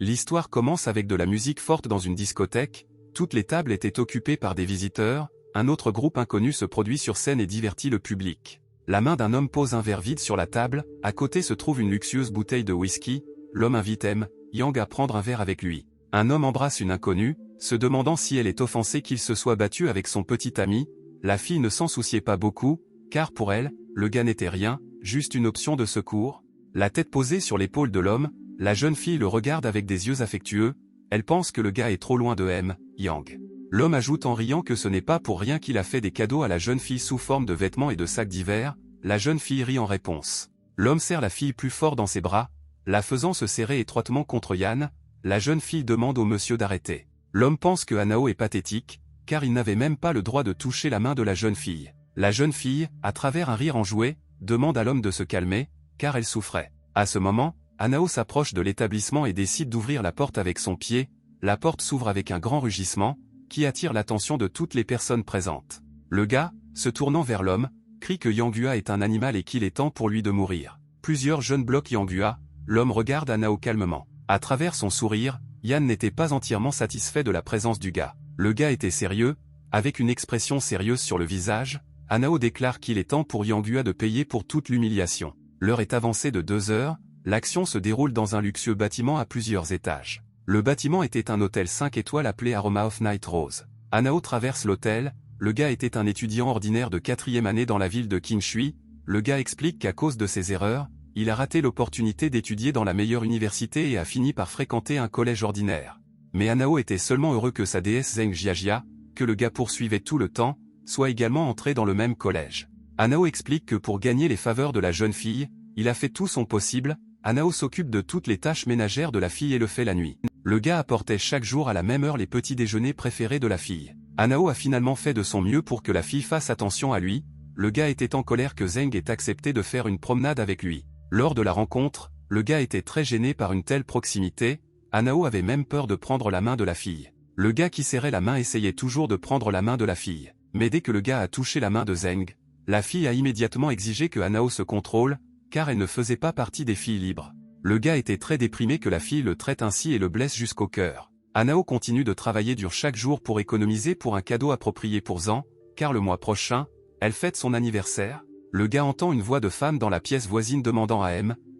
L'histoire commence avec de la musique forte dans une discothèque, toutes les tables étaient occupées par des visiteurs, un autre groupe inconnu se produit sur scène et divertit le public. La main d'un homme pose un verre vide sur la table, à côté se trouve une luxueuse bouteille de whisky, l'homme invite Yang à prendre un verre avec lui. Un homme embrasse une inconnue, se demandant si elle est offensée qu'il se soit battu avec son petit ami, la fille ne s'en souciait pas beaucoup, car pour elle, le gars n'était rien, juste une option de secours. La tête posée sur l'épaule de l'homme, la jeune fille le regarde avec des yeux affectueux, elle pense que le gars est trop loin de Yang. L'homme ajoute en riant que ce n'est pas pour rien qu'il a fait des cadeaux à la jeune fille sous forme de vêtements et de sacs divers, la jeune fille rit en réponse. L'homme serre la fille plus fort dans ses bras, la faisant se serrer étroitement contre Yan, la jeune fille demande au monsieur d'arrêter. L'homme pense que Hanao est pathétique, car il n'avait même pas le droit de toucher la main de la jeune fille. La jeune fille, à travers un rire enjoué, demande à l'homme de se calmer, car elle souffrait. À ce moment, Hanao s'approche de l'établissement et décide d'ouvrir la porte avec son pied, la porte s'ouvre avec un grand rugissement, qui attire l'attention de toutes les personnes présentes. Le gars, se tournant vers l'homme, crie que Yanggua est un animal et qu'il est temps pour lui de mourir. Plusieurs jeunes bloquent Yanggua, l'homme regarde Hanao calmement. À travers son sourire, Yan n'était pas entièrement satisfait de la présence du gars. Le gars était sérieux, avec une expression sérieuse sur le visage, Hanao déclare qu'il est temps pour Yanggua de payer pour toute l'humiliation. L'heure est avancée de 2 heures, l'action se déroule dans un luxueux bâtiment à plusieurs étages. Le bâtiment était un hôtel 5 étoiles appelé Aroma of Night Rose. Hanao traverse l'hôtel, le gars était un étudiant ordinaire de 4e année dans la ville de Qingshui, le gars explique qu'à cause de ses erreurs, il a raté l'opportunité d'étudier dans la meilleure université et a fini par fréquenter un collège ordinaire. Mais Hanao était seulement heureux que sa déesse Zheng Jiajia, que le gars poursuivait tout le temps, soit également entré dans le même collège. Hanao explique que pour gagner les faveurs de la jeune fille, il a fait tout son possible, Hanao s'occupe de toutes les tâches ménagères de la fille et le fait la nuit. Le gars apportait chaque jour à la même heure les petits déjeuners préférés de la fille. Hanao a finalement fait de son mieux pour que la fille fasse attention à lui, le gars était en colère que Zheng ait accepté de faire une promenade avec lui. Lors de la rencontre, le gars était très gêné par une telle proximité, Hanao avait même peur de prendre la main de la fille. Le gars qui serrait la main essayait toujours de prendre la main de la fille. Mais dès que le gars a touché la main de Zheng, la fille a immédiatement exigé que Hanao se contrôle, car elle ne faisait pas partie des filles libres. Le gars était très déprimé que la fille le traite ainsi et le blesse jusqu'au cœur. Hanao continue de travailler dur chaque jour pour économiser pour un cadeau approprié pour Zhang, car le mois prochain, elle fête son anniversaire. Le gars entend une voix de femme dans la pièce voisine demandant à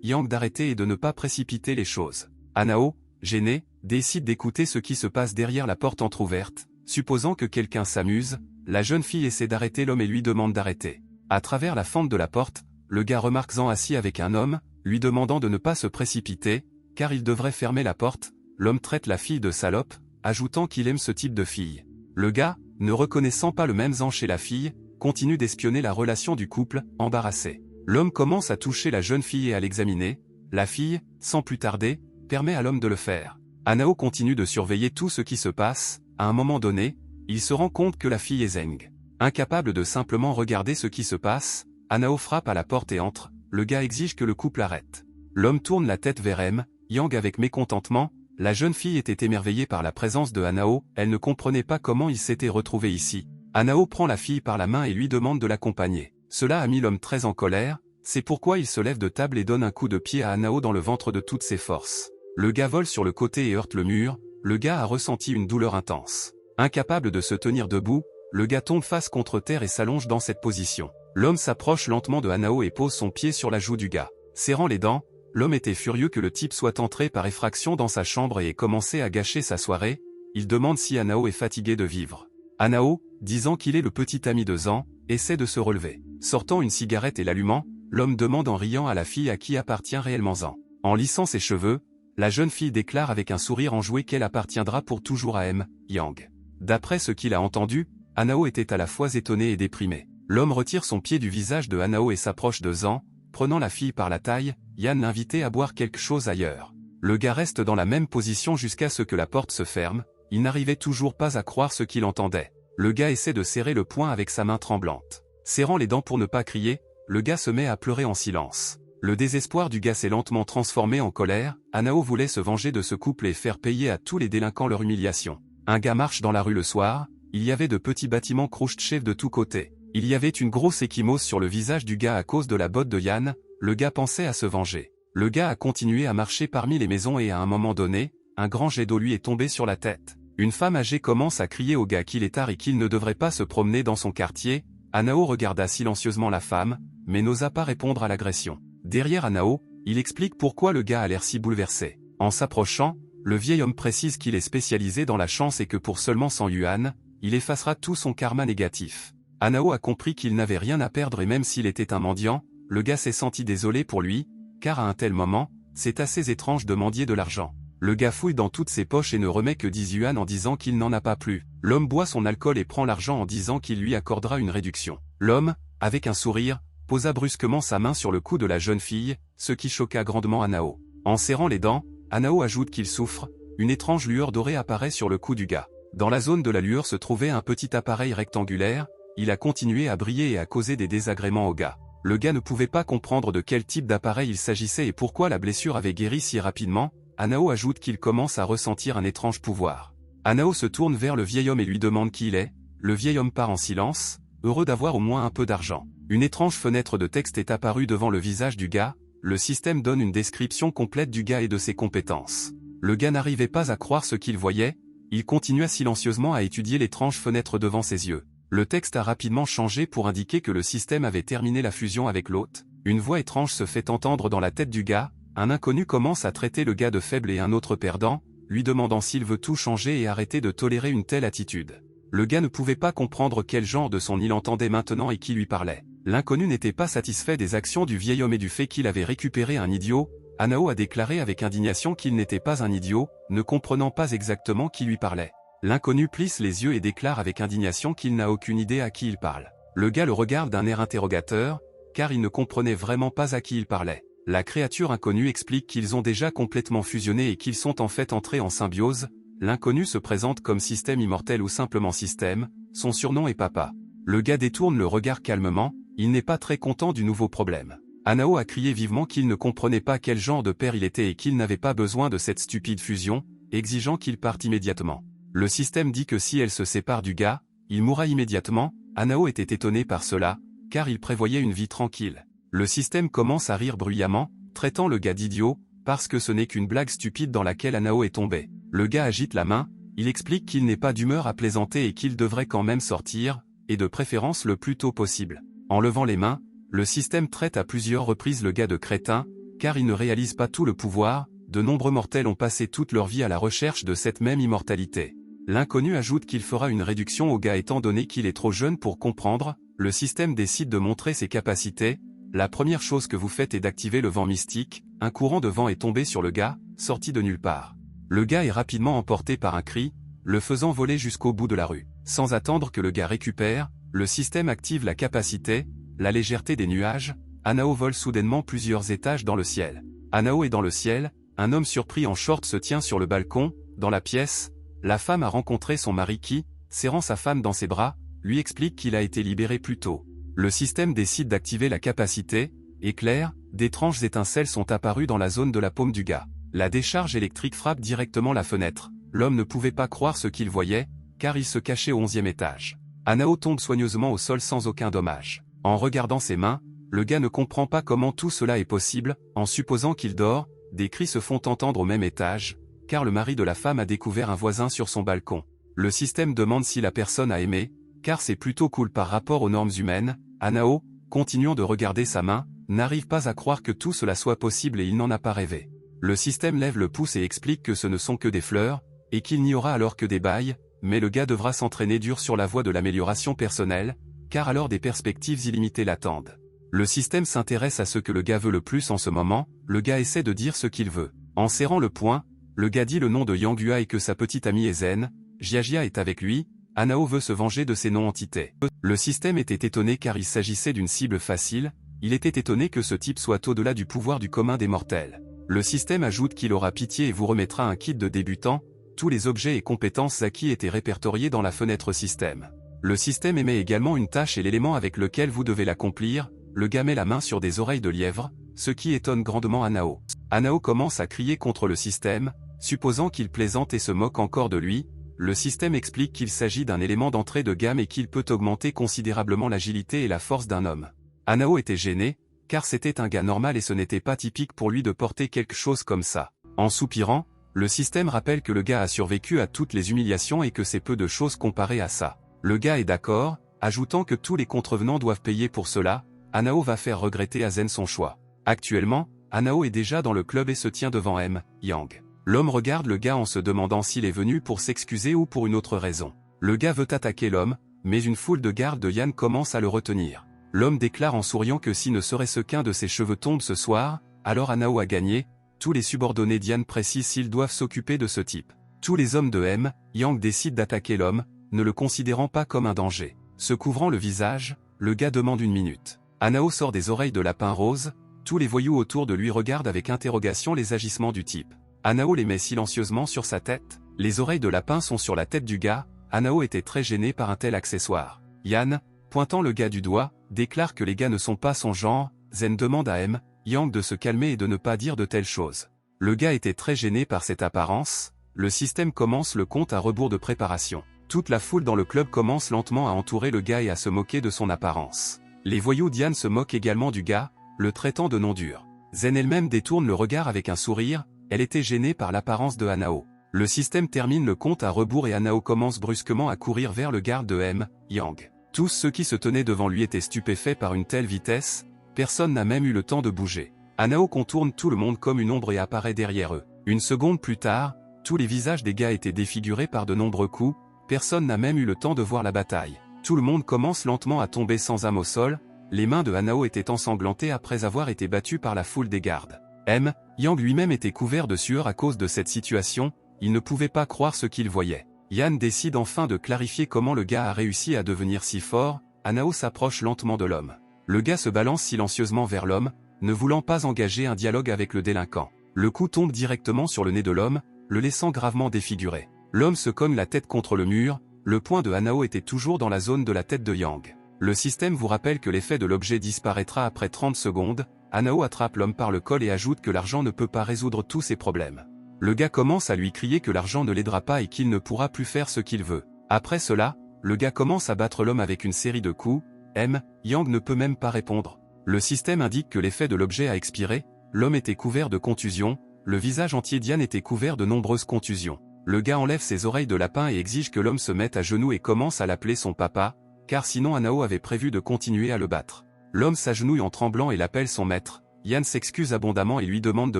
Yang d'arrêter et de ne pas précipiter les choses. Hanao, gêné, décide d'écouter ce qui se passe derrière la porte entrouverte. Supposant que quelqu'un s'amuse, la jeune fille essaie d'arrêter l'homme et lui demande d'arrêter. À travers la fente de la porte, le gars remarque Zhang assis avec un homme, lui demandant de ne pas se précipiter, car il devrait fermer la porte. L'homme traite la fille de salope, ajoutant qu'il aime ce type de fille. Le gars, ne reconnaissant pas le même Zhang chez la fille, continue d'espionner la relation du couple, embarrassé. L'homme commence à toucher la jeune fille et à l'examiner, la fille, sans plus tarder, permet à l'homme de le faire. Hanao continue de surveiller tout ce qui se passe, à un moment donné, il se rend compte que la fille est Zheng. Incapable de simplement regarder ce qui se passe, Hanao frappe à la porte et entre, le gars exige que le couple arrête. L'homme tourne la tête vers Yang avec mécontentement, la jeune fille était émerveillée par la présence de Hanao, elle ne comprenait pas comment il s'était retrouvé ici. Hanao prend la fille par la main et lui demande de l'accompagner. Cela a mis l'homme très en colère, c'est pourquoi il se lève de table et donne un coup de pied à Hanao dans le ventre de toutes ses forces. Le gars vole sur le côté et heurte le mur, le gars a ressenti une douleur intense. Incapable de se tenir debout, le gars tombe face contre terre et s'allonge dans cette position. L'homme s'approche lentement de Hanao et pose son pied sur la joue du gars. Serrant les dents, l'homme était furieux que le type soit entré par effraction dans sa chambre et ait commencé à gâcher sa soirée, il demande si Hanao est fatigué de vivre. Hanao, disant qu'il est le petit ami de Zhang, essaie de se relever. Sortant une cigarette et l'allumant, l'homme demande en riant à la fille à qui appartient réellement Zhang. En lissant ses cheveux, la jeune fille déclare avec un sourire enjoué qu'elle appartiendra pour toujours à Yang. D'après ce qu'il a entendu, Hanao était à la fois étonné et déprimé. L'homme retire son pied du visage de Hanao et s'approche de Zhang, prenant la fille par la taille, Yan l'invitait à boire quelque chose ailleurs. Le gars reste dans la même position jusqu'à ce que la porte se ferme, il n'arrivait toujours pas à croire ce qu'il entendait. Le gars essaie de serrer le poing avec sa main tremblante. Serrant les dents pour ne pas crier, le gars se met à pleurer en silence. Le désespoir du gars s'est lentement transformé en colère, Hanao voulait se venger de ce couple et faire payer à tous les délinquants leur humiliation. Un gars marche dans la rue le soir, il y avait de petits bâtiments Khrouchtchev de tous côtés. Il y avait une grosse échymose sur le visage du gars à cause de la botte de Yan, le gars pensait à se venger. Le gars a continué à marcher parmi les maisons et à un moment donné, un grand jet d'eau lui est tombé sur la tête. Une femme âgée commence à crier au gars qu'il est tard et qu'il ne devrait pas se promener dans son quartier. Anao regarda silencieusement la femme, mais n'osa pas répondre à l'agression. Derrière Anao, il explique pourquoi le gars a l'air si bouleversé. En s'approchant, le vieil homme précise qu'il est spécialisé dans la chance et que pour seulement 100 yuan, il effacera tout son karma négatif. Anao a compris qu'il n'avait rien à perdre et même s'il était un mendiant, le gars s'est senti désolé pour lui, car à un tel moment, c'est assez étrange de mendier de l'argent. Le gars fouille dans toutes ses poches et ne remet que 10 yuan en disant qu'il n'en a pas plus. L'homme boit son alcool et prend l'argent en disant qu'il lui accordera une réduction. L'homme, avec un sourire, posa brusquement sa main sur le cou de la jeune fille, ce qui choqua grandement Anao. En serrant les dents, Anao ajoute qu'il souffre, une étrange lueur dorée apparaît sur le cou du gars. Dans la zone de la lueur se trouvait un petit appareil rectangulaire, il a continué à briller et à causer des désagréments au gars. Le gars ne pouvait pas comprendre de quel type d'appareil il s'agissait et pourquoi la blessure avait guéri si rapidement. Anao ajoute qu'il commence à ressentir un étrange pouvoir. Anao se tourne vers le vieil homme et lui demande qui il est. Le vieil homme part en silence, heureux d'avoir au moins un peu d'argent. Une étrange fenêtre de texte est apparue devant le visage du gars, le système donne une description complète du gars et de ses compétences. Le gars n'arrivait pas à croire ce qu'il voyait, il continua silencieusement à étudier l'étrange fenêtre devant ses yeux. Le texte a rapidement changé pour indiquer que le système avait terminé la fusion avec l'hôte. Une voix étrange se fait entendre dans la tête du gars. Un inconnu commence à traiter le gars de faible et un autre perdant, lui demandant s'il veut tout changer et arrêter de tolérer une telle attitude. Le gars ne pouvait pas comprendre quel genre de son il entendait maintenant et qui lui parlait. L'inconnu n'était pas satisfait des actions du vieil homme et du fait qu'il avait récupéré un idiot. Anao a déclaré avec indignation qu'il n'était pas un idiot, ne comprenant pas exactement qui lui parlait. L'inconnu plisse les yeux et déclare avec indignation qu'il n'a aucune idée à qui il parle. Le gars le regarde d'un air interrogateur, car il ne comprenait vraiment pas à qui il parlait. La créature inconnue explique qu'ils ont déjà complètement fusionné et qu'ils sont en fait entrés en symbiose. L'inconnu se présente comme système immortel ou simplement système, son surnom est Papa. Le gars détourne le regard calmement, il n'est pas très content du nouveau problème. Anao a crié vivement qu'il ne comprenait pas quel genre de père il était et qu'il n'avait pas besoin de cette stupide fusion, exigeant qu'il parte immédiatement. Le système dit que si elle se sépare du gars, il mourra immédiatement. Anao était étonné par cela, car il prévoyait une vie tranquille. Le système commence à rire bruyamment, traitant le gars d'idiot, parce que ce n'est qu'une blague stupide dans laquelle Anao est tombé. Le gars agite la main, il explique qu'il n'est pas d'humeur à plaisanter et qu'il devrait quand même sortir, et de préférence le plus tôt possible. En levant les mains, le système traite à plusieurs reprises le gars de crétin, car il ne réalise pas tout le pouvoir. De nombreux mortels ont passé toute leur vie à la recherche de cette même immortalité. L'inconnu ajoute qu'il fera une réduction au gars étant donné qu'il est trop jeune pour comprendre. Le système décide de montrer ses capacités. La première chose que vous faites est d'activer le vent mystique. Un courant de vent est tombé sur le gars, sorti de nulle part. Le gars est rapidement emporté par un cri, le faisant voler jusqu'au bout de la rue. Sans attendre que le gars récupère, le système active la capacité, la légèreté des nuages. Anao vole soudainement plusieurs étages dans le ciel. Anao est dans le ciel, un homme surpris en short se tient sur le balcon. Dans la pièce, la femme a rencontré son mari qui, serrant sa femme dans ses bras, lui explique qu'il a été libéré plus tôt. Le système décide d'activer la capacité. Éclairs, d'étranges étincelles sont apparues dans la zone de la paume du gars. La décharge électrique frappe directement la fenêtre. L'homme ne pouvait pas croire ce qu'il voyait, car il se cachait au 11e étage. Anao tombe soigneusement au sol sans aucun dommage. En regardant ses mains, le gars ne comprend pas comment tout cela est possible. En supposant qu'il dort, des cris se font entendre au même étage, car le mari de la femme a découvert un voisin sur son balcon. Le système demande si la personne a aimé, car c'est plutôt cool par rapport aux normes humaines. Anao, continuant de regarder sa main, n'arrive pas à croire que tout cela soit possible et il n'en a pas rêvé. Le système lève le pouce et explique que ce ne sont que des fleurs, et qu'il n'y aura alors que des bails, mais le gars devra s'entraîner dur sur la voie de l'amélioration personnelle, car alors des perspectives illimitées l'attendent. Le système s'intéresse à ce que le gars veut le plus en ce moment. Le gars essaie de dire ce qu'il veut. En serrant le poing, le gars dit le nom de Yanghua et que sa petite amie est zen. Jiajia est avec lui. Anao veut se venger de ces non-entités. Le système était étonné car il s'agissait d'une cible facile. Il était étonné que ce type soit au-delà du pouvoir du commun des mortels. Le système ajoute qu'il aura pitié et vous remettra un kit de débutant. Tous les objets et compétences acquis étaient répertoriés dans la fenêtre système. Le système émet également une tâche et l'élément avec lequel vous devez l'accomplir. Le gars met la main sur des oreilles de lièvre, ce qui étonne grandement Anao. Anao commence à crier contre le système, supposant qu'il plaisante et se moque encore de lui. Le système explique qu'il s'agit d'un élément d'entrée de gamme et qu'il peut augmenter considérablement l'agilité et la force d'un homme. Anao était gêné, car c'était un gars normal et ce n'était pas typique pour lui de porter quelque chose comme ça. En soupirant, Le système rappelle que le gars a survécu à toutes les humiliations et que c'est peu de choses comparé à ça. Le gars est d'accord, ajoutant que tous les contrevenants doivent payer pour cela. Hanao va faire regretter à Zen son choix. Actuellement, Hanao est déjà dans le club et se tient devant M. Yang. L'homme regarde le gars en se demandant s'il est venu pour s'excuser ou pour une autre raison. Le gars veut attaquer l'homme, mais une foule de gardes de Yan commence à le retenir. L'homme déclare en souriant que si ne serait-ce qu'un de ses cheveux tombe ce soir, alors Hanao a gagné. Tous les subordonnés d'Yan précisent s'ils doivent s'occuper de ce type. Tous les hommes de M. Yang décident d'attaquer l'homme, ne le considérant pas comme un danger. Se couvrant le visage, le gars demande une minute. Hanao sort des oreilles de lapin rose, tous les voyous autour de lui regardent avec interrogation les agissements du type. Hanao les met silencieusement sur sa tête, les oreilles de lapin sont sur la tête du gars. Hanao était très gêné par un tel accessoire. Yan, pointant le gars du doigt, déclare que les gars ne sont pas son genre. Zen demande à M. Yang de se calmer et de ne pas dire de telles choses. Le gars était très gêné par cette apparence. Le système commence le compte à rebours de préparation. Toute la foule dans le club commence lentement à entourer le gars et à se moquer de son apparence. Les voyous d'Yan se moquent également du gars, le traitant de nom dur. Zen elle-même détourne le regard avec un sourire, elle était gênée par l'apparence de Hanao. Le système termine le compte à rebours et Hanao commence brusquement à courir vers le garde de M. Yang. Tous ceux qui se tenaient devant lui étaient stupéfaits par une telle vitesse, personne n'a même eu le temps de bouger. Hanao contourne tout le monde comme une ombre et apparaît derrière eux. Une seconde plus tard, tous les visages des gars étaient défigurés par de nombreux coups, personne n'a même eu le temps de voir la bataille. Tout le monde commence lentement à tomber sans âme au sol, les mains de Hanao étaient ensanglantées après avoir été battues par la foule des gardes. M. Yang lui-même était couvert de sueur à cause de cette situation, il ne pouvait pas croire ce qu'il voyait. Yan décide enfin de clarifier comment le gars a réussi à devenir si fort. Hanao s'approche lentement de l'homme. Le gars se balance silencieusement vers l'homme, ne voulant pas engager un dialogue avec le délinquant. Le coup tombe directement sur le nez de l'homme, le laissant gravement défiguré. L'homme se cogne la tête contre le mur, le poing de Hanao était toujours dans la zone de la tête de Yang. Le système vous rappelle que l'effet de l'objet disparaîtra après 30 secondes. Hanao attrape l'homme par le col et ajoute que l'argent ne peut pas résoudre tous ses problèmes. Le gars commence à lui crier que l'argent ne l'aidera pas et qu'il ne pourra plus faire ce qu'il veut. Après cela, le gars commence à battre l'homme avec une série de coups. M. Yang ne peut même pas répondre. Le système indique que l'effet de l'objet a expiré, l'homme était couvert de contusions, le visage entier d'Yan était couvert de nombreuses contusions. Le gars enlève ses oreilles de lapin et exige que l'homme se mette à genoux et commence à l'appeler son papa, car sinon Hanao avait prévu de continuer à le battre. L'homme s'agenouille en tremblant et l'appelle son maître. Yan s'excuse abondamment et lui demande de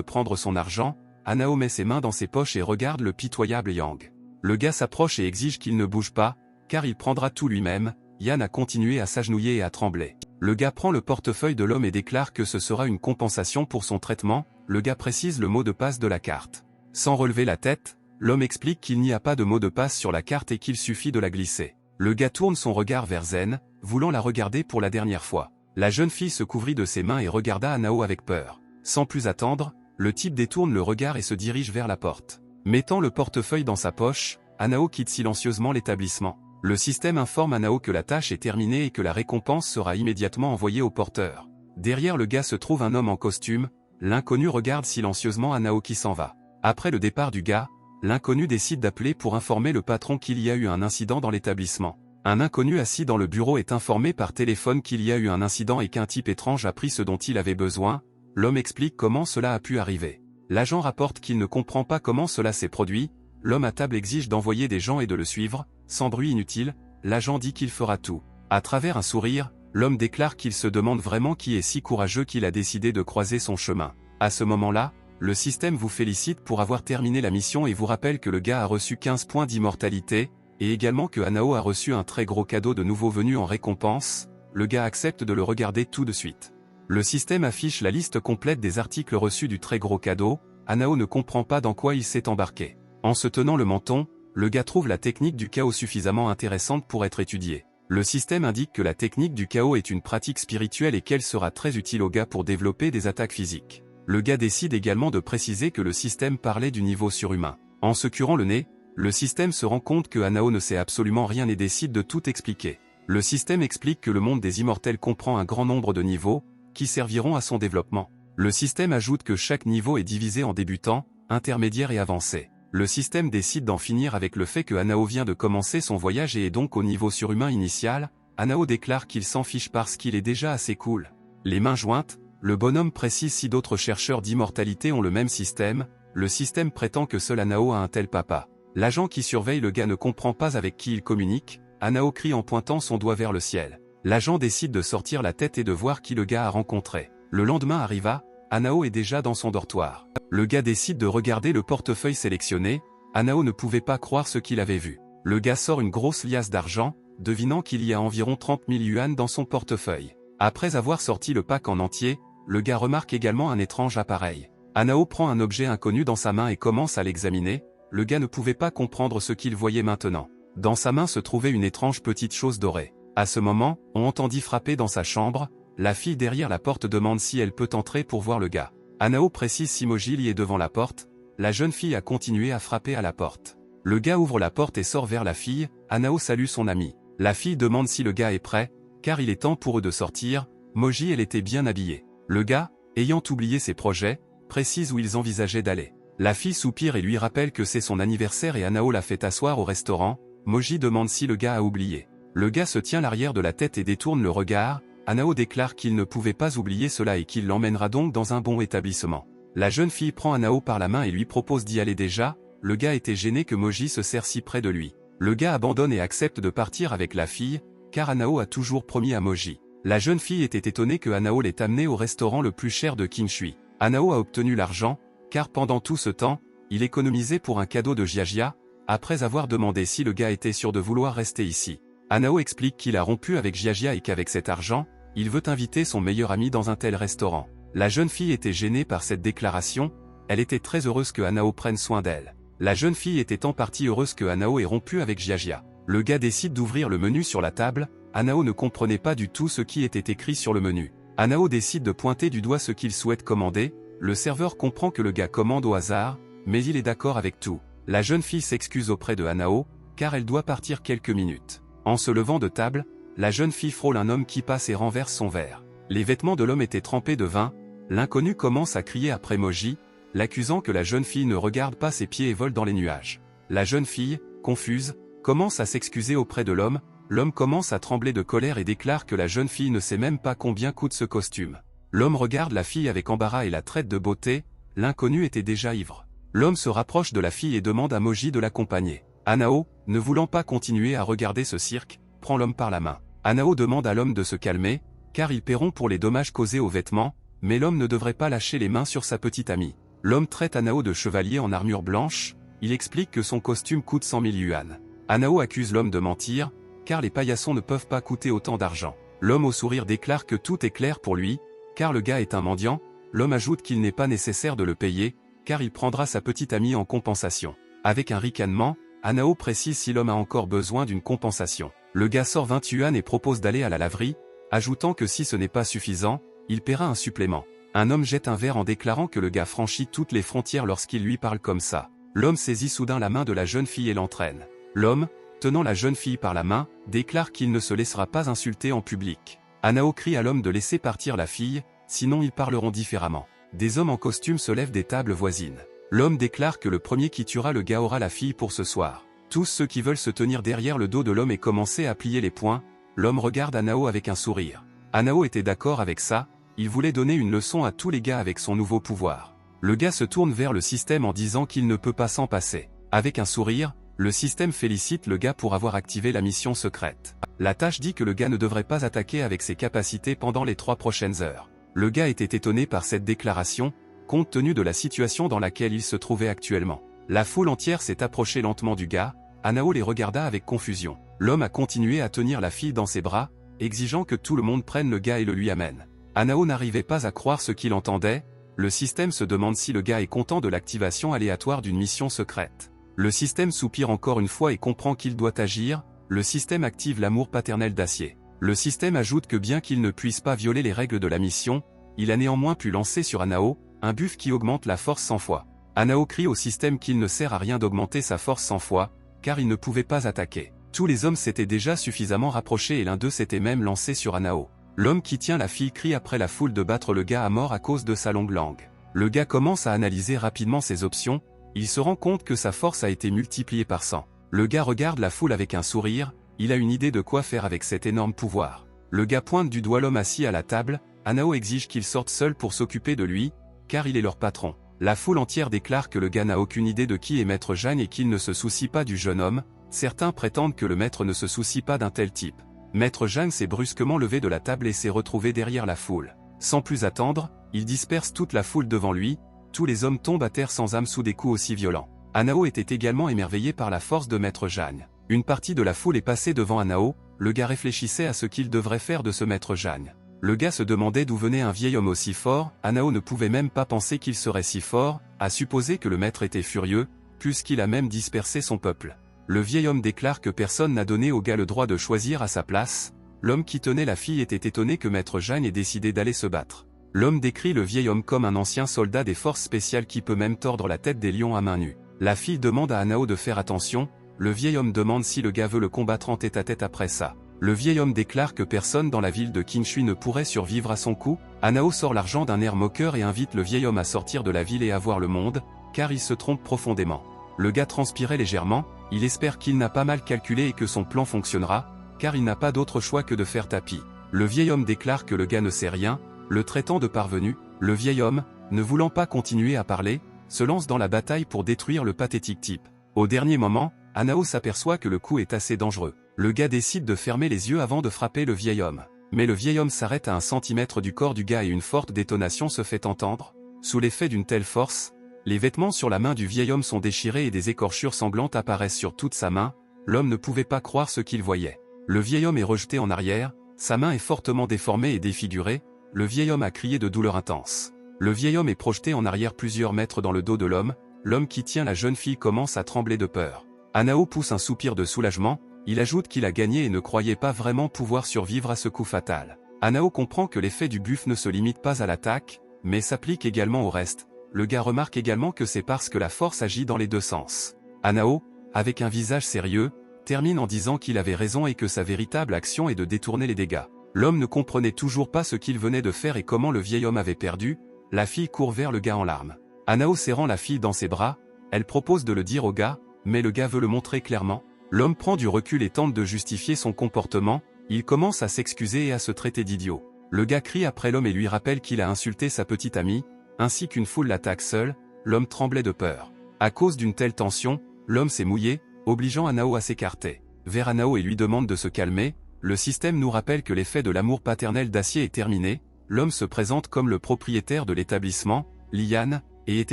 prendre son argent. Hanao met ses mains dans ses poches et regarde le pitoyable Yang. Le gars s'approche et exige qu'il ne bouge pas, car il prendra tout lui-même. Yan a continué à s'agenouiller et à trembler. Le gars prend le portefeuille de l'homme et déclare que ce sera une compensation pour son traitement. Le gars précise le mot de passe de la carte. Sans relever la tête, l'homme explique qu'il n'y a pas de mot de passe sur la carte et qu'il suffit de la glisser. Le gars tourne son regard vers Zen, voulant la regarder pour la dernière fois. La jeune fille se couvrit de ses mains et regarda Hanao avec peur. Sans plus attendre, le type détourne le regard et se dirige vers la porte. Mettant le portefeuille dans sa poche, Hanao quitte silencieusement l'établissement. Le système informe Hanao que la tâche est terminée et que la récompense sera immédiatement envoyée au porteur. Derrière le gars se trouve un homme en costume, l'inconnu regarde silencieusement Hanao qui s'en va. Après le départ du gars, l'inconnu décide d'appeler pour informer le patron qu'il y a eu un incident dans l'établissement. Un inconnu assis dans le bureau est informé par téléphone qu'il y a eu un incident et qu'un type étrange a pris ce dont il avait besoin. L'homme explique comment cela a pu arriver. L'agent rapporte qu'il ne comprend pas comment cela s'est produit. L'homme à table exige d'envoyer des gens et de le suivre. Sans bruit inutile, l'agent dit qu'il fera tout. À travers un sourire, l'homme déclare qu'il se demande vraiment qui est si courageux qu'il a décidé de croiser son chemin. À ce moment-là, le système vous félicite pour avoir terminé la mission et vous rappelle que le gars a reçu 15 points d'immortalité, et également que Hanao a reçu un très gros cadeau de nouveau venu en récompense. Le gars accepte de le regarder tout de suite. Le système affiche la liste complète des articles reçus du très gros cadeau. Hanao ne comprend pas dans quoi il s'est embarqué. En se tenant le menton, le gars trouve la technique du chaos suffisamment intéressante pour être étudiée. Le système indique que la technique du chaos est une pratique spirituelle et qu'elle sera très utile au gars pour développer des attaques physiques. Le gars décide également de préciser que le système parlait du niveau surhumain. En se curant le nez, le système se rend compte que Hanao ne sait absolument rien et décide de tout expliquer. Le système explique que le monde des immortels comprend un grand nombre de niveaux, qui serviront à son développement. Le système ajoute que chaque niveau est divisé en débutant, intermédiaire et avancé. Le système décide d'en finir avec le fait que Hanao vient de commencer son voyage et est donc au niveau surhumain initial. Hanao déclare qu'il s'en fiche parce qu'il est déjà assez cool. Les mains jointes, le bonhomme précise si d'autres chercheurs d'immortalité ont le même système. le système prétend que seul Anao a un tel papa. L'agent qui surveille le gars ne comprend pas avec qui il communique, Anao crie en pointant son doigt vers le ciel. L'agent décide de sortir la tête et de voir qui le gars a rencontré. Le lendemain arriva, Anao est déjà dans son dortoir. Le gars décide de regarder le portefeuille sélectionné, Anao ne pouvait pas croire ce qu'il avait vu. Le gars sort une grosse liasse d'argent, devinant qu'il y a environ 30 000 yuan dans son portefeuille. Après avoir sorti le pack en entier, le gars remarque également un étrange appareil. Anao prend un objet inconnu dans sa main et commence à l'examiner, le gars ne pouvait pas comprendre ce qu'il voyait maintenant. Dans sa main se trouvait une étrange petite chose dorée. À ce moment, on entendit frapper dans sa chambre, la fille derrière la porte demande si elle peut entrer pour voir le gars. Anao précise si Mojili est devant la porte, la jeune fille a continué à frapper à la porte. Le gars ouvre la porte et sort vers la fille, Anao salue son ami. La fille demande si le gars est prêt, car il est temps pour eux de sortir, Moji elle était bien habillée. Le gars, ayant oublié ses projets, précise où ils envisageaient d'aller. La fille soupire et lui rappelle que c'est son anniversaire et Anao la fait asseoir au restaurant, Moji demande si le gars a oublié. Le gars se tient l'arrière de la tête et détourne le regard, Anao déclare qu'il ne pouvait pas oublier cela et qu'il l'emmènera donc dans un bon établissement. La jeune fille prend Anao par la main et lui propose d'y aller déjà, le gars était gêné que Moji se serre si près de lui. Le gars abandonne et accepte de partir avec la fille, car Anao a toujours promis à Moji. La jeune fille était étonnée que Anao l'ait amenée au restaurant le plus cher de Qingshui. Anao a obtenu l'argent, car pendant tout ce temps, il économisait pour un cadeau de Jiajia, après avoir demandé si le gars était sûr de vouloir rester ici. Anao explique qu'il a rompu avec Jiajia et qu'avec cet argent, il veut inviter son meilleur ami dans un tel restaurant. La jeune fille était gênée par cette déclaration, elle était très heureuse que Anao prenne soin d'elle. La jeune fille était en partie heureuse que Anao ait rompu avec Jiajia. Le gars décide d'ouvrir le menu sur la table, Anao ne comprenait pas du tout ce qui était écrit sur le menu. Anao décide de pointer du doigt ce qu'il souhaite commander, le serveur comprend que le gars commande au hasard, mais il est d'accord avec tout. La jeune fille s'excuse auprès de Anao, car elle doit partir quelques minutes. En se levant de table, la jeune fille frôle un homme qui passe et renverse son verre. Les vêtements de l'homme étaient trempés de vin, l'inconnu commence à crier après Moji, l'accusant que la jeune fille ne regarde pas ses pieds et vole dans les nuages. La jeune fille, confuse, commence à s'excuser auprès de l'homme, l'homme commence à trembler de colère et déclare que la jeune fille ne sait même pas combien coûte ce costume. L'homme regarde la fille avec embarras et la traite de beauté, l'inconnu était déjà ivre. L'homme se rapproche de la fille et demande à Moji de l'accompagner. Anao, ne voulant pas continuer à regarder ce cirque, prend l'homme par la main. Anao demande à l'homme de se calmer, car ils paieront pour les dommages causés aux vêtements, mais l'homme ne devrait pas lâcher les mains sur sa petite amie. L'homme traite Anao de chevalier en armure blanche, il explique que son costume coûte 100 000 yuan. Anao accuse l'homme de mentir, car les paillassons ne peuvent pas coûter autant d'argent. L'homme au sourire déclare que tout est clair pour lui, car le gars est un mendiant, l'homme ajoute qu'il n'est pas nécessaire de le payer, car il prendra sa petite amie en compensation. Avec un ricanement, Anao précise si l'homme a encore besoin d'une compensation. Le gars sort 20 yuan et propose d'aller à la laverie, ajoutant que si ce n'est pas suffisant, il paiera un supplément. Un homme jette un verre en déclarant que le gars franchit toutes les frontières lorsqu'il lui parle comme ça. L'homme saisit soudain la main de la jeune fille et l'entraîne. L'homme, tenant la jeune fille par la main, déclare qu'il ne se laissera pas insulter en public. Anao crie à l'homme de laisser partir la fille, sinon ils parleront différemment. Des hommes en costume se lèvent des tables voisines. L'homme déclare que le premier qui tuera le gars aura la fille pour ce soir. Tous ceux qui veulent se tenir derrière le dos de l'homme et commencer à plier les poings, l'homme regarde Anao avec un sourire. Anao était d'accord avec ça, il voulait donner une leçon à tous les gars avec son nouveau pouvoir. Le gars se tourne vers le système en disant qu'il ne peut pas s'en passer. Avec un sourire, le système félicite le gars pour avoir activé la mission secrète. La tâche dit que le gars ne devrait pas attaquer avec ses capacités pendant les 3 prochaines heures. Le gars était étonné par cette déclaration, compte tenu de la situation dans laquelle il se trouvait actuellement. La foule entière s'est approchée lentement du gars, Anao les regarda avec confusion. L'homme a continué à tenir la fille dans ses bras, exigeant que tout le monde prenne le gars et le lui amène. Anao n'arrivait pas à croire ce qu'il entendait, le système se demande si le gars est content de l'activation aléatoire d'une mission secrète. Le système soupire encore une fois et comprend qu'il doit agir, le système active l'amour paternel d'acier. Le système ajoute que bien qu'il ne puisse pas violer les règles de la mission, il a néanmoins pu lancer sur Anao, un buff qui augmente la force 100 fois. Anao crie au système qu'il ne sert à rien d'augmenter sa force 100 fois, car il ne pouvait pas attaquer. Tous les hommes s'étaient déjà suffisamment rapprochés et l'un d'eux s'était même lancé sur Anao. L'homme qui tient la fille crie après la foule de battre le gars à mort à cause de sa longue langue. Le gars commence à analyser rapidement ses options, il se rend compte que sa force a été multipliée par 100. Le gars regarde la foule avec un sourire, il a une idée de quoi faire avec cet énorme pouvoir. Le gars pointe du doigt l'homme assis à la table, Anao exige qu'il sorte seul pour s'occuper de lui, car il est leur patron. La foule entière déclare que le gars n'a aucune idée de qui est Maître Jeanne et qu'il ne se soucie pas du jeune homme. Certains prétendent que le maître ne se soucie pas d'un tel type. Maître Jeanne s'est brusquement levé de la table et s'est retrouvé derrière la foule. Sans plus attendre, il disperse toute la foule devant lui. Tous les hommes tombent à terre sans âme sous des coups aussi violents. Anao était également émerveillé par la force de Maître Jeanne. Une partie de la foule est passée devant Anao. Le gars réfléchissait à ce qu'il devrait faire de ce Maître Jeanne. Le gars se demandait d'où venait un vieil homme aussi fort. Anao ne pouvait même pas penser qu'il serait si fort, à supposer que le maître était furieux, puisqu'il a même dispersé son peuple. Le vieil homme déclare que personne n'a donné au gars le droit de choisir à sa place. L'homme qui tenait la fille était étonné que Maître Jeanne ait décidé d'aller se battre. L'homme décrit le vieil homme comme un ancien soldat des forces spéciales qui peut même tordre la tête des lions à main nue. La fille demande à Anao de faire attention. Le vieil homme demande si le gars veut le combattre en tête-à-tête après ça. Le vieil homme déclare que personne dans la ville de Qinshui ne pourrait survivre à son coup. Anao sort l'argent d'un air moqueur et invite le vieil homme à sortir de la ville et à voir le monde, car il se trompe profondément. Le gars transpirait légèrement, il espère qu'il n'a pas mal calculé et que son plan fonctionnera, car il n'a pas d'autre choix que de faire tapis. Le vieil homme déclare que le gars ne sait rien, le traitant de parvenu. Le vieil homme, ne voulant pas continuer à parler, se lance dans la bataille pour détruire le pathétique type. Au dernier moment, Anao s'aperçoit que le coup est assez dangereux. Le gars décide de fermer les yeux avant de frapper le vieil homme. Mais le vieil homme s'arrête à 1 centimètre du corps du gars et une forte détonation se fait entendre. Sous l'effet d'une telle force, les vêtements sur la main du vieil homme sont déchirés et des écorchures sanglantes apparaissent sur toute sa main. L'homme ne pouvait pas croire ce qu'il voyait. Le vieil homme est rejeté en arrière, sa main est fortement déformée et défigurée. Le vieil homme a crié de douleur intense. Le vieil homme est projeté en arrière plusieurs mètres dans le dos de l'homme. L'homme qui tient la jeune fille commence à trembler de peur. Anao pousse un soupir de soulagement. Il ajoute qu'il a gagné et ne croyait pas vraiment pouvoir survivre à ce coup fatal. Anao comprend que l'effet du buff ne se limite pas à l'attaque, mais s'applique également au reste. Le gars remarque également que c'est parce que la force agit dans les deux sens. Anao, avec un visage sérieux, termine en disant qu'il avait raison et que sa véritable action est de détourner les dégâts. L'homme ne comprenait toujours pas ce qu'il venait de faire et comment le vieil homme avait perdu. La fille court vers le gars en larmes. Anao serrant la fille dans ses bras, elle propose de le dire au gars, mais le gars veut le montrer clairement. L'homme prend du recul et tente de justifier son comportement. Il commence à s'excuser et à se traiter d'idiot. Le gars crie après l'homme et lui rappelle qu'il a insulté sa petite amie, ainsi qu'une foule l'attaque seule. L'homme tremblait de peur. À cause d'une telle tension, l'homme s'est mouillé, obligeant Anao à s'écarter vers Anao et lui demande de se calmer. Le système nous rappelle que l'effet de l'amour paternel d'acier est terminé. L'homme se présente comme le propriétaire de l'établissement, Lian, et est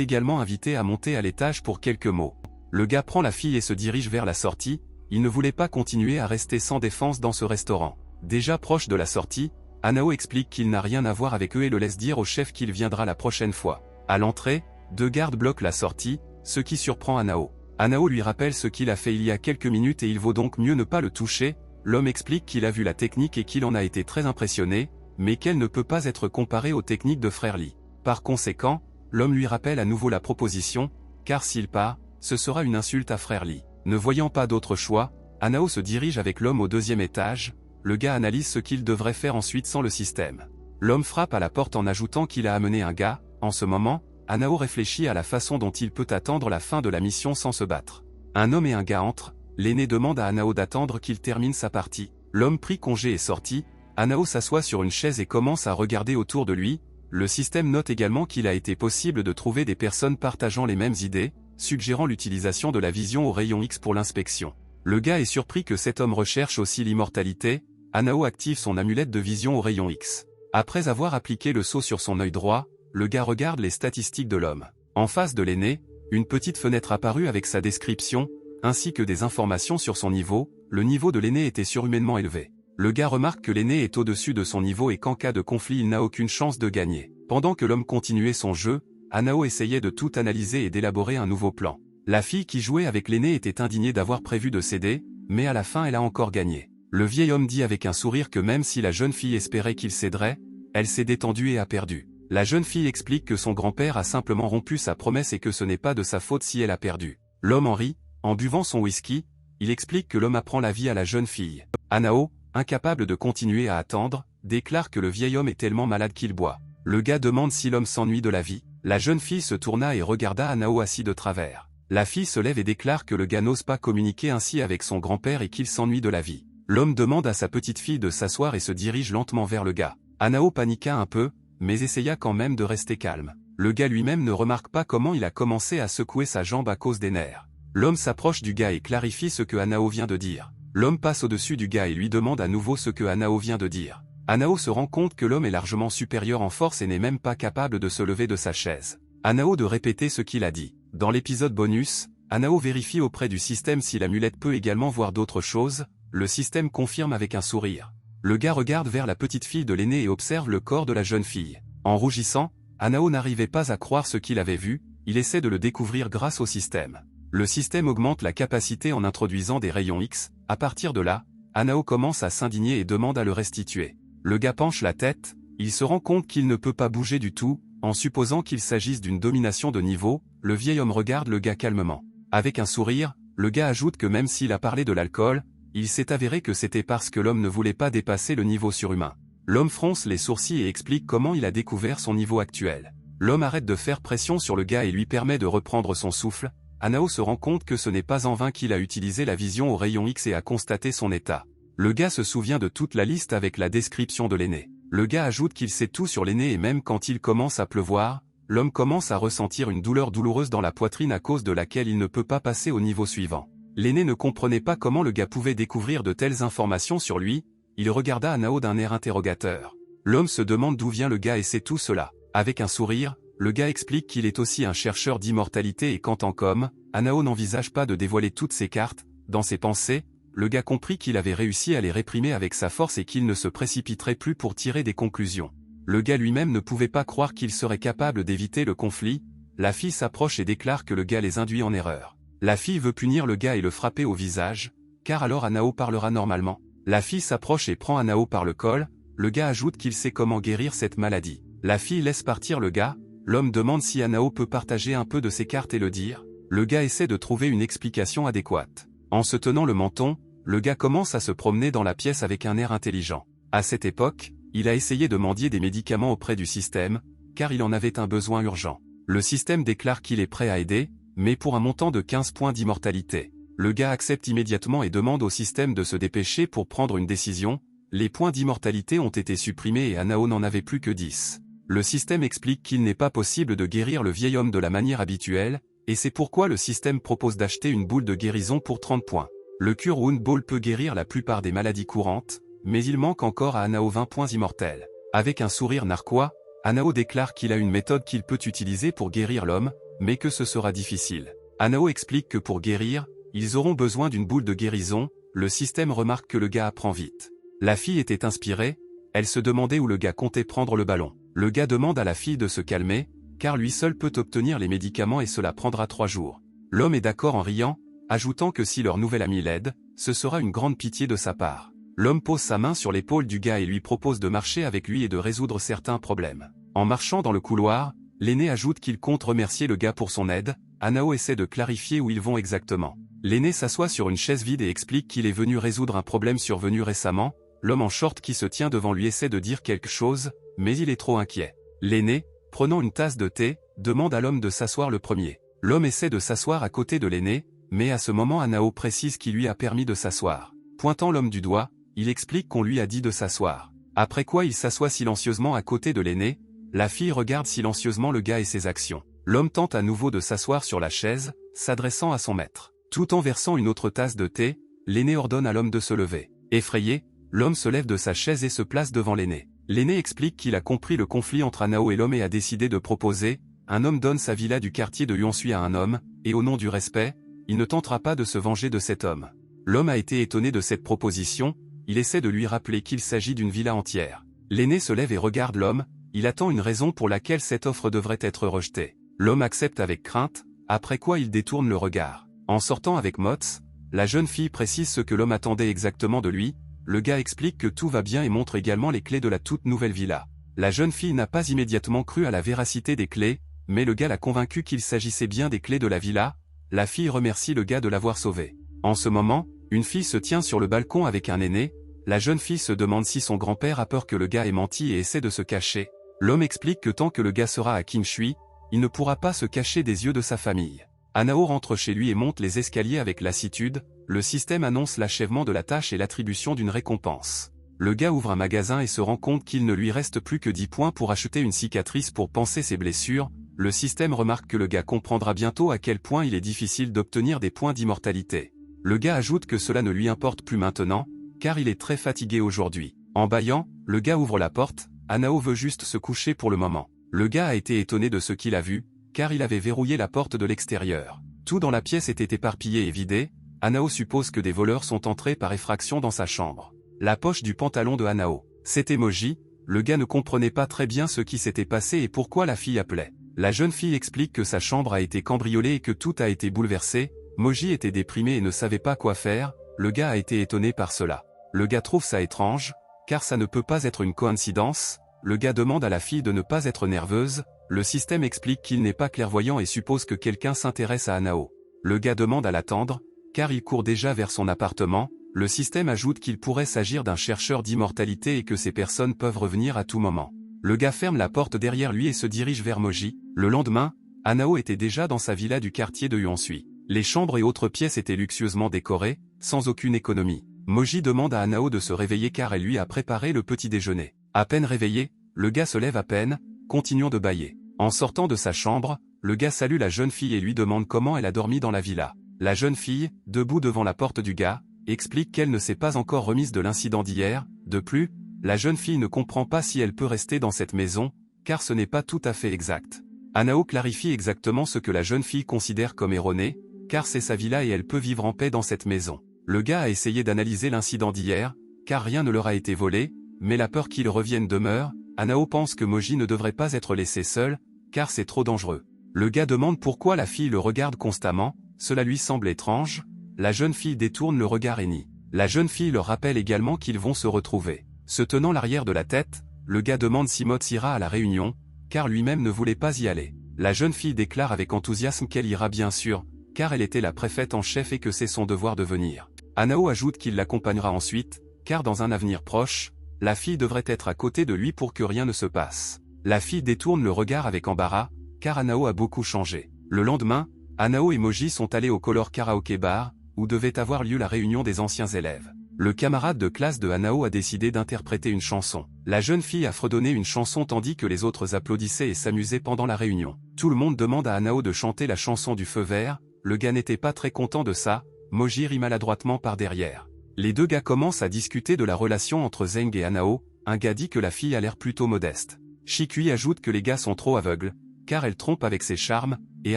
également invité à monter à l'étage pour quelques mots. Le gars prend la fille et se dirige vers la sortie. Il ne voulait pas continuer à rester sans défense dans ce restaurant. Déjà proche de la sortie, Anao explique qu'il n'a rien à voir avec eux et le laisse dire au chef qu'il viendra la prochaine fois. À l'entrée, 2 gardes bloquent la sortie, ce qui surprend Anao. Anao lui rappelle ce qu'il a fait il y a quelques minutes et il vaut donc mieux ne pas le toucher. L'homme explique qu'il a vu la technique et qu'il en a été très impressionné, mais qu'elle ne peut pas être comparée aux techniques de Frère Lee. Par conséquent, l'homme lui rappelle à nouveau la proposition, car s'il part, ce sera une insulte à Frère Lee. Ne voyant pas d'autre choix, Anao se dirige avec l'homme au 2e étage. Le gars analyse ce qu'il devrait faire ensuite sans le système. L'homme frappe à la porte en ajoutant qu'il a amené un gars. En ce moment, Anao réfléchit à la façon dont il peut attendre la fin de la mission sans se battre. Un homme et un gars entrent. L'aîné demande à Anao d'attendre qu'il termine sa partie. L'homme prit congé et sortit. Anao s'assoit sur une chaise et commence à regarder autour de lui. Le système note également qu'il a été possible de trouver des personnes partageant les mêmes idées, suggérant l'utilisation de la vision au rayon X pour l'inspection. Le gars est surpris que cet homme recherche aussi l'immortalité. Anao active son amulette de vision au rayon X. Après avoir appliqué le sceau sur son œil droit, le gars regarde les statistiques de l'homme. En face de l'aîné, une petite fenêtre apparut avec sa description, ainsi que des informations sur son niveau. Le niveau de l'aîné était surhumainement élevé. Le gars remarque que l'aîné est au-dessus de son niveau et qu'en cas de conflit il n'a aucune chance de gagner. Pendant que l'homme continuait son jeu, Anao essayait de tout analyser et d'élaborer un nouveau plan. La fille qui jouait avec l'aîné était indignée d'avoir prévu de céder, mais à la fin elle a encore gagné. Le vieil homme dit avec un sourire que même si la jeune fille espérait qu'il céderait, elle s'est détendue et a perdu. La jeune fille explique que son grand-père a simplement rompu sa promesse et que ce n'est pas de sa faute si elle a perdu. L'homme en rit, en buvant son whisky, il explique que l'homme apprend la vie à la jeune fille. Anao, incapable de continuer à attendre, déclare que le vieil homme est tellement malade qu'il boit. Le gars demande si l'homme s'ennuie de la vie. La jeune fille se tourna et regarda Anao assis de travers. La fille se lève et déclare que le gars n'ose pas communiquer ainsi avec son grand-père et qu'il s'ennuie de la vie. L'homme demande à sa petite fille de s'asseoir et se dirige lentement vers le gars. Anao paniqua un peu, mais essaya quand même de rester calme. Le gars lui-même ne remarque pas comment il a commencé à secouer sa jambe à cause des nerfs. L'homme s'approche du gars et clarifie ce que Hanao vient de dire. L'homme passe au-dessus du gars et lui demande à nouveau ce que Hanao vient de dire. Hanao se rend compte que l'homme est largement supérieur en force et n'est même pas capable de se lever de sa chaise. Hanao de répéter ce qu'il a dit. Dans l'épisode bonus, Hanao vérifie auprès du système si l'amulette peut également voir d'autres choses, le système confirme avec un sourire. Le gars regarde vers la petite fille de l'aîné et observe le corps de la jeune fille. En rougissant, Hanao n'arrivait pas à croire ce qu'il avait vu, il essaie de le découvrir grâce au système. Le système augmente la capacité en introduisant des rayons X, à partir de là, Hanao commence à s'indigner et demande à le restituer. Le gars penche la tête, il se rend compte qu'il ne peut pas bouger du tout, en supposant qu'il s'agisse d'une domination de niveau, le vieil homme regarde le gars calmement. Avec un sourire, le gars ajoute que même s'il a parlé de l'alcool, il s'est avéré que c'était parce que l'homme ne voulait pas dépasser le niveau surhumain. L'homme fronce les sourcils et explique comment il a découvert son niveau actuel. L'homme arrête de faire pression sur le gars et lui permet de reprendre son souffle. Hanao se rend compte que ce n'est pas en vain qu'il a utilisé la vision au rayon X et a constaté son état. Le gars se souvient de toute la liste avec la description de l'aîné. Le gars ajoute qu'il sait tout sur l'aîné et même quand il commence à pleuvoir, l'homme commence à ressentir une douleur douloureuse dans la poitrine à cause de laquelle il ne peut pas passer au niveau suivant. L'aîné ne comprenait pas comment le gars pouvait découvrir de telles informations sur lui, il regarda Hanao d'un air interrogateur. L'homme se demande d'où vient le gars et sait tout cela. Avec un sourire, le gars explique qu'il est aussi un chercheur d'immortalité et qu'en tant qu'homme, Hanao n'envisage pas de dévoiler toutes ses cartes. Dans ses pensées, le gars comprit qu'il avait réussi à les réprimer avec sa force et qu'il ne se précipiterait plus pour tirer des conclusions. Le gars lui-même ne pouvait pas croire qu'il serait capable d'éviter le conflit. La fille s'approche et déclare que le gars les induit en erreur. La fille veut punir le gars et le frapper au visage, car alors Hanao parlera normalement. La fille s'approche et prend Hanao par le col, le gars ajoute qu'il sait comment guérir cette maladie. La fille laisse partir le gars, l'homme demande si Hanao peut partager un peu de ses cartes et le dire. Le gars essaie de trouver une explication adéquate. En se tenant le menton, le gars commence à se promener dans la pièce avec un air intelligent. À cette époque, il a essayé de mendier des médicaments auprès du système, car il en avait un besoin urgent. Le système déclare qu'il est prêt à aider, mais pour un montant de 15 points d'immortalité. Le gars accepte immédiatement et demande au système de se dépêcher pour prendre une décision. Les points d'immortalité ont été supprimés et Hanao n'en avait plus que 10. Le système explique qu'il n'est pas possible de guérir le vieil homme de la manière habituelle, et c'est pourquoi le système propose d'acheter une boule de guérison pour 30 points. Le Cure Wound Ball peut guérir la plupart des maladies courantes, mais il manque encore à Hanao 20 points immortels. Avec un sourire narquois, Hanao déclare qu'il a une méthode qu'il peut utiliser pour guérir l'homme, mais que ce sera difficile. Hanao explique que pour guérir, ils auront besoin d'une boule de guérison. Le système remarque que le gars apprend vite. La fille était inspirée, elle se demandait où le gars comptait prendre le ballon. Le gars demande à la fille de se calmer, car lui seul peut obtenir les médicaments et cela prendra 3 jours. L'homme est d'accord en riant, ajoutant que si leur nouvel ami l'aide, ce sera une grande pitié de sa part. L'homme pose sa main sur l'épaule du gars et lui propose de marcher avec lui et de résoudre certains problèmes. En marchant dans le couloir, l'aîné ajoute qu'il compte remercier le gars pour son aide. Hanao essaie de clarifier où ils vont exactement. L'aîné s'assoit sur une chaise vide et explique qu'il est venu résoudre un problème survenu récemment. L'homme en short qui se tient devant lui essaie de dire quelque chose, mais il est trop inquiet. L'aîné, prenant une tasse de thé, demande à l'homme de s'asseoir le premier. L'homme essaie de s'asseoir à côté de l'aîné, mais à ce moment Hanao précise qui lui a permis de s'asseoir. Pointant l'homme du doigt, il explique qu'on lui a dit de s'asseoir. Après quoi il s'assoit silencieusement à côté de l'aîné. La fille regarde silencieusement le gars et ses actions. L'homme tente à nouveau de s'asseoir sur la chaise, s'adressant à son maître. Tout en versant une autre tasse de thé, l'aîné ordonne à l'homme de se lever. Effrayé, l'homme se lève de sa chaise et se place devant l'aîné. L'aîné explique qu'il a compris le conflit entre Hanao et l'homme et a décidé de proposer. Un homme donne sa villa du quartier de Yuanshui à un homme, et au nom du respect, il ne tentera pas de se venger de cet homme. L'homme a été étonné de cette proposition, il essaie de lui rappeler qu'il s'agit d'une villa entière. L'aîné se lève et regarde l'homme, il attend une raison pour laquelle cette offre devrait être rejetée. L'homme accepte avec crainte, après quoi il détourne le regard. En sortant avec Motz, la jeune fille précise ce que l'homme attendait exactement de lui. Le gars explique que tout va bien et montre également les clés de la toute nouvelle villa. La jeune fille n'a pas immédiatement cru à la véracité des clés, mais le gars l'a convaincu qu'il s'agissait bien des clés de la villa. La fille remercie le gars de l'avoir sauvée. En ce moment, une fille se tient sur le balcon avec un aîné. La jeune fille se demande si son grand-père a peur que le gars ait menti et essaie de se cacher. L'homme explique que tant que le gars sera à Qingshui, il ne pourra pas se cacher des yeux de sa famille. Hanao rentre chez lui et monte les escaliers avec lassitude. Le système annonce l'achèvement de la tâche et l'attribution d'une récompense. Le gars ouvre un magasin et se rend compte qu'il ne lui reste plus que 10 points pour acheter une cicatrice pour panser ses blessures. le système remarque que le gars comprendra bientôt à quel point il est difficile d'obtenir des points d'immortalité. Le gars ajoute que cela ne lui importe plus maintenant, car il est très fatigué aujourd'hui. En bâillant, le gars ouvre la porte, Hanao veut juste se coucher pour le moment. Le gars a été étonné de ce qu'il a vu, car il avait verrouillé la porte de l'extérieur. Tout dans la pièce était éparpillé et vidé, Hanao suppose que des voleurs sont entrés par effraction dans sa chambre. La poche du pantalon de Hanao. C'était Moji, le gars ne comprenait pas très bien ce qui s'était passé et pourquoi la fille appelait. La jeune fille explique que sa chambre a été cambriolée et que tout a été bouleversé. Moji était déprimé et ne savait pas quoi faire, le gars a été étonné par cela. Le gars trouve ça étrange, car ça ne peut pas être une coïncidence. Le gars demande à la fille de ne pas être nerveuse, le système explique qu'il n'est pas clairvoyant et suppose que quelqu'un s'intéresse à Hanao. Le gars demande à l'attendre, car il court déjà vers son appartement, le système ajoute qu'il pourrait s'agir d'un chercheur d'immortalité et que ces personnes peuvent revenir à tout moment. Le gars ferme la porte derrière lui et se dirige vers Moji. Le lendemain, Hanao était déjà dans sa villa du quartier de Yuanshui. Les chambres et autres pièces étaient luxueusement décorées, sans aucune économie. Moji demande à Hanao de se réveiller car elle lui a préparé le petit déjeuner. À peine réveillé, le gars se lève à peine, continuant de bâiller. En sortant de sa chambre, le gars salue la jeune fille et lui demande comment elle a dormi dans la villa. La jeune fille, debout devant la porte du gars, explique qu'elle ne s'est pas encore remise de l'incident d'hier. De plus, la jeune fille ne comprend pas si elle peut rester dans cette maison, car ce n'est pas tout à fait exact. Hanao clarifie exactement ce que la jeune fille considère comme erroné, car c'est sa villa et elle peut vivre en paix dans cette maison. Le gars a essayé d'analyser l'incident d'hier, car rien ne leur a été volé, mais la peur qu'ils reviennent demeure. Hanao pense que Moji ne devrait pas être laissé seul, car c'est trop dangereux. Le gars demande pourquoi la fille le regarde constamment, cela lui semble étrange. La jeune fille détourne le regard et nie. La jeune fille leur rappelle également qu'ils vont se retrouver. Se tenant l'arrière de la tête, le gars demande si Mots ira à la réunion, car lui-même ne voulait pas y aller. La jeune fille déclare avec enthousiasme qu'elle ira bien sûr, car elle était la préfète en chef et que c'est son devoir de venir. Hanao ajoute qu'il l'accompagnera ensuite, car dans un avenir proche, la fille devrait être à côté de lui pour que rien ne se passe. La fille détourne le regard avec embarras, car Hanao a beaucoup changé. Le lendemain, Hanao et Moji sont allés au Color Karaoke Bar, où devait avoir lieu la réunion des anciens élèves. Le camarade de classe de Hanao a décidé d'interpréter une chanson. La jeune fille a fredonné une chanson tandis que les autres applaudissaient et s'amusaient pendant la réunion. Tout le monde demande à Hanao de chanter la chanson du feu vert, le gars n'était pas très content de ça, Moji rit maladroitement par derrière. Les deux gars commencent à discuter de la relation entre Zeng et Hanao, un gars dit que la fille a l'air plutôt modeste. Shikui ajoute que les gars sont trop aveugles, car elle trompe avec ses charmes, et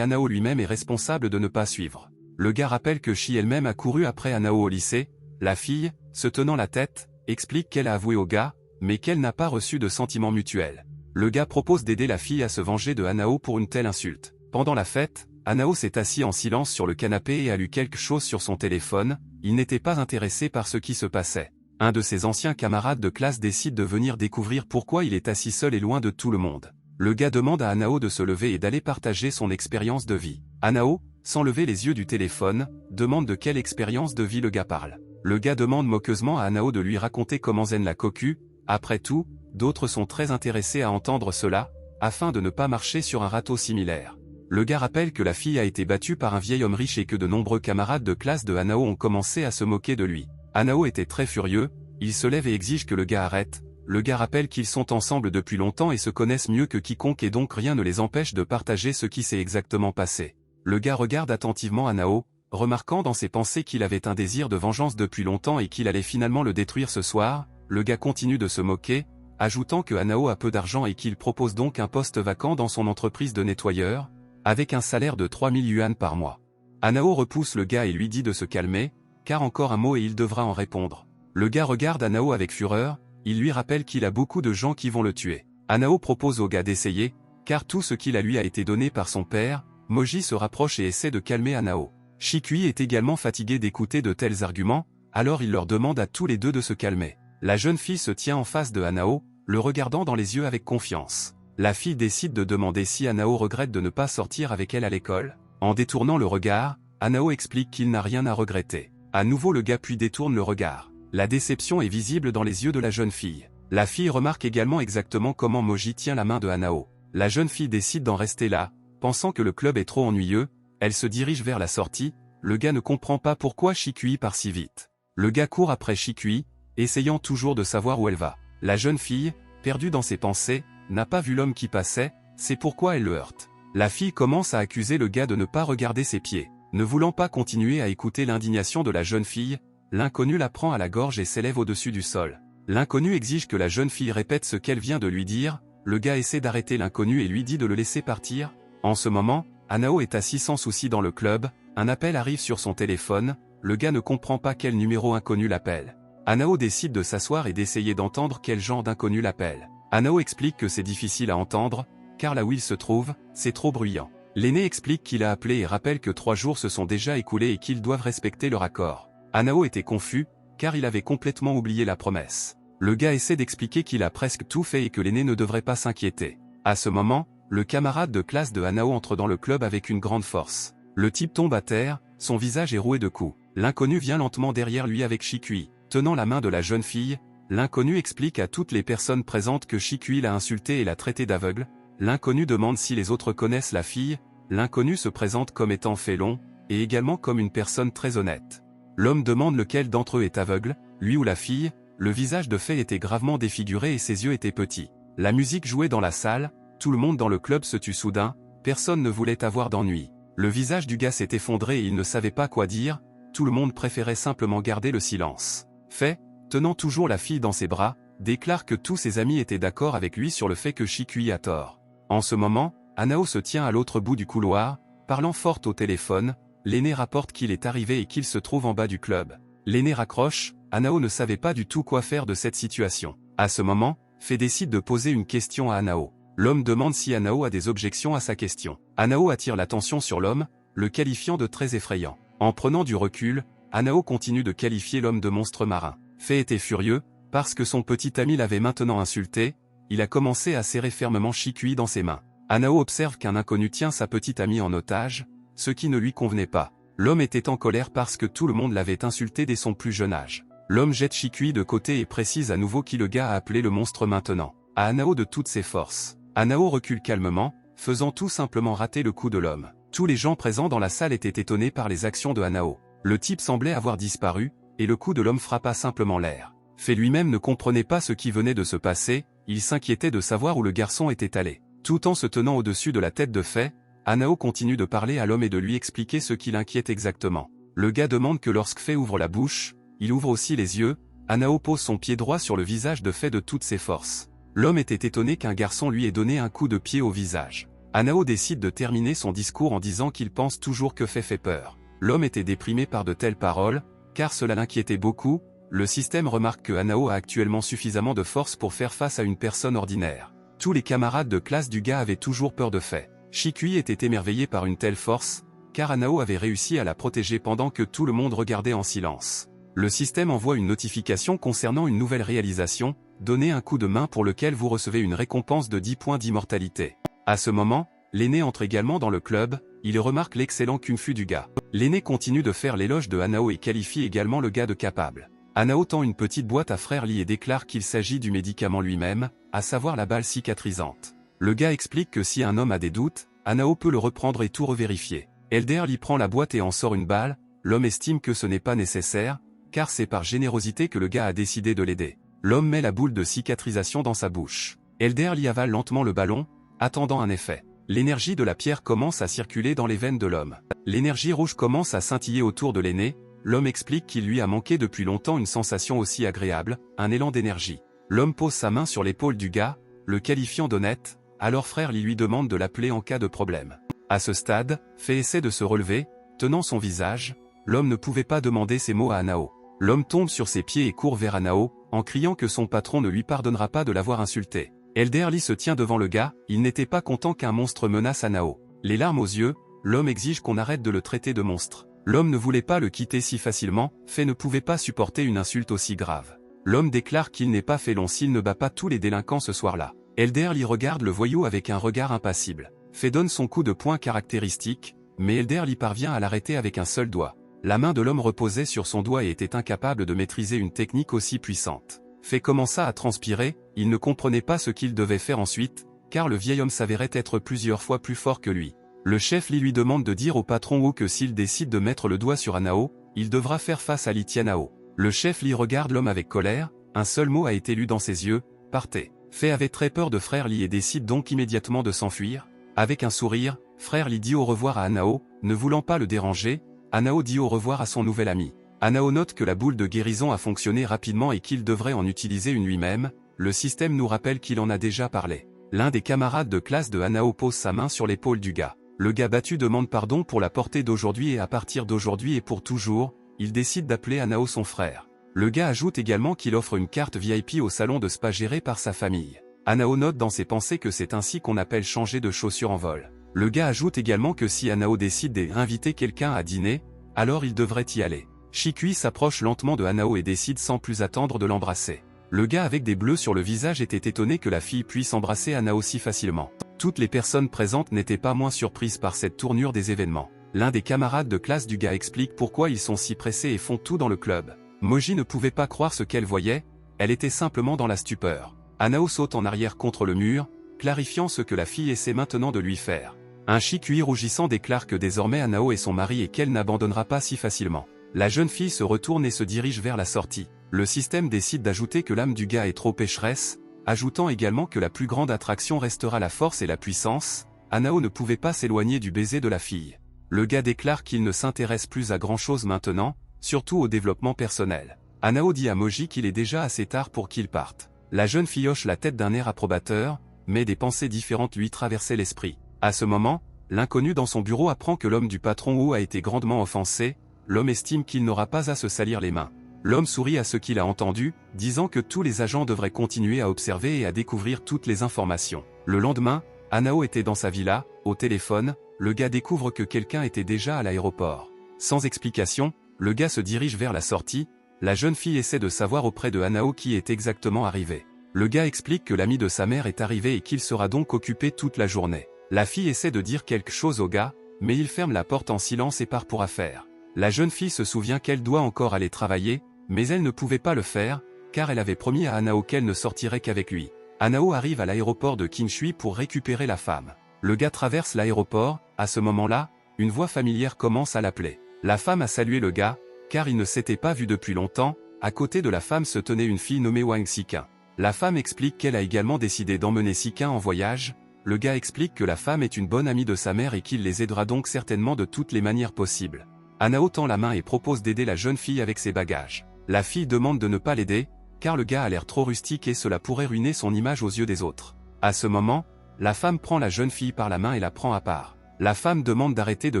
Hanao lui-même est responsable de ne pas suivre. Le gars rappelle que Shi elle-même a couru après Hanao au lycée. La fille, se tenant la tête, explique qu'elle a avoué au gars, mais qu'elle n'a pas reçu de sentiments mutuels. Le gars propose d'aider la fille à se venger de Hanao pour une telle insulte. Pendant la fête, Hanao s'est assis en silence sur le canapé et a lu quelque chose sur son téléphone, il n'était pas intéressé par ce qui se passait. Un de ses anciens camarades de classe décide de venir découvrir pourquoi il est assis seul et loin de tout le monde. Le gars demande à Hanao de se lever et d'aller partager son expérience de vie. Hanao, sans lever les yeux du téléphone, demande de quelle expérience de vie le gars parle. Le gars demande moqueusement à Hanao de lui raconter comment Zen l'a cocu. Après tout, d'autres sont très intéressés à entendre cela, afin de ne pas marcher sur un râteau similaire. Le gars rappelle que la fille a été battue par un vieil homme riche et que de nombreux camarades de classe de Hanao ont commencé à se moquer de lui. Hanao était très furieux, il se lève et exige que le gars arrête. Le gars rappelle qu'ils sont ensemble depuis longtemps et se connaissent mieux que quiconque et donc rien ne les empêche de partager ce qui s'est exactement passé. Le gars regarde attentivement Hanao, remarquant dans ses pensées qu'il avait un désir de vengeance depuis longtemps et qu'il allait finalement le détruire ce soir. Le gars continue de se moquer, ajoutant que Hanao a peu d'argent et qu'il propose donc un poste vacant dans son entreprise de nettoyeur, avec un salaire de 3000 yuan par mois. Hanao repousse le gars et lui dit de se calmer, car encore un mot et il devra en répondre. Le gars regarde Hanao avec fureur, il lui rappelle qu'il a beaucoup de gens qui vont le tuer. Hanao propose au gars d'essayer, car tout ce qu'il a lui a été donné par son père. Moji se rapproche et essaie de calmer Hanao. Shikui est également fatigué d'écouter de tels arguments, alors il leur demande à tous les deux de se calmer. La jeune fille se tient en face de Hanao, le regardant dans les yeux avec confiance. La fille décide de demander si Hanao regrette de ne pas sortir avec elle à l'école. En détournant le regard, Hanao explique qu'il n'a rien à regretter. À nouveau le gars puis détourne le regard. La déception est visible dans les yeux de la jeune fille. La fille remarque également exactement comment Moji tient la main de Hanao. La jeune fille décide d'en rester là, pensant que le club est trop ennuyeux, elle se dirige vers la sortie. Le gars ne comprend pas pourquoi Shikui part si vite. Le gars court après Shikui, essayant toujours de savoir où elle va. La jeune fille, perdue dans ses pensées, n'a pas vu l'homme qui passait, c'est pourquoi elle le heurte. La fille commence à accuser le gars de ne pas regarder ses pieds. Ne voulant pas continuer à écouter l'indignation de la jeune fille, l'inconnu la prend à la gorge et s'élève au-dessus du sol. L'inconnu exige que la jeune fille répète ce qu'elle vient de lui dire, le gars essaie d'arrêter l'inconnu et lui dit de le laisser partir. En ce moment, Anao est assis sans souci dans le club, un appel arrive sur son téléphone, le gars ne comprend pas quel numéro inconnu l'appelle. Anao décide de s'asseoir et d'essayer d'entendre quel genre d'inconnu l'appelle. Anao explique que c'est difficile à entendre, car là où il se trouve, c'est trop bruyant. L'aîné explique qu'il a appelé et rappelle que 3 jours se sont déjà écoulés et qu'ils doivent respecter leur accord. Anao était confus, car il avait complètement oublié la promesse. Le gars essaie d'expliquer qu'il a presque tout fait et que l'aîné ne devrait pas s'inquiéter. À ce moment, le camarade de classe de Anao entre dans le club avec une grande force. Le type tombe à terre, son visage est roué de coups. L'inconnu vient lentement derrière lui avec Shikui. Tenant la main de la jeune fille, l'inconnu explique à toutes les personnes présentes que Shikui l'a insulté et l'a traité d'aveugle. L'inconnu demande si les autres connaissent la fille, l'inconnu se présente comme étant félon, et également comme une personne très honnête. L'homme demande lequel d'entre eux est aveugle, lui ou la fille, le visage de Fei était gravement défiguré et ses yeux étaient petits. La musique jouait dans la salle, tout le monde dans le club se tut soudain, personne ne voulait avoir d'ennui. Le visage du gars s'est effondré et il ne savait pas quoi dire, tout le monde préférait simplement garder le silence. Fei, tenant toujours la fille dans ses bras, déclare que tous ses amis étaient d'accord avec lui sur le fait que Shikui a tort. En ce moment, Anao se tient à l'autre bout du couloir, parlant fort au téléphone, l'aîné rapporte qu'il est arrivé et qu'il se trouve en bas du club. L'aîné raccroche, Anao ne savait pas du tout quoi faire de cette situation. À ce moment, Fei décide de poser une question à Anao. L'homme demande si Anao a des objections à sa question. Anao attire l'attention sur l'homme, le qualifiant de très effrayant. En prenant du recul, Anao continue de qualifier l'homme de monstre marin. Fei était furieux, parce que son petit ami l'avait maintenant insulté, il a commencé à serrer fermement Shikui dans ses mains. Anao observe qu'un inconnu tient sa petite amie en otage, ce qui ne lui convenait pas. L'homme était en colère parce que tout le monde l'avait insulté dès son plus jeune âge. L'homme jette Shikui de côté et précise à nouveau qui le gars a appelé le monstre maintenant. À Anao de toutes ses forces. Anao recule calmement, faisant tout simplement rater le coup de l'homme. Tous les gens présents dans la salle étaient étonnés par les actions de Anao. Le type semblait avoir disparu, et le coup de l'homme frappa simplement l'air. Fei lui-même ne comprenait pas ce qui venait de se passer, il s'inquiétait de savoir où le garçon était allé. Tout en se tenant au-dessus de la tête de Fei, Anao continue de parler à l'homme et de lui expliquer ce qui l'inquiète exactement. Le gars demande que lorsque Fei ouvre la bouche, il ouvre aussi les yeux, Anao pose son pied droit sur le visage de Fei de toutes ses forces. L'homme était étonné qu'un garçon lui ait donné un coup de pied au visage. Anao décide de terminer son discours en disant qu'il pense toujours que Fei fait peur. L'homme était déprimé par de telles paroles, car cela l'inquiétait beaucoup. Le système remarque que Anao a actuellement suffisamment de force pour faire face à une personne ordinaire. Tous les camarades de classe du gars avaient toujours peur de Fei. Shikui était émerveillé par une telle force, car Anao avait réussi à la protéger pendant que tout le monde regardait en silence. Le système envoie une notification concernant une nouvelle réalisation, donnez un coup de main pour lequel vous recevez une récompense de 10 points d'immortalité. À ce moment, l'aîné entre également dans le club, il remarque l'excellent kung-fu du gars. L'aîné continue de faire l'éloge de Anao et qualifie également le gars de capable. Anao tend une petite boîte à Frère Lee et déclare qu'il s'agit du médicament lui-même, à savoir la balle cicatrisante. Le gars explique que si un homme a des doutes, Anao peut le reprendre et tout revérifier. Elder Lee prend la boîte et en sort une balle, l'homme estime que ce n'est pas nécessaire, car c'est par générosité que le gars a décidé de l'aider. L'homme met la boule de cicatrisation dans sa bouche. Elder Lee avale lentement le ballon, attendant un effet. L'énergie de la pierre commence à circuler dans les veines de l'homme. L'énergie rouge commence à scintiller autour de l'aîné, l'homme explique qu'il lui a manqué depuis longtemps une sensation aussi agréable, un élan d'énergie. L'homme pose sa main sur l'épaule du gars, le qualifiant d'honnête, alors Frère Lee lui demande de l'appeler en cas de problème. À ce stade, Fei essaie de se relever, tenant son visage, l'homme ne pouvait pas demander ces mots à Anao. L'homme tombe sur ses pieds et court vers Anao, en criant que son patron ne lui pardonnera pas de l'avoir insulté. Elder Lee se tient devant le gars, il n'était pas content qu'un monstre menace Anao. Les larmes aux yeux, l'homme exige qu'on arrête de le traiter de monstre. L'homme ne voulait pas le quitter si facilement, Fei ne pouvait pas supporter une insulte aussi grave. L'homme déclare qu'il n'est pas félon s'il ne bat pas tous les délinquants ce soir-là. Elder Lee regarde le voyou avec un regard impassible. Fei donne son coup de poing caractéristique, mais Elder Lee parvient à l'arrêter avec un seul doigt. La main de l'homme reposait sur son doigt et était incapable de maîtriser une technique aussi puissante. Fei commença à transpirer, il ne comprenait pas ce qu'il devait faire ensuite, car le vieil homme s'avérait être plusieurs fois plus fort que lui. Le chef Lee lui demande de dire au patron Wu que s'il décide de mettre le doigt sur Anao, il devra faire face à Li Tianao. Le chef Lee regarde l'homme avec colère, un seul mot a été lu dans ses yeux, partez. Fei avait très peur de Frère Lee et décide donc immédiatement de s'enfuir. Avec un sourire, Frère Lee dit au revoir à Hanao, ne voulant pas le déranger, Hanao dit au revoir à son nouvel ami. Hanao note que la boule de guérison a fonctionné rapidement et qu'il devrait en utiliser une lui-même, le système nous rappelle qu'il en a déjà parlé. L'un des camarades de classe de Hanao pose sa main sur l'épaule du gars. Le gars battu demande pardon pour la portée d'aujourd'hui et à partir d'aujourd'hui et pour toujours, il décide d'appeler Hanao son frère. Le gars ajoute également qu'il offre une carte VIP au salon de spa géré par sa famille. Hanao note dans ses pensées que c'est ainsi qu'on appelle changer de chaussures en vol. Le gars ajoute également que si Hanao décide d'inviter quelqu'un à dîner, alors il devrait y aller. Shikui s'approche lentement de Hanao et décide sans plus attendre de l'embrasser. Le gars avec des bleus sur le visage était étonné que la fille puisse embrasser Hanao si facilement. Toutes les personnes présentes n'étaient pas moins surprises par cette tournure des événements. L'un des camarades de classe du gars explique pourquoi ils sont si pressés et font tout dans le club. Moji ne pouvait pas croire ce qu'elle voyait, elle était simplement dans la stupeur. Hanao saute en arrière contre le mur, clarifiant ce que la fille essaie maintenant de lui faire. Un Shikui rougissant déclare que désormais Hanao est son mari et qu'elle n'abandonnera pas si facilement. La jeune fille se retourne et se dirige vers la sortie. Le système décide d'ajouter que l'âme du gars est trop pécheresse, ajoutant également que la plus grande attraction restera la force et la puissance. Hanao ne pouvait pas s'éloigner du baiser de la fille. Le gars déclare qu'il ne s'intéresse plus à grand chose maintenant, surtout au développement personnel. Hanao dit à Moji qu'il est déjà assez tard pour qu'il parte. La jeune fille hoche la tête d'un air approbateur, mais des pensées différentes lui traversaient l'esprit. À ce moment, l'inconnu dans son bureau apprend que l'homme du patron Wu a été grandement offensé. L'homme estime qu'il n'aura pas à se salir les mains. L'homme sourit à ce qu'il a entendu, disant que tous les agents devraient continuer à observer et à découvrir toutes les informations. Le lendemain, Hanao était dans sa villa, au téléphone, le gars découvre que quelqu'un était déjà à l'aéroport. Sans explication, le gars se dirige vers la sortie, la jeune fille essaie de savoir auprès de Hanao qui est exactement arrivé. Le gars explique que l'ami de sa mère est arrivé et qu'il sera donc occupé toute la journée. La fille essaie de dire quelque chose au gars, mais il ferme la porte en silence et part pour affaire. La jeune fille se souvient qu'elle doit encore aller travailler, mais elle ne pouvait pas le faire, car elle avait promis à Hanao qu'elle ne sortirait qu'avec lui. Hanao arrive à l'aéroport de Kinshui pour récupérer la femme. Le gars traverse l'aéroport, à ce moment-là, une voix familière commence à l'appeler. La femme a salué le gars, car il ne s'était pas vu depuis longtemps, à côté de la femme se tenait une fille nommée Wang Sikin. La femme explique qu'elle a également décidé d'emmener Sikin en voyage. Le gars explique que la femme est une bonne amie de sa mère et qu'il les aidera donc certainement de toutes les manières possibles. Hanao tend la main et propose d'aider la jeune fille avec ses bagages. La fille demande de ne pas l'aider, car le gars a l'air trop rustique et cela pourrait ruiner son image aux yeux des autres. À ce moment, la femme prend la jeune fille par la main et la prend à part. La femme demande d'arrêter de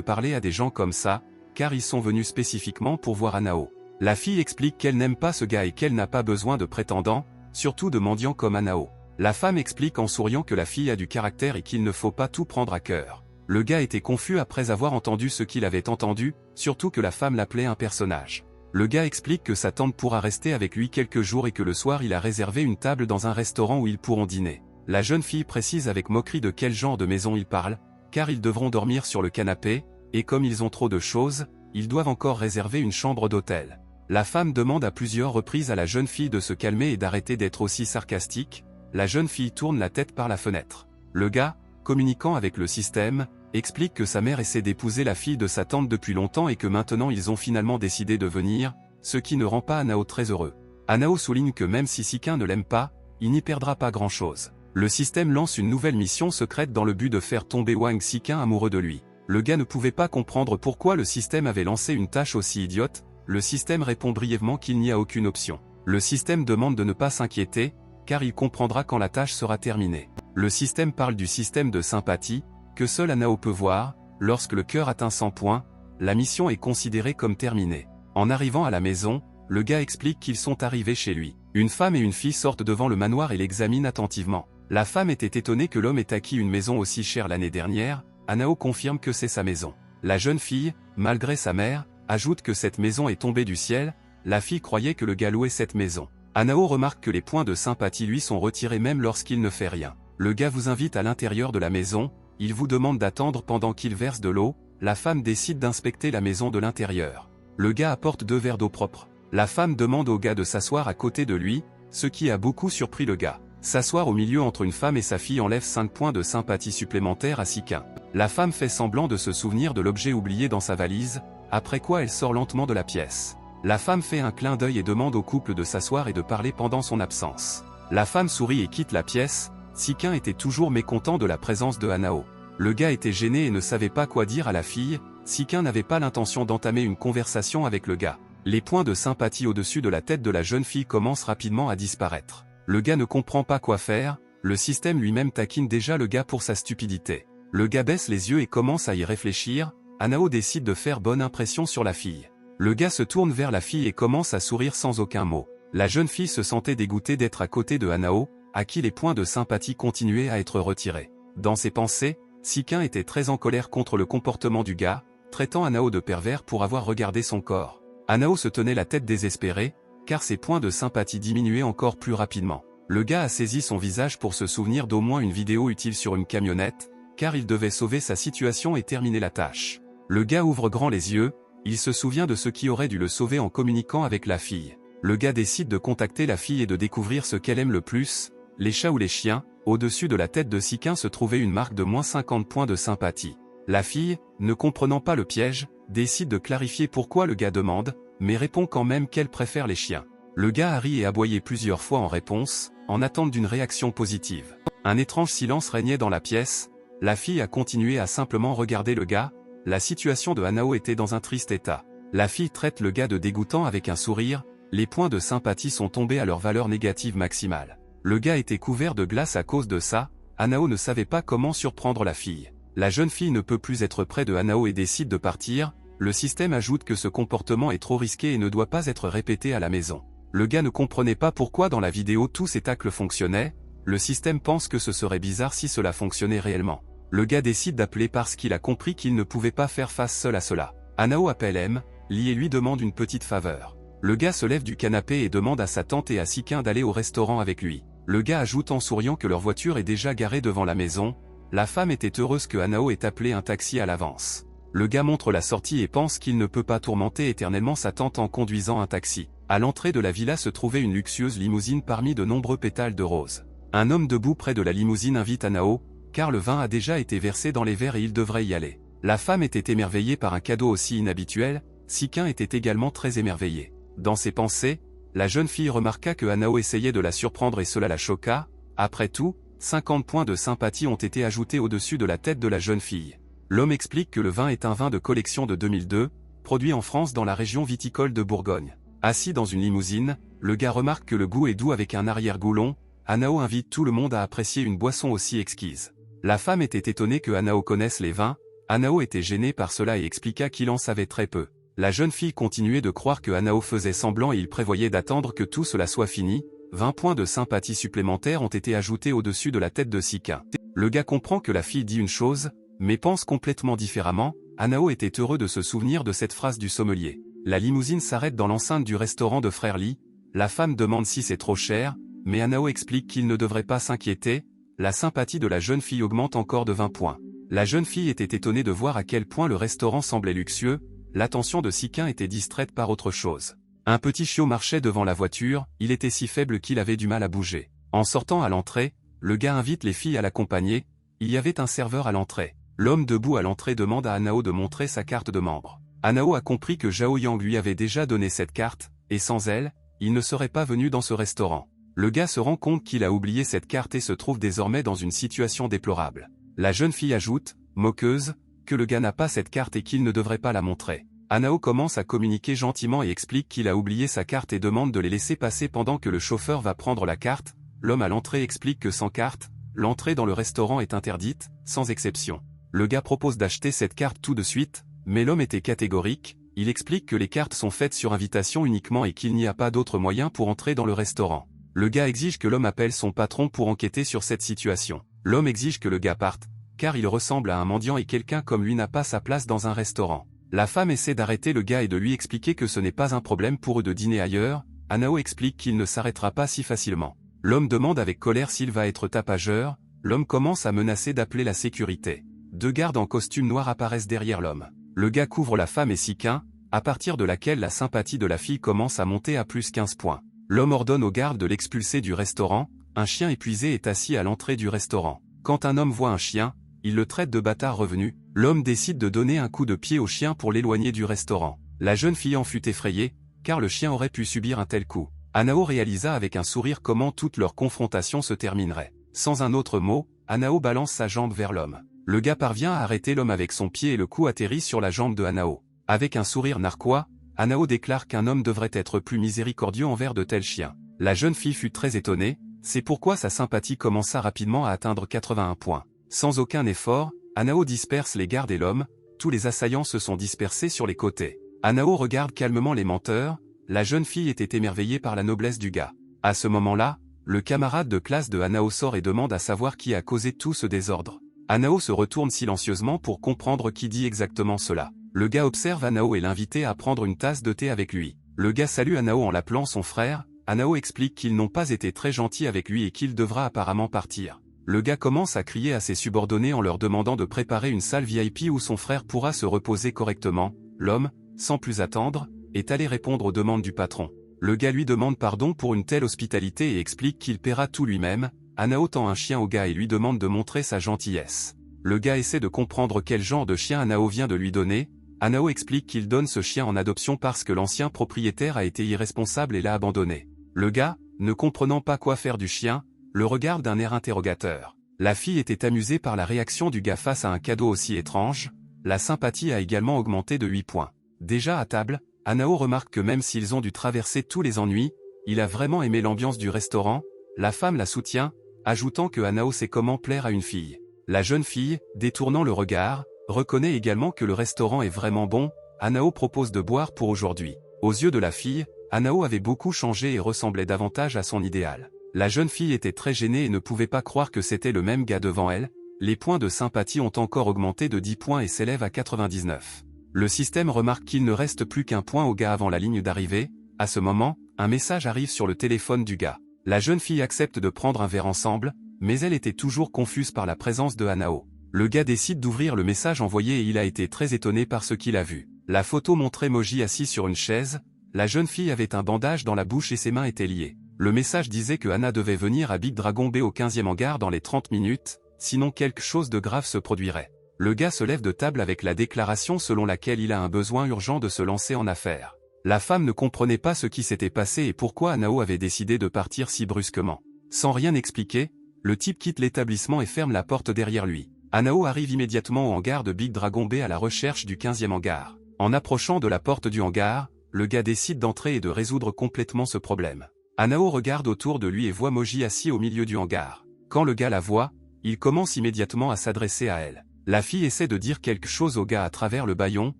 parler à des gens comme ça, car ils sont venus spécifiquement pour voir Hanao. La fille explique qu'elle n'aime pas ce gars et qu'elle n'a pas besoin de prétendants, surtout de mendiants comme Hanao. La femme explique en souriant que la fille a du caractère et qu'il ne faut pas tout prendre à cœur. Le gars était confus après avoir entendu ce qu'il avait entendu, surtout que la femme l'appelait un personnage. Le gars explique que sa tante pourra rester avec lui quelques jours et que le soir il a réservé une table dans un restaurant où ils pourront dîner. La jeune fille précise avec moquerie de quel genre de maison il parle, car ils devront dormir sur le canapé, et comme ils ont trop de choses, ils doivent encore réserver une chambre d'hôtel. La femme demande à plusieurs reprises à la jeune fille de se calmer et d'arrêter d'être aussi sarcastique. La jeune fille tourne la tête par la fenêtre. Le gars, communiquant avec le système, explique que sa mère essaie d'épouser la fille de sa tante depuis longtemps et que maintenant ils ont finalement décidé de venir, ce qui ne rend pas Hanao très heureux. Hanao souligne que même si Sikin ne l'aime pas, il n'y perdra pas grand-chose. Le système lance une nouvelle mission secrète dans le but de faire tomber Wang Sikin amoureux de lui. Le gars ne pouvait pas comprendre pourquoi le système avait lancé une tâche aussi idiote. Le système répond brièvement qu'il n'y a aucune option. Le système demande de ne pas s'inquiéter, car il comprendra quand la tâche sera terminée. Le système parle du système de sympathie, que seul Hanao peut voir. Lorsque le cœur atteint 100 points, la mission est considérée comme terminée. En arrivant à la maison, le gars explique qu'ils sont arrivés chez lui. Une femme et une fille sortent devant le manoir et l'examinent attentivement. La femme était étonnée que l'homme ait acquis une maison aussi chère l'année dernière. Hanao confirme que c'est sa maison. La jeune fille, malgré sa mère, ajoute que cette maison est tombée du ciel. La fille croyait que le gars louait cette maison. Hanao remarque que les points de sympathie lui sont retirés même lorsqu'il ne fait rien. Le gars vous invite à l'intérieur de la maison, il vous demande d'attendre pendant qu'il verse de l'eau. La femme décide d'inspecter la maison de l'intérieur. Le gars apporte 2 verres d'eau propre. La femme demande au gars de s'asseoir à côté de lui, ce qui a beaucoup surpris le gars. S'asseoir au milieu entre une femme et sa fille enlève 5 points de sympathie supplémentaires à Sikin. La femme fait semblant de se souvenir de l'objet oublié dans sa valise, après quoi elle sort lentement de la pièce. La femme fait un clin d'œil et demande au couple de s'asseoir et de parler pendant son absence. La femme sourit et quitte la pièce. Sikin était toujours mécontent de la présence de Hanao. Le gars était gêné et ne savait pas quoi dire à la fille. Sikain n'avait pas l'intention d'entamer une conversation avec le gars. Les points de sympathie au-dessus de la tête de la jeune fille commencent rapidement à disparaître. Le gars ne comprend pas quoi faire, le système lui-même taquine déjà le gars pour sa stupidité. Le gars baisse les yeux et commence à y réfléchir. Anao décide de faire bonne impression sur la fille. Le gars se tourne vers la fille et commence à sourire sans aucun mot. La jeune fille se sentait dégoûtée d'être à côté de Anao, à qui les points de sympathie continuaient à être retirés. Dans ses pensées, Sikain était très en colère contre le comportement du gars, traitant Anao de pervers pour avoir regardé son corps. Anao se tenait la tête désespérée, car ses points de sympathie diminuaient encore plus rapidement. Le gars a saisi son visage pour se souvenir d'au moins une vidéo utile sur une camionnette, car il devait sauver sa situation et terminer la tâche. Le gars ouvre grand les yeux, il se souvient de ce qui aurait dû le sauver en communiquant avec la fille. Le gars décide de contacter la fille et de découvrir ce qu'elle aime le plus, les chats ou les chiens. Au-dessus de la tête de Sikain se trouvait une marque de moins 50 points de sympathie. La fille, ne comprenant pas le piège, décide de clarifier pourquoi le gars demande, mais répond quand même qu'elle préfère les chiens. Le gars a ri et aboyé plusieurs fois en réponse, en attente d'une réaction positive. Un étrange silence régnait dans la pièce, la fille a continué à simplement regarder le gars, la situation de Anao était dans un triste état. La fille traite le gars de dégoûtant avec un sourire, les points de sympathie sont tombés à leur valeur négative maximale. Le gars était couvert de glace à cause de ça, Anao ne savait pas comment surprendre la fille. La jeune fille ne peut plus être près de Anao et décide de partir, le système ajoute que ce comportement est trop risqué et ne doit pas être répété à la maison. Le gars ne comprenait pas pourquoi dans la vidéo tous ces tacles fonctionnaient, le système pense que ce serait bizarre si cela fonctionnait réellement. Le gars décide d'appeler parce qu'il a compris qu'il ne pouvait pas faire face seul à cela. Anao appelle M, Lee et lui demande une petite faveur. Le gars se lève du canapé et demande à sa tante et à Sikain d'aller au restaurant avec lui. Le gars ajoute en souriant que leur voiture est déjà garée devant la maison. La femme était heureuse que Anao ait appelé un taxi à l'avance. Le gars montre la sortie et pense qu'il ne peut pas tourmenter éternellement sa tante en conduisant un taxi. À l'entrée de la villa se trouvait une luxueuse limousine parmi de nombreux pétales de rose. Un homme debout près de la limousine invite Anao, car le vin a déjà été versé dans les verres et il devrait y aller. La femme était émerveillée par un cadeau aussi inhabituel, Sikain était également très émerveillé. Dans ses pensées, la jeune fille remarqua que Anao essayait de la surprendre et cela la choqua. Après tout, 50 points de sympathie ont été ajoutés au-dessus de la tête de la jeune fille. L'homme explique que le vin est un vin de collection de 2002, produit en France dans la région viticole de Bourgogne. Assis dans une limousine, le gars remarque que le goût est doux avec un arrière-goût long. Anao invite tout le monde à apprécier une boisson aussi exquise. La femme était étonnée que Anao connaisse les vins, Anao était gêné par cela et expliqua qu'il en savait très peu. La jeune fille continuait de croire que Anao faisait semblant et il prévoyait d'attendre que tout cela soit fini. 20 points de sympathie supplémentaires ont été ajoutés au-dessus de la tête de Sikain. Le gars comprend que la fille dit une chose, mais pense complètement différemment. Anao était heureux de se souvenir de cette phrase du sommelier. La limousine s'arrête dans l'enceinte du restaurant de Frère Lee. La femme demande si c'est trop cher, mais Anao explique qu'il ne devrait pas s'inquiéter. La sympathie de la jeune fille augmente encore de 20 points. La jeune fille était étonnée de voir à quel point le restaurant semblait luxueux. L'attention de Sikain était distraite par autre chose. Un petit chiot marchait devant la voiture, il était si faible qu'il avait du mal à bouger. En sortant à l'entrée, le gars invite les filles à l'accompagner. Il y avait un serveur à l'entrée. L'homme debout à l'entrée demande à Anao de montrer sa carte de membre. Anao a compris que Zhao Yang lui avait déjà donné cette carte, et sans elle, il ne serait pas venu dans ce restaurant. Le gars se rend compte qu'il a oublié cette carte et se trouve désormais dans une situation déplorable. La jeune fille ajoute, moqueuse, que le gars n'a pas cette carte et qu'il ne devrait pas la montrer. Anao commence à communiquer gentiment et explique qu'il a oublié sa carte et demande de les laisser passer pendant que le chauffeur va prendre la carte. L'homme à l'entrée explique que sans carte, l'entrée dans le restaurant est interdite, sans exception. Le gars propose d'acheter cette carte tout de suite, mais l'homme était catégorique. Il explique que les cartes sont faites sur invitation uniquement et qu'il n'y a pas d'autre moyen pour entrer dans le restaurant. Le gars exige que l'homme appelle son patron pour enquêter sur cette situation. L'homme exige que le gars parte, car il ressemble à un mendiant et quelqu'un comme lui n'a pas sa place dans un restaurant. La femme essaie d'arrêter le gars et de lui expliquer que ce n'est pas un problème pour eux de dîner ailleurs. Anao explique qu'il ne s'arrêtera pas si facilement. L'homme demande avec colère s'il va être tapageur. L'homme commence à menacer d'appeler la sécurité. 2 gardes en costume noir apparaissent derrière l'homme. Le gars couvre la femme et Sikain, à partir de laquelle la sympathie de la fille commence à monter à plus 15 points. L'homme ordonne aux gardes de l'expulser du restaurant. Un chien épuisé est assis à l'entrée du restaurant. Quand un homme voit un chien, il le traite de bâtard revenu. L'homme décide de donner un coup de pied au chien pour l'éloigner du restaurant. La jeune fille en fut effrayée, car le chien aurait pu subir un tel coup. Anao réalisa avec un sourire comment toute leur confrontation se terminerait. Sans un autre mot, Anao balance sa jambe vers l'homme. Le gars parvient à arrêter l'homme avec son pied et le coup atterrit sur la jambe de Hanao. Avec un sourire narquois, Hanao déclare qu'un homme devrait être plus miséricordieux envers de tels chiens. La jeune fille fut très étonnée, c'est pourquoi sa sympathie commença rapidement à atteindre 81 points. Sans aucun effort, Hanao disperse les gardes et l'homme, tous les assaillants se sont dispersés sur les côtés. Hanao regarde calmement les menteurs, la jeune fille était émerveillée par la noblesse du gars. À ce moment-là, le camarade de classe de Hanao sort et demande à savoir qui a causé tout ce désordre. Hanao se retourne silencieusement pour comprendre qui dit exactement cela. Le gars observe Hanao et l'invite à prendre une tasse de thé avec lui. Le gars salue Hanao en l'appelant son frère. Hanao explique qu'ils n'ont pas été très gentils avec lui et qu'il devra apparemment partir. Le gars commence à crier à ses subordonnés en leur demandant de préparer une salle VIP où son frère pourra se reposer correctement. L'homme, sans plus attendre, est allé répondre aux demandes du patron. Le gars lui demande pardon pour une telle hospitalité et explique qu'il paiera tout lui-même. Hanao tend un chien au gars et lui demande de montrer sa gentillesse. Le gars essaie de comprendre quel genre de chien Hanao vient de lui donner. Hanao explique qu'il donne ce chien en adoption parce que l'ancien propriétaire a été irresponsable et l'a abandonné. Le gars, ne comprenant pas quoi faire du chien, le regarde d'un air interrogateur. La fille était amusée par la réaction du gars face à un cadeau aussi étrange. La sympathie a également augmenté de 8 points. Déjà à table, Hanao remarque que même s'ils ont dû traverser tous les ennuis, il a vraiment aimé l'ambiance du restaurant. La femme la soutient, ajoutant que Hanao sait comment plaire à une fille. La jeune fille, détournant le regard, reconnaît également que le restaurant est vraiment bon. Hanao propose de boire pour aujourd'hui. Aux yeux de la fille, Hanao avait beaucoup changé et ressemblait davantage à son idéal. La jeune fille était très gênée et ne pouvait pas croire que c'était le même gars devant elle. Les points de sympathie ont encore augmenté de 10 points et s'élèvent à 99. Le système remarque qu'il ne reste plus qu'un point au gars avant la ligne d'arrivée. À ce moment, un message arrive sur le téléphone du gars. La jeune fille accepte de prendre un verre ensemble, mais elle était toujours confuse par la présence de Hanao. Le gars décide d'ouvrir le message envoyé et il a été très étonné par ce qu'il a vu. La photo montrait Moji assis sur une chaise. La jeune fille avait un bandage dans la bouche et ses mains étaient liées. Le message disait que Hana devait venir à Big Dragon Bay au 15e hangar dans les 30 minutes, sinon quelque chose de grave se produirait. Le gars se lève de table avec la déclaration selon laquelle il a un besoin urgent de se lancer en affaires. La femme ne comprenait pas ce qui s'était passé et pourquoi Hanao avait décidé de partir si brusquement. Sans rien expliquer, le type quitte l'établissement et ferme la porte derrière lui. Hanao arrive immédiatement au hangar de Big Dragon Bay à la recherche du 15e hangar. En approchant de la porte du hangar, le gars décide d'entrer et de résoudre complètement ce problème. Hanao regarde autour de lui et voit Moji assis au milieu du hangar. Quand le gars la voit, il commence immédiatement à s'adresser à elle. La fille essaie de dire quelque chose au gars à travers le bâillon,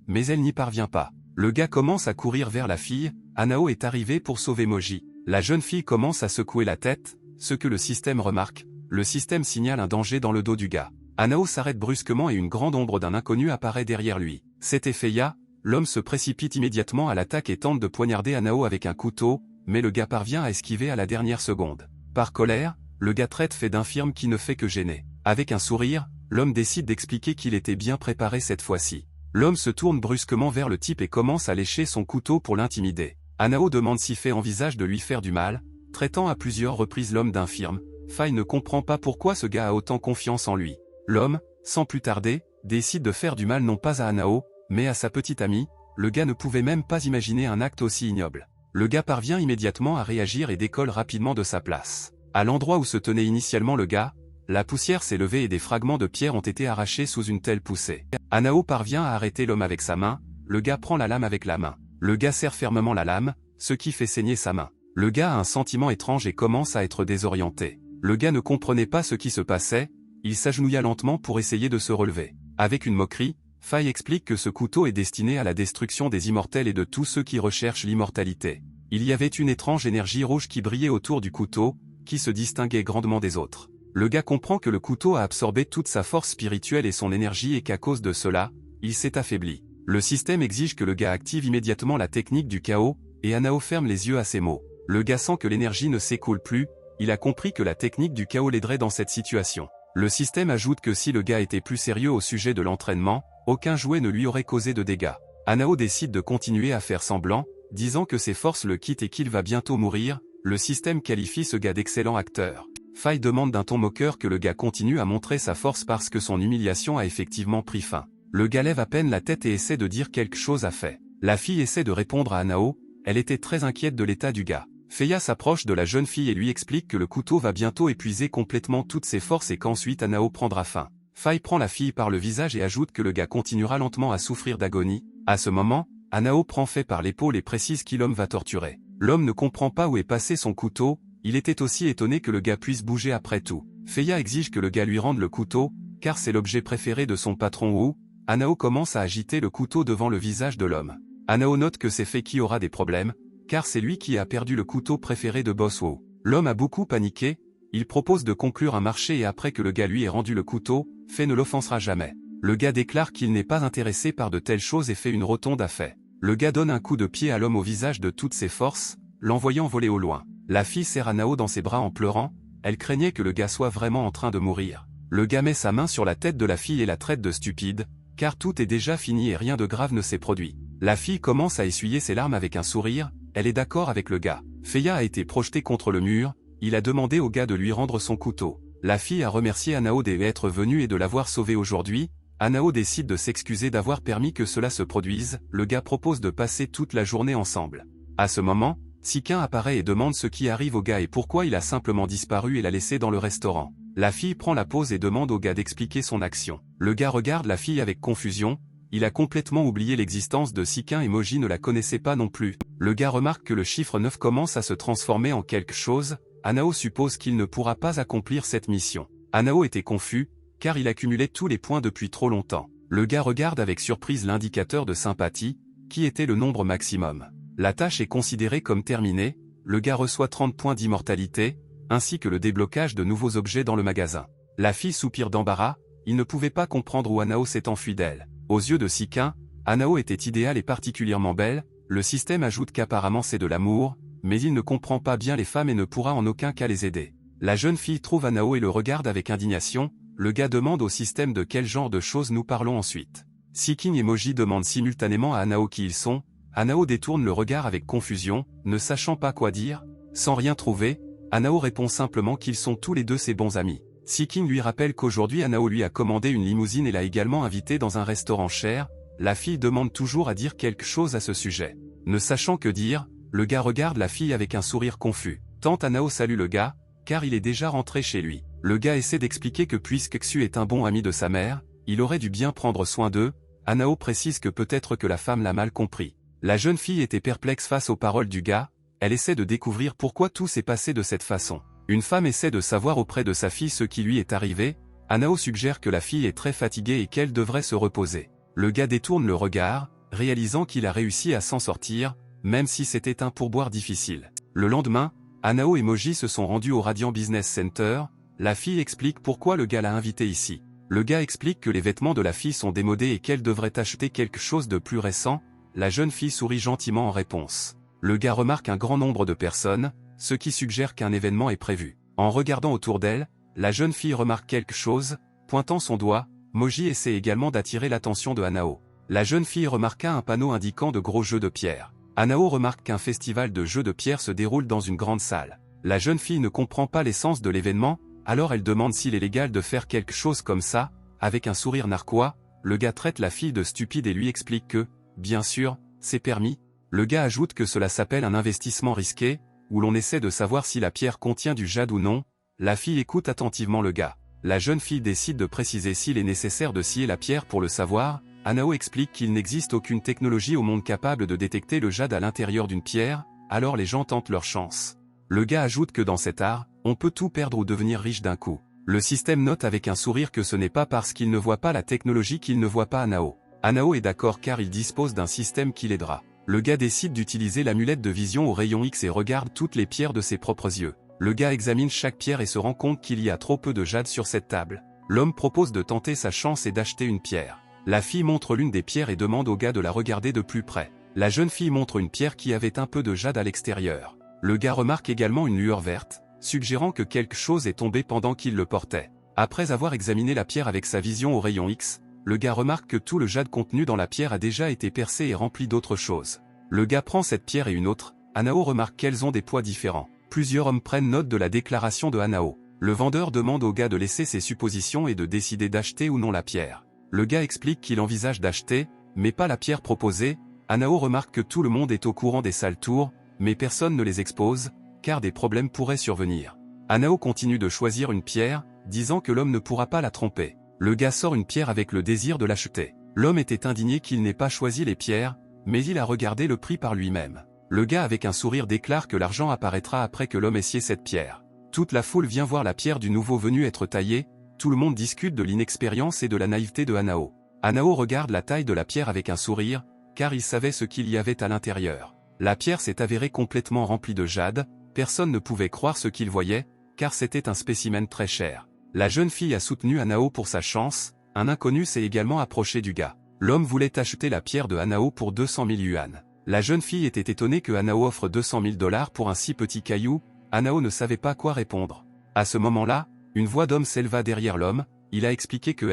mais elle n'y parvient pas. Le gars commence à courir vers la fille. Hanao est arrivé pour sauver Moji. La jeune fille commence à secouer la tête, ce que le système remarque. Le système signale un danger dans le dos du gars. Hanao s'arrête brusquement et une grande ombre d'un inconnu apparaît derrière lui. C'était Feya. L'homme se précipite immédiatement à l'attaque et tente de poignarder Hanao avec un couteau, mais le gars parvient à esquiver à la dernière seconde. Par colère, le gars traite Fei d'infirme qui ne fait que gêner. Avec un sourire, l'homme décide d'expliquer qu'il était bien préparé cette fois-ci. L'homme se tourne brusquement vers le type et commence à lécher son couteau pour l'intimider. Hanao demande si Fei envisage de lui faire du mal, traitant à plusieurs reprises l'homme d'infirme. Fei ne comprend pas pourquoi ce gars a autant confiance en lui. L'homme, sans plus tarder, décide de faire du mal non pas à Hanao, mais à sa petite amie. Le gars ne pouvait même pas imaginer un acte aussi ignoble. Le gars parvient immédiatement à réagir et décolle rapidement de sa place. À l'endroit où se tenait initialement le gars, la poussière s'est levée et des fragments de pierre ont été arrachés sous une telle poussée. Hanao parvient à arrêter l'homme avec sa main, le gars prend la lame avec la main. Le gars serre fermement la lame, ce qui fait saigner sa main. Le gars a un sentiment étrange et commence à être désorienté. Le gars ne comprenait pas ce qui se passait, il s'agenouilla lentement pour essayer de se relever. Avec une moquerie, Fei explique que ce couteau est destiné à la destruction des immortels et de tous ceux qui recherchent l'immortalité. Il y avait une étrange énergie rouge qui brillait autour du couteau, qui se distinguait grandement des autres. Le gars comprend que le couteau a absorbé toute sa force spirituelle et son énergie et qu'à cause de cela, il s'est affaibli. Le système exige que le gars active immédiatement la technique du chaos, et Hanao ferme les yeux à ces mots. Le gars sent que l'énergie ne s'écoule plus, il a compris que la technique du chaos l'aiderait dans cette situation. Le système ajoute que si le gars était plus sérieux au sujet de l'entraînement, aucun jouet ne lui aurait causé de dégâts. Hanao décide de continuer à faire semblant, disant que ses forces le quittent et qu'il va bientôt mourir. Le système qualifie ce gars d'excellent acteur. Fei demande d'un ton moqueur que le gars continue à montrer sa force parce que son humiliation a effectivement pris fin. Le gars lève à peine la tête et essaie de dire quelque chose à Fei. La fille essaie de répondre à Hanao, elle était très inquiète de l'état du gars. Feya s'approche de la jeune fille et lui explique que le couteau va bientôt épuiser complètement toutes ses forces et qu'ensuite Hanao prendra fin. Faye prend la fille par le visage et ajoute que le gars continuera lentement à souffrir d'agonie. À ce moment, Anao prend Faye par l'épaule et précise qui l'homme va torturer. L'homme ne comprend pas où est passé son couteau, il était aussi étonné que le gars puisse bouger après tout. Feya exige que le gars lui rende le couteau, car c'est l'objet préféré de son patron Wu. Anao commence à agiter le couteau devant le visage de l'homme. Anao note que c'est Faye qui aura des problèmes, car c'est lui qui a perdu le couteau préféré de Boss Wu. L'homme a beaucoup paniqué, il propose de conclure un marché et après que le gars lui ait rendu le couteau, Faye ne l'offensera jamais. Le gars déclare qu'il n'est pas intéressé par de telles choses et fait une rotonde à Faye. Le gars donne un coup de pied à l'homme au visage de toutes ses forces, l'envoyant voler au loin. La fille serre Anao dans ses bras en pleurant, elle craignait que le gars soit vraiment en train de mourir. Le gars met sa main sur la tête de la fille et la traite de stupide, car tout est déjà fini et rien de grave ne s'est produit. La fille commence à essuyer ses larmes avec un sourire, elle est d'accord avec le gars. Feya a été projeté contre le mur, il a demandé au gars de lui rendre son couteau. La fille a remercié Anao d'être venue et de l'avoir sauvée aujourd'hui. Anao décide de s'excuser d'avoir permis que cela se produise, le gars propose de passer toute la journée ensemble. À ce moment, Sikin apparaît et demande ce qui arrive au gars et pourquoi il a simplement disparu et l'a laissé dans le restaurant. La fille prend la pause et demande au gars d'expliquer son action. Le gars regarde la fille avec confusion, il a complètement oublié l'existence de Sikin et Moji ne la connaissait pas non plus. Le gars remarque que le chiffre 9 commence à se transformer en quelque chose, Anao suppose qu'il ne pourra pas accomplir cette mission. Anao était confus, car il accumulait tous les points depuis trop longtemps. Le gars regarde avec surprise l'indicateur de sympathie, qui était le nombre maximum. La tâche est considérée comme terminée, le gars reçoit 30 points d'immortalité, ainsi que le déblocage de nouveaux objets dans le magasin. La fille soupire d'embarras, il ne pouvait pas comprendre où Anao s'est enfui d'elle. Aux yeux de Sikin, Anao était idéale et particulièrement belle, le système ajoute qu'apparemment c'est de l'amour, mais il ne comprend pas bien les femmes et ne pourra en aucun cas les aider. La jeune fille trouve Anao et le regarde avec indignation, le gars demande au système de quel genre de choses nous parlons ensuite. Sikin et Moji demandent simultanément à Anao qui ils sont, Anao détourne le regard avec confusion, ne sachant pas quoi dire, sans rien trouver, Anao répond simplement qu'ils sont tous les deux ses bons amis. Sikin lui rappelle qu'aujourd'hui Anao lui a commandé une limousine et l'a également invité dans un restaurant cher, la fille demande toujours à dire quelque chose à ce sujet. Ne sachant que dire, le gars regarde la fille avec un sourire confus. Tante Anao salue le gars, car il est déjà rentré chez lui. Le gars essaie d'expliquer que puisque Xu est un bon ami de sa mère, il aurait dû bien prendre soin d'eux, Anao précise que peut-être que la femme l'a mal compris. La jeune fille était perplexe face aux paroles du gars, elle essaie de découvrir pourquoi tout s'est passé de cette façon. Une femme essaie de savoir auprès de sa fille ce qui lui est arrivé, Anao suggère que la fille est très fatiguée et qu'elle devrait se reposer. Le gars détourne le regard, réalisant qu'il a réussi à s'en sortir, même si c'était un pourboire difficile. Le lendemain, Anao et Moji se sont rendus au Radiant Business Center, la fille explique pourquoi le gars l'a invité ici. Le gars explique que les vêtements de la fille sont démodés et qu'elle devrait acheter quelque chose de plus récent, la jeune fille sourit gentiment en réponse. Le gars remarque un grand nombre de personnes, ce qui suggère qu'un événement est prévu. En regardant autour d'elle, la jeune fille remarque quelque chose, pointant son doigt, Moji essaie également d'attirer l'attention de Anao. La jeune fille remarqua un panneau indiquant de gros jeux de pierre. Anao remarque qu'un festival de jeux de pierre se déroule dans une grande salle. La jeune fille ne comprend pas l'essence de l'événement, alors elle demande s'il est légal de faire quelque chose comme ça, avec un sourire narquois, le gars traite la fille de stupide et lui explique que, bien sûr, c'est permis. Le gars ajoute que cela s'appelle un investissement risqué, où l'on essaie de savoir si la pierre contient du jade ou non. La fille écoute attentivement le gars. La jeune fille décide de préciser s'il est nécessaire de scier la pierre pour le savoir. Anao explique qu'il n'existe aucune technologie au monde capable de détecter le jade à l'intérieur d'une pierre, alors les gens tentent leur chance. Le gars ajoute que dans cet art, on peut tout perdre ou devenir riche d'un coup. Le système note avec un sourire que ce n'est pas parce qu'il ne voit pas la technologie qu'il ne voit pas Anao. Anao est d'accord car il dispose d'un système qui l'aidera. Le gars décide d'utiliser l'amulette de vision au rayon X et regarde toutes les pierres de ses propres yeux. Le gars examine chaque pierre et se rend compte qu'il y a trop peu de jade sur cette table. L'homme propose de tenter sa chance et d'acheter une pierre. La fille montre l'une des pierres et demande au gars de la regarder de plus près. La jeune fille montre une pierre qui avait un peu de jade à l'extérieur. Le gars remarque également une lueur verte, suggérant que quelque chose est tombé pendant qu'il le portait. Après avoir examiné la pierre avec sa vision au rayon X, le gars remarque que tout le jade contenu dans la pierre a déjà été percé et rempli d'autres choses. Le gars prend cette pierre et une autre, Anao remarque qu'elles ont des poids différents. Plusieurs hommes prennent note de la déclaration de Anao. Le vendeur demande au gars de laisser ses suppositions et de décider d'acheter ou non la pierre. Le gars explique qu'il envisage d'acheter, mais pas la pierre proposée. Anao remarque que tout le monde est au courant des sales tours, mais personne ne les expose, car des problèmes pourraient survenir. Anao continue de choisir une pierre, disant que l'homme ne pourra pas la tromper. Le gars sort une pierre avec le désir de l'acheter. L'homme était indigné qu'il n'ait pas choisi les pierres, mais il a regardé le prix par lui-même. Le gars avec un sourire déclare que l'argent apparaîtra après que l'homme ait scié cette pierre. Toute la foule vient voir la pierre du nouveau venu être taillée, tout le monde discute de l'inexpérience et de la naïveté de Hanao. Hanao regarde la taille de la pierre avec un sourire, car il savait ce qu'il y avait à l'intérieur. La pierre s'est avérée complètement remplie de jade, personne ne pouvait croire ce qu'il voyait, car c'était un spécimen très cher. La jeune fille a soutenu Hanao pour sa chance, un inconnu s'est également approché du gars. L'homme voulait acheter la pierre de Hanao pour 200 000 yuan. La jeune fille était étonnée que Hanao offre 200 000 $ pour un si petit caillou, Hanao ne savait pas quoi répondre. À ce moment-là, une voix d'homme s'éleva derrière l'homme, il a expliqué que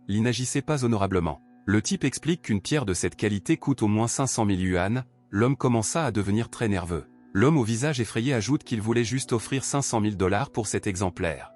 il n'agissait pas honorablement. Le type explique qu'une pierre de cette qualité coûte au moins 500 000 yuan, l'homme commença à devenir très nerveux. L'homme au visage effrayé ajoute qu'il voulait juste offrir 500 000 $ pour cet exemplaire.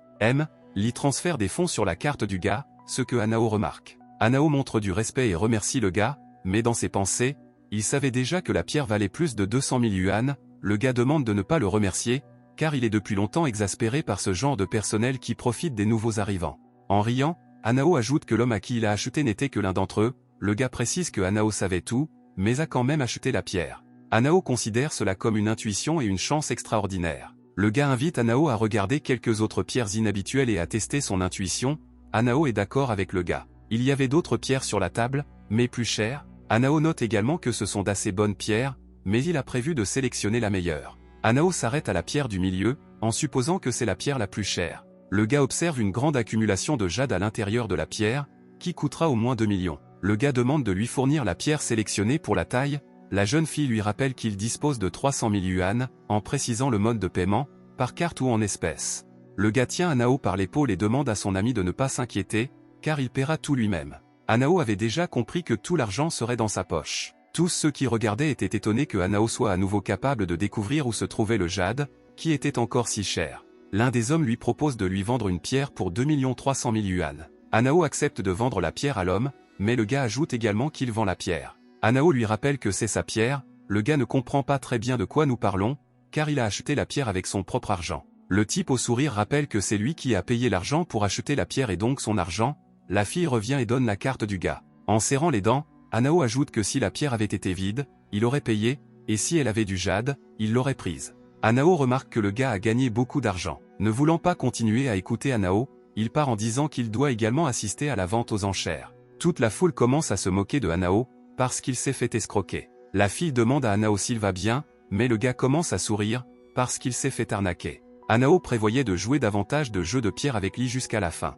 Li transfère des fonds sur la carte du gars, ce que Hanao remarque. Hanao montre du respect et remercie le gars, mais dans ses pensées, il savait déjà que la pierre valait plus de 200 000 yuan, le gars demande de ne pas le remercier, car il est depuis longtemps exaspéré par ce genre de personnel qui profite des nouveaux arrivants. En riant, Hanao ajoute que l'homme à qui il a acheté n'était que l'un d'entre eux, le gars précise que Hanao savait tout, mais a quand même acheté la pierre. Hanao considère cela comme une intuition et une chance extraordinaire. Le gars invite Hanao à regarder quelques autres pierres inhabituelles et à tester son intuition, Hanao est d'accord avec le gars. Il y avait d'autres pierres sur la table, mais plus chères. Hanao note également que ce sont d'assez bonnes pierres, mais il a prévu de sélectionner la meilleure. Hanao s'arrête à la pierre du milieu, en supposant que c'est la pierre la plus chère. Le gars observe une grande accumulation de jade à l'intérieur de la pierre, qui coûtera au moins 2 millions. Le gars demande de lui fournir la pierre sélectionnée pour la taille, la jeune fille lui rappelle qu'il dispose de 300 000 yuan, en précisant le mode de paiement, par carte ou en espèces. Le gars tient Hanao par l'épaule et demande à son ami de ne pas s'inquiéter, car il paiera tout lui-même. Hanao avait déjà compris que tout l'argent serait dans sa poche. Tous ceux qui regardaient étaient étonnés que Hanao soit à nouveau capable de découvrir où se trouvait le jade, qui était encore si cher. L'un des hommes lui propose de lui vendre une pierre pour 2 300 000 yuan. Hanao accepte de vendre la pierre à l'homme, mais le gars ajoute également qu'il vend la pierre. Hanao lui rappelle que c'est sa pierre, le gars ne comprend pas très bien de quoi nous parlons, car il a acheté la pierre avec son propre argent. Le type au sourire rappelle que c'est lui qui a payé l'argent pour acheter la pierre et donc son argent, la fille revient et donne la carte du gars. En serrant les dents, Hanao ajoute que si la pierre avait été vide, il aurait payé, et si elle avait du jade, il l'aurait prise. Hanao remarque que le gars a gagné beaucoup d'argent. Ne voulant pas continuer à écouter Hanao, il part en disant qu'il doit également assister à la vente aux enchères. Toute la foule commence à se moquer de Hanao, parce qu'il s'est fait escroquer. La fille demande à Hanao s'il va bien, mais le gars commence à sourire, parce qu'il s'est fait arnaquer. Hanao prévoyait de jouer davantage de jeux de pierre avec Li jusqu'à la fin.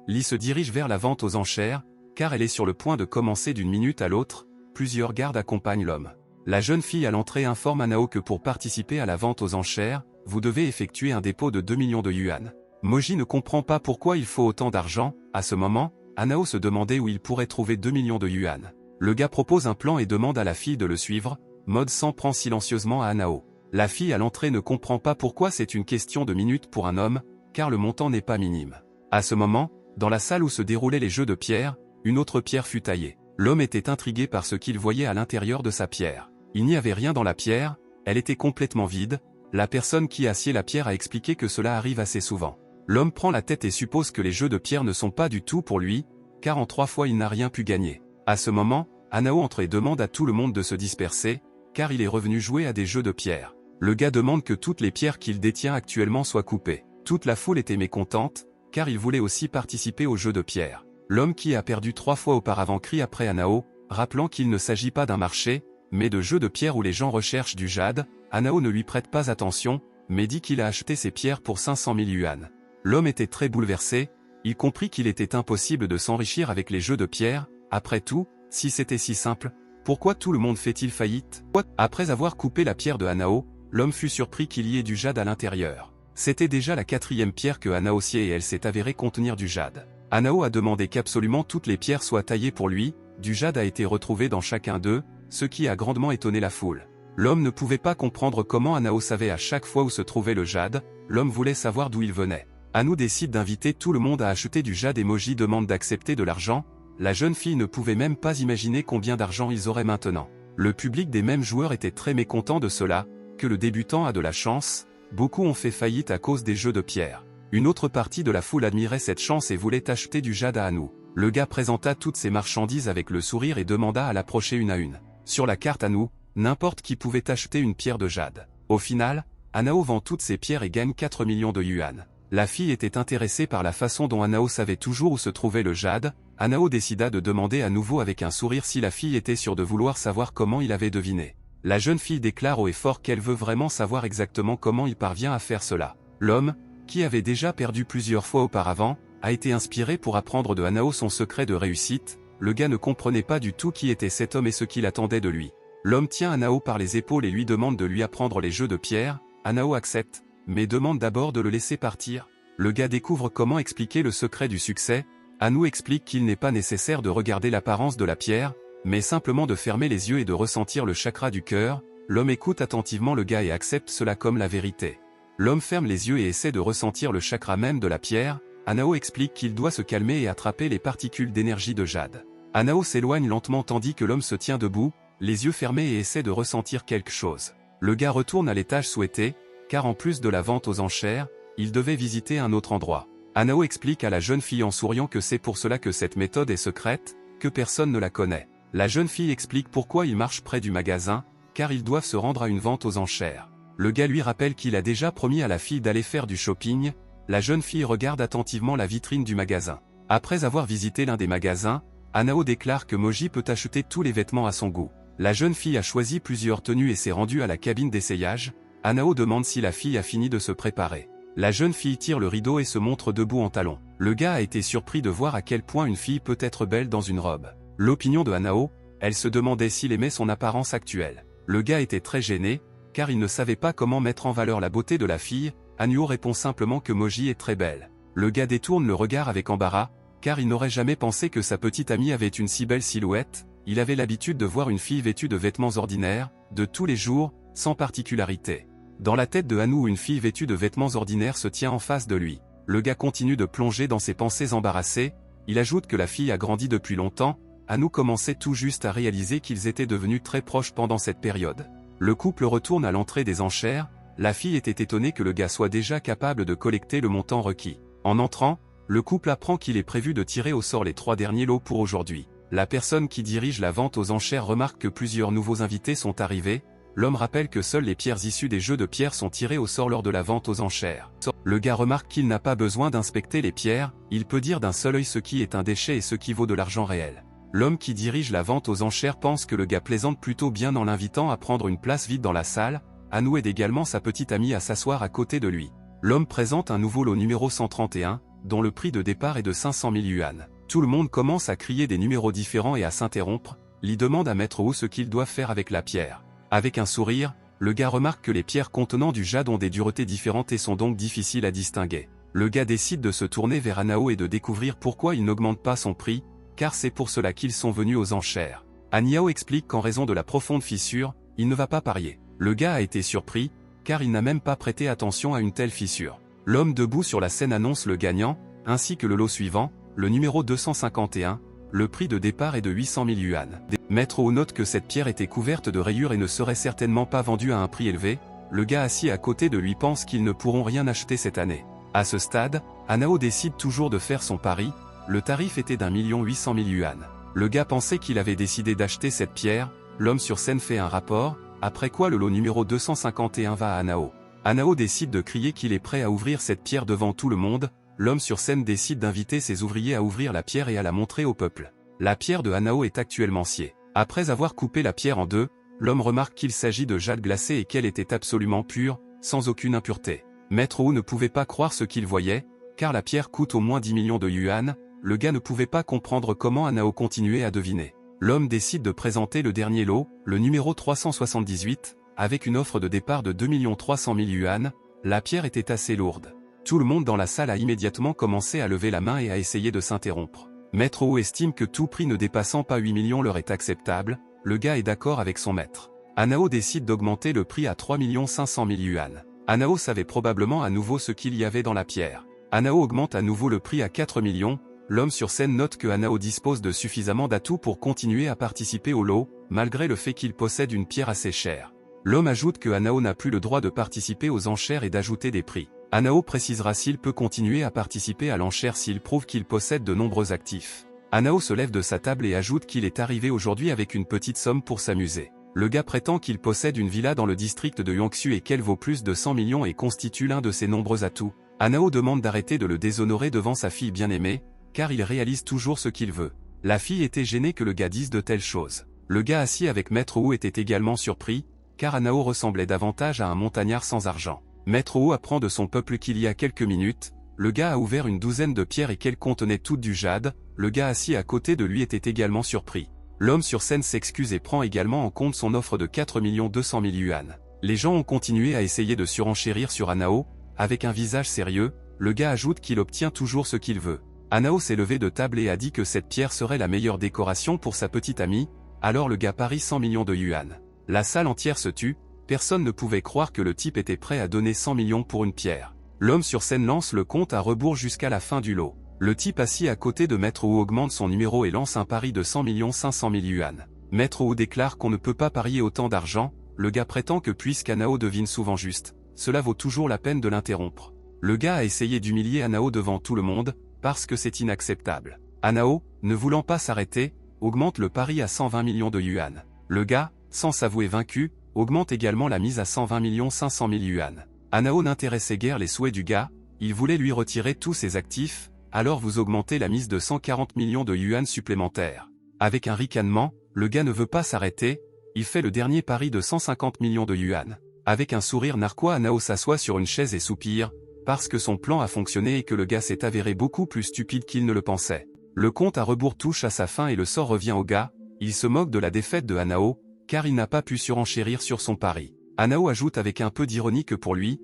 Li se dirige vers la vente aux enchères, car elle est sur le point de commencer d'une minute à l'autre, plusieurs gardes accompagnent l'homme. La jeune fille à l'entrée informe Hanao que pour participer à la vente aux enchères, vous devez effectuer un dépôt de 2 millions de yuan. Moji ne comprend pas pourquoi il faut autant d'argent, à ce moment, Hanao se demandait où il pourrait trouver 2 millions de yuan. Le gars propose un plan et demande à la fille de le suivre, Mode s'en prend silencieusement à Hanao. La fille à l'entrée ne comprend pas pourquoi c'est une question de minutes pour un homme, car le montant n'est pas minime. À ce moment, dans la salle où se déroulaient les jeux de pierre, une autre pierre fut taillée. L'homme était intrigué par ce qu'il voyait à l'intérieur de sa pierre. Il n'y avait rien dans la pierre, elle était complètement vide, la personne qui a scié la pierre a expliqué que cela arrive assez souvent. L'homme prend la tête et suppose que les jeux de pierre ne sont pas du tout pour lui, car en 3 fois il n'a rien pu gagner. À ce moment, Hanao entre et demande à tout le monde de se disperser, car il est revenu jouer à des jeux de pierre. Le gars demande que toutes les pierres qu'il détient actuellement soient coupées. Toute la foule était mécontente, car il voulait aussi participer aux jeux de pierre. L'homme qui a perdu 3 fois auparavant crie après Hanao, rappelant qu'il ne s'agit pas d'un marché, mais de jeux de pierre où les gens recherchent du jade. Hanao ne lui prête pas attention, mais dit qu'il a acheté ces pierres pour 500 000 yuan. L'homme était très bouleversé, il comprit qu'il était impossible de s'enrichir avec les jeux de pierre. Après tout, si c'était si simple, pourquoi tout le monde fait-il faillite? Après avoir coupé la pierre de Hanao, l'homme fut surpris qu'il y ait du jade à l'intérieur. C'était déjà la 4e pierre que Hanao sciait et elle s'est avérée contenir du jade. Hanao a demandé qu'absolument toutes les pierres soient taillées pour lui, du jade a été retrouvé dans chacun d'eux, ce qui a grandement étonné la foule. L'homme ne pouvait pas comprendre comment Hanao savait à chaque fois où se trouvait le jade, l'homme voulait savoir d'où il venait. Hanao décide d'inviter tout le monde à acheter du jade et Moji demande d'accepter de l'argent. La jeune fille ne pouvait même pas imaginer combien d'argent ils auraient maintenant. Le public des mêmes joueurs était très mécontent de cela, que le débutant a de la chance, beaucoup ont fait faillite à cause des jeux de pierre. Une autre partie de la foule admirait cette chance et voulait acheter du jade à Hanou. Le gars présenta toutes ses marchandises avec le sourire et demanda à l'approcher une à une. Sur la carte Hanou, n'importe qui pouvait acheter une pierre de jade. Au final, Hanao vend toutes ses pierres et gagne 4 millions de yuan. La fille était intéressée par la façon dont Hanao savait toujours où se trouvait le jade. Hanao décida de demander à nouveau avec un sourire si la fille était sûre de vouloir savoir comment il avait deviné. La jeune fille déclare haut et fort qu'elle veut vraiment savoir exactement comment il parvient à faire cela. L'homme, qui avait déjà perdu plusieurs fois auparavant, a été inspiré pour apprendre de Hanao son secret de réussite. Le gars ne comprenait pas du tout qui était cet homme et ce qu'il attendait de lui. L'homme tient Hanao par les épaules et lui demande de lui apprendre les jeux de pierre. Hanao accepte, mais demande d'abord de le laisser partir. Le gars découvre comment expliquer le secret du succès. Hanou explique qu'il n'est pas nécessaire de regarder l'apparence de la pierre, mais simplement de fermer les yeux et de ressentir le chakra du cœur. L'homme écoute attentivement le gars et accepte cela comme la vérité. L'homme ferme les yeux et essaie de ressentir le chakra même de la pierre. Hanao explique qu'il doit se calmer et attraper les particules d'énergie de jade. Hanao s'éloigne lentement tandis que l'homme se tient debout, les yeux fermés et essaie de ressentir quelque chose. Le gars retourne à l'étage souhaité, car en plus de la vente aux enchères, il devait visiter un autre endroit. Hanao explique à la jeune fille en souriant que c'est pour cela que cette méthode est secrète, que personne ne la connaît. La jeune fille explique pourquoi ils marchent près du magasin, car ils doivent se rendre à une vente aux enchères. Le gars lui rappelle qu'il a déjà promis à la fille d'aller faire du shopping. La jeune fille regarde attentivement la vitrine du magasin. Après avoir visité l'un des magasins, Hanao déclare que Moji peut acheter tous les vêtements à son goût. La jeune fille a choisi plusieurs tenues et s'est rendue à la cabine d'essayage. Hanao demande si la fille a fini de se préparer. La jeune fille tire le rideau et se montre debout en talons. Le gars a été surpris de voir à quel point une fille peut être belle dans une robe. L'opinion de Hanao, elle se demandait s'il aimait son apparence actuelle. Le gars était très gêné, car il ne savait pas comment mettre en valeur la beauté de la fille. Hanao répond simplement que Moji est très belle. Le gars détourne le regard avec embarras, car il n'aurait jamais pensé que sa petite amie avait une si belle silhouette. Il avait l'habitude de voir une fille vêtue de vêtements ordinaires, de tous les jours, sans particularité. Dans la tête de Hanou, une fille vêtue de vêtements ordinaires se tient en face de lui. Le gars continue de plonger dans ses pensées embarrassées. Il ajoute que la fille a grandi depuis longtemps. Hanou commençait tout juste à réaliser qu'ils étaient devenus très proches pendant cette période. Le couple retourne à l'entrée des enchères. La fille était étonnée que le gars soit déjà capable de collecter le montant requis. En entrant, le couple apprend qu'il est prévu de tirer au sort les 3 derniers lots pour aujourd'hui. La personne qui dirige la vente aux enchères remarque que plusieurs nouveaux invités sont arrivés. L'homme rappelle que seules les pierres issues des jeux de pierre sont tirées au sort lors de la vente aux enchères. Le gars remarque qu'il n'a pas besoin d'inspecter les pierres, il peut dire d'un seul œil ce qui est un déchet et ce qui vaut de l'argent réel. L'homme qui dirige la vente aux enchères pense que le gars plaisante plutôt bien en l'invitant à prendre une place vide dans la salle. Hanou aide également sa petite amie à s'asseoir à côté de lui. L'homme présente un nouveau lot numéro 131, dont le prix de départ est de 500 000 yuan. Tout le monde commence à crier des numéros différents et à s'interrompre. Li demande à Maître Wu ce qu'ils doivent faire avec la pierre. Avec un sourire, le gars remarque que les pierres contenant du jade ont des duretés différentes et sont donc difficiles à distinguer. Le gars décide de se tourner vers Hanao et de découvrir pourquoi il n'augmente pas son prix, car c'est pour cela qu'ils sont venus aux enchères. Hanao explique qu'en raison de la profonde fissure, il ne va pas parier. Le gars a été surpris, car il n'a même pas prêté attention à une telle fissure. L'homme debout sur la scène annonce le gagnant, ainsi que le lot suivant, le numéro 251, le prix de départ est de 800 000 yuan. Maître Wu note que cette pierre était couverte de rayures et ne serait certainement pas vendue à un prix élevé. Le gars assis à côté de lui pense qu'ils ne pourront rien acheter cette année. À ce stade, Hanao décide toujours de faire son pari. Le tarif était d'1 800 000 yuan. Le gars pensait qu'il avait décidé d'acheter cette pierre. L'homme sur scène fait un rapport, après quoi le lot numéro 251 va à Hanao. Hanao décide de crier qu'il est prêt à ouvrir cette pierre devant tout le monde. L'homme sur scène décide d'inviter ses ouvriers à ouvrir la pierre et à la montrer au peuple. La pierre de Hanao est actuellement sciée. Après avoir coupé la pierre en deux, l'homme remarque qu'il s'agit de jade glacé et qu'elle était absolument pure, sans aucune impureté. Maître Wu ne pouvait pas croire ce qu'il voyait, car la pierre coûte au moins 10 millions de yuan. Le gars ne pouvait pas comprendre comment Hanao continuait à deviner. L'homme décide de présenter le dernier lot, le numéro 378, avec une offre de départ de 2 300 000 yuan. La pierre était assez lourde. Tout le monde dans la salle a immédiatement commencé à lever la main et à essayer de s'interrompre. Maître Wu estime que tout prix ne dépassant pas 8 millions leur est acceptable. Le gars est d'accord avec son maître. Hanao décide d'augmenter le prix à 3 500 000 yuan. Hanao savait probablement à nouveau ce qu'il y avait dans la pierre. Hanao augmente à nouveau le prix à 4 millions. L'homme sur scène note que Hanao dispose de suffisamment d'atouts pour continuer à participer au lot, malgré le fait qu'il possède une pierre assez chère. L'homme ajoute que Hanao n'a plus le droit de participer aux enchères et d'ajouter des prix. Hanao précisera s'il peut continuer à participer à l'enchère s'il prouve qu'il possède de nombreux actifs. Hanao se lève de sa table et ajoute qu'il est arrivé aujourd'hui avec une petite somme pour s'amuser. Le gars prétend qu'il possède une villa dans le district de Yongsu et qu'elle vaut plus de 100 millions et constitue l'un de ses nombreux atouts. Hanao demande d'arrêter de le déshonorer devant sa fille bien-aimée, car il réalise toujours ce qu'il veut. La fille était gênée que le gars dise de telles choses. Le gars assis avec Maître Wu était également surpris, car Hanao ressemblait davantage à un montagnard sans argent. Maître Wu apprend de son peuple qu'il y a quelques minutes, le gars a ouvert une douzaine de pierres et qu'elles contenaient toutes du jade. Le gars assis à côté de lui était également surpris. L'homme sur scène s'excuse et prend également en compte son offre de 4 200 000 yuan. Les gens ont continué à essayer de surenchérir sur Hanao, avec un visage sérieux, le gars ajoute qu'il obtient toujours ce qu'il veut. Hanao s'est levé de table et a dit que cette pierre serait la meilleure décoration pour sa petite amie, alors le gars parie 100 millions de yuan. La salle entière se tut, personne ne pouvait croire que le type était prêt à donner 100 millions pour une pierre. L'homme sur scène lance le compte à rebours jusqu'à la fin du lot. Le type assis à côté de Maître Wu augmente son numéro et lance un pari de 100 500 000 yuan. Maître Wu déclare qu'on ne peut pas parier autant d'argent, le gars prétend que puisque Hanao devine souvent juste, cela vaut toujours la peine de l'interrompre. Le gars a essayé d'humilier Hanao devant tout le monde, parce que c'est inacceptable. Hanao, ne voulant pas s'arrêter, augmente le pari à 120 millions de yuan. Le gars, sans s'avouer vaincu, augmente également la mise à 120 500 000 yuan. Hanao n'intéressait guère les souhaits du gars, il voulait lui retirer tous ses actifs, alors vous augmentez la mise de 140 millions de yuan supplémentaires. Avec un ricanement, le gars ne veut pas s'arrêter, il fait le dernier pari de 150 millions de yuan. Avec un sourire narquois, Hanao s'assoit sur une chaise et soupire, parce que son plan a fonctionné et que le gars s'est avéré beaucoup plus stupide qu'il ne le pensait. Le compte à rebours touche à sa fin et le sort revient au gars, il se moque de la défaite de Hanao, car il n'a pas pu surenchérir sur son pari. Hanao ajoute avec un peu d'ironie que pour lui,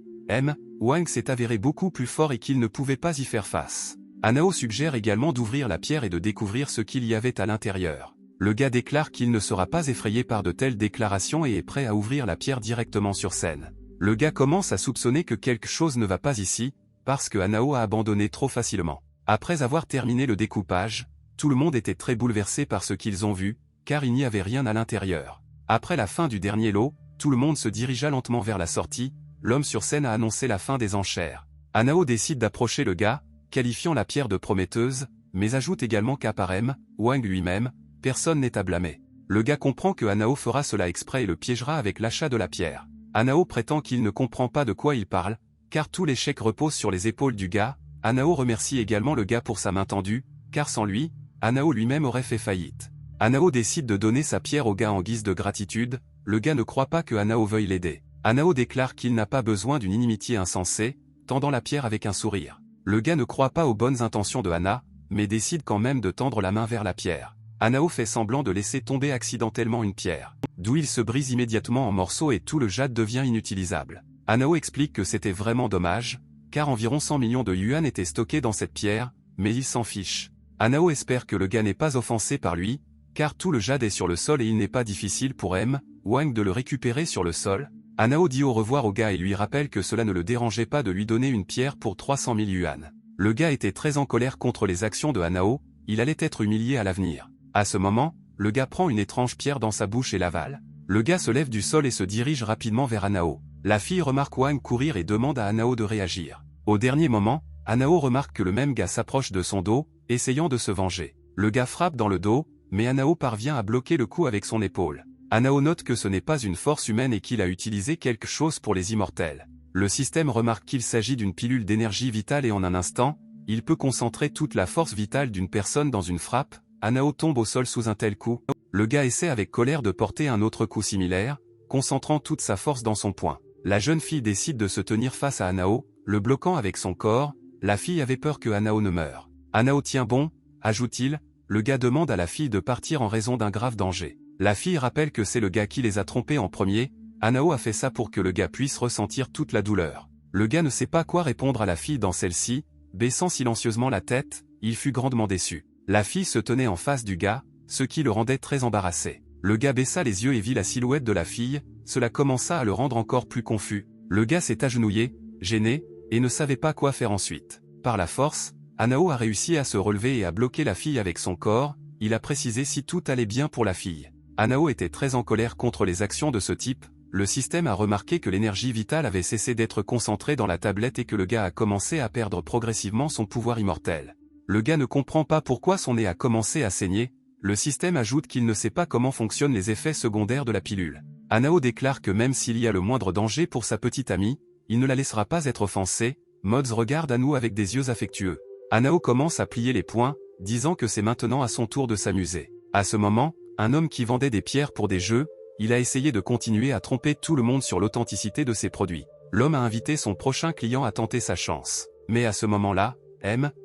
Wang s'est avéré beaucoup plus fort et qu'il ne pouvait pas y faire face. Hanao suggère également d'ouvrir la pierre et de découvrir ce qu'il y avait à l'intérieur. Le gars déclare qu'il ne sera pas effrayé par de telles déclarations et est prêt à ouvrir la pierre directement sur scène. Le gars commence à soupçonner que quelque chose ne va pas ici, parce que Hanao a abandonné trop facilement. Après avoir terminé le découpage, tout le monde était très bouleversé par ce qu'ils ont vu, car il n'y avait rien à l'intérieur. Après la fin du dernier lot, tout le monde se dirigea lentement vers la sortie, l'homme sur scène a annoncé la fin des enchères. Hanao décide d'approcher le gars, qualifiant la pierre de prometteuse, mais ajoute également qu'à part Wang lui-même, personne n'est à blâmer. Le gars comprend que Hanao fera cela exprès et le piégera avec l'achat de la pierre. Hanao prétend qu'il ne comprend pas de quoi il parle, car tout l'échec repose sur les épaules du gars. Hanao remercie également le gars pour sa main tendue, car sans lui, Hanao lui-même aurait fait faillite. Hanao décide de donner sa pierre au gars en guise de gratitude, le gars ne croit pas que Hanao veuille l'aider. Hanao déclare qu'il n'a pas besoin d'une inimitié insensée, tendant la pierre avec un sourire. Le gars ne croit pas aux bonnes intentions de Hana, mais décide quand même de tendre la main vers la pierre. Hanao fait semblant de laisser tomber accidentellement une pierre, d'où il se brise immédiatement en morceaux et tout le jade devient inutilisable. Hanao explique que c'était vraiment dommage, car environ 100 millions de yuan étaient stockés dans cette pierre, mais il s'en fiche. Hanao espère que le gars n'est pas offensé par lui, car tout le jade est sur le sol et il n'est pas difficile pour Wang de le récupérer sur le sol. Hanao dit au revoir au gars et lui rappelle que cela ne le dérangeait pas de lui donner une pierre pour 300 000 yuan. Le gars était très en colère contre les actions de Hanao, il allait être humilié à l'avenir. À ce moment, le gars prend une étrange pierre dans sa bouche et l'avale. Le gars se lève du sol et se dirige rapidement vers Hanao. La fille remarque Wang courir et demande à Hanao de réagir. Au dernier moment, Hanao remarque que le même gars s'approche de son dos, essayant de se venger. Le gars frappe dans le dos, mais Hanao parvient à bloquer le coup avec son épaule. Hanao note que ce n'est pas une force humaine et qu'il a utilisé quelque chose pour les immortels. Le système remarque qu'il s'agit d'une pilule d'énergie vitale et en un instant, il peut concentrer toute la force vitale d'une personne dans une frappe. Hanao tombe au sol sous un tel coup. Le gars essaie avec colère de porter un autre coup similaire, concentrant toute sa force dans son poing. La jeune fille décide de se tenir face à Hanao, le bloquant avec son corps. La fille avait peur que Hanao ne meure. Hanao tient bon, ajoute-t-il. Le gars demande à la fille de partir en raison d'un grave danger. La fille rappelle que c'est le gars qui les a trompés en premier. Hanao a fait ça pour que le gars puisse ressentir toute la douleur. Le gars ne sait pas quoi répondre à la fille dans celle-ci, baissant silencieusement la tête, il fut grandement déçu. La fille se tenait en face du gars, ce qui le rendait très embarrassé. Le gars baissa les yeux et vit la silhouette de la fille, cela commença à le rendre encore plus confus. Le gars s'est agenouillé, gêné, et ne savait pas quoi faire ensuite. Par la force, Hanao a réussi à se relever et à bloquer la fille avec son corps, il a précisé si tout allait bien pour la fille. Hanao était très en colère contre les actions de ce type, le système a remarqué que l'énergie vitale avait cessé d'être concentrée dans la tablette et que le gars a commencé à perdre progressivement son pouvoir immortel. Le gars ne comprend pas pourquoi son nez a commencé à saigner, le système ajoute qu'il ne sait pas comment fonctionnent les effets secondaires de la pilule. Hanao déclare que même s'il y a le moindre danger pour sa petite amie, il ne la laissera pas être offensée. Mods regarde Hanou avec des yeux affectueux. Hanao commence à plier les poings, disant que c'est maintenant à son tour de s'amuser. À ce moment, un homme qui vendait des pierres pour des jeux, il a essayé de continuer à tromper tout le monde sur l'authenticité de ses produits. L'homme a invité son prochain client à tenter sa chance. Mais à ce moment-là,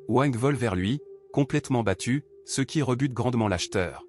Wang vole vers lui, complètement battu, ce qui rebute grandement l'acheteur.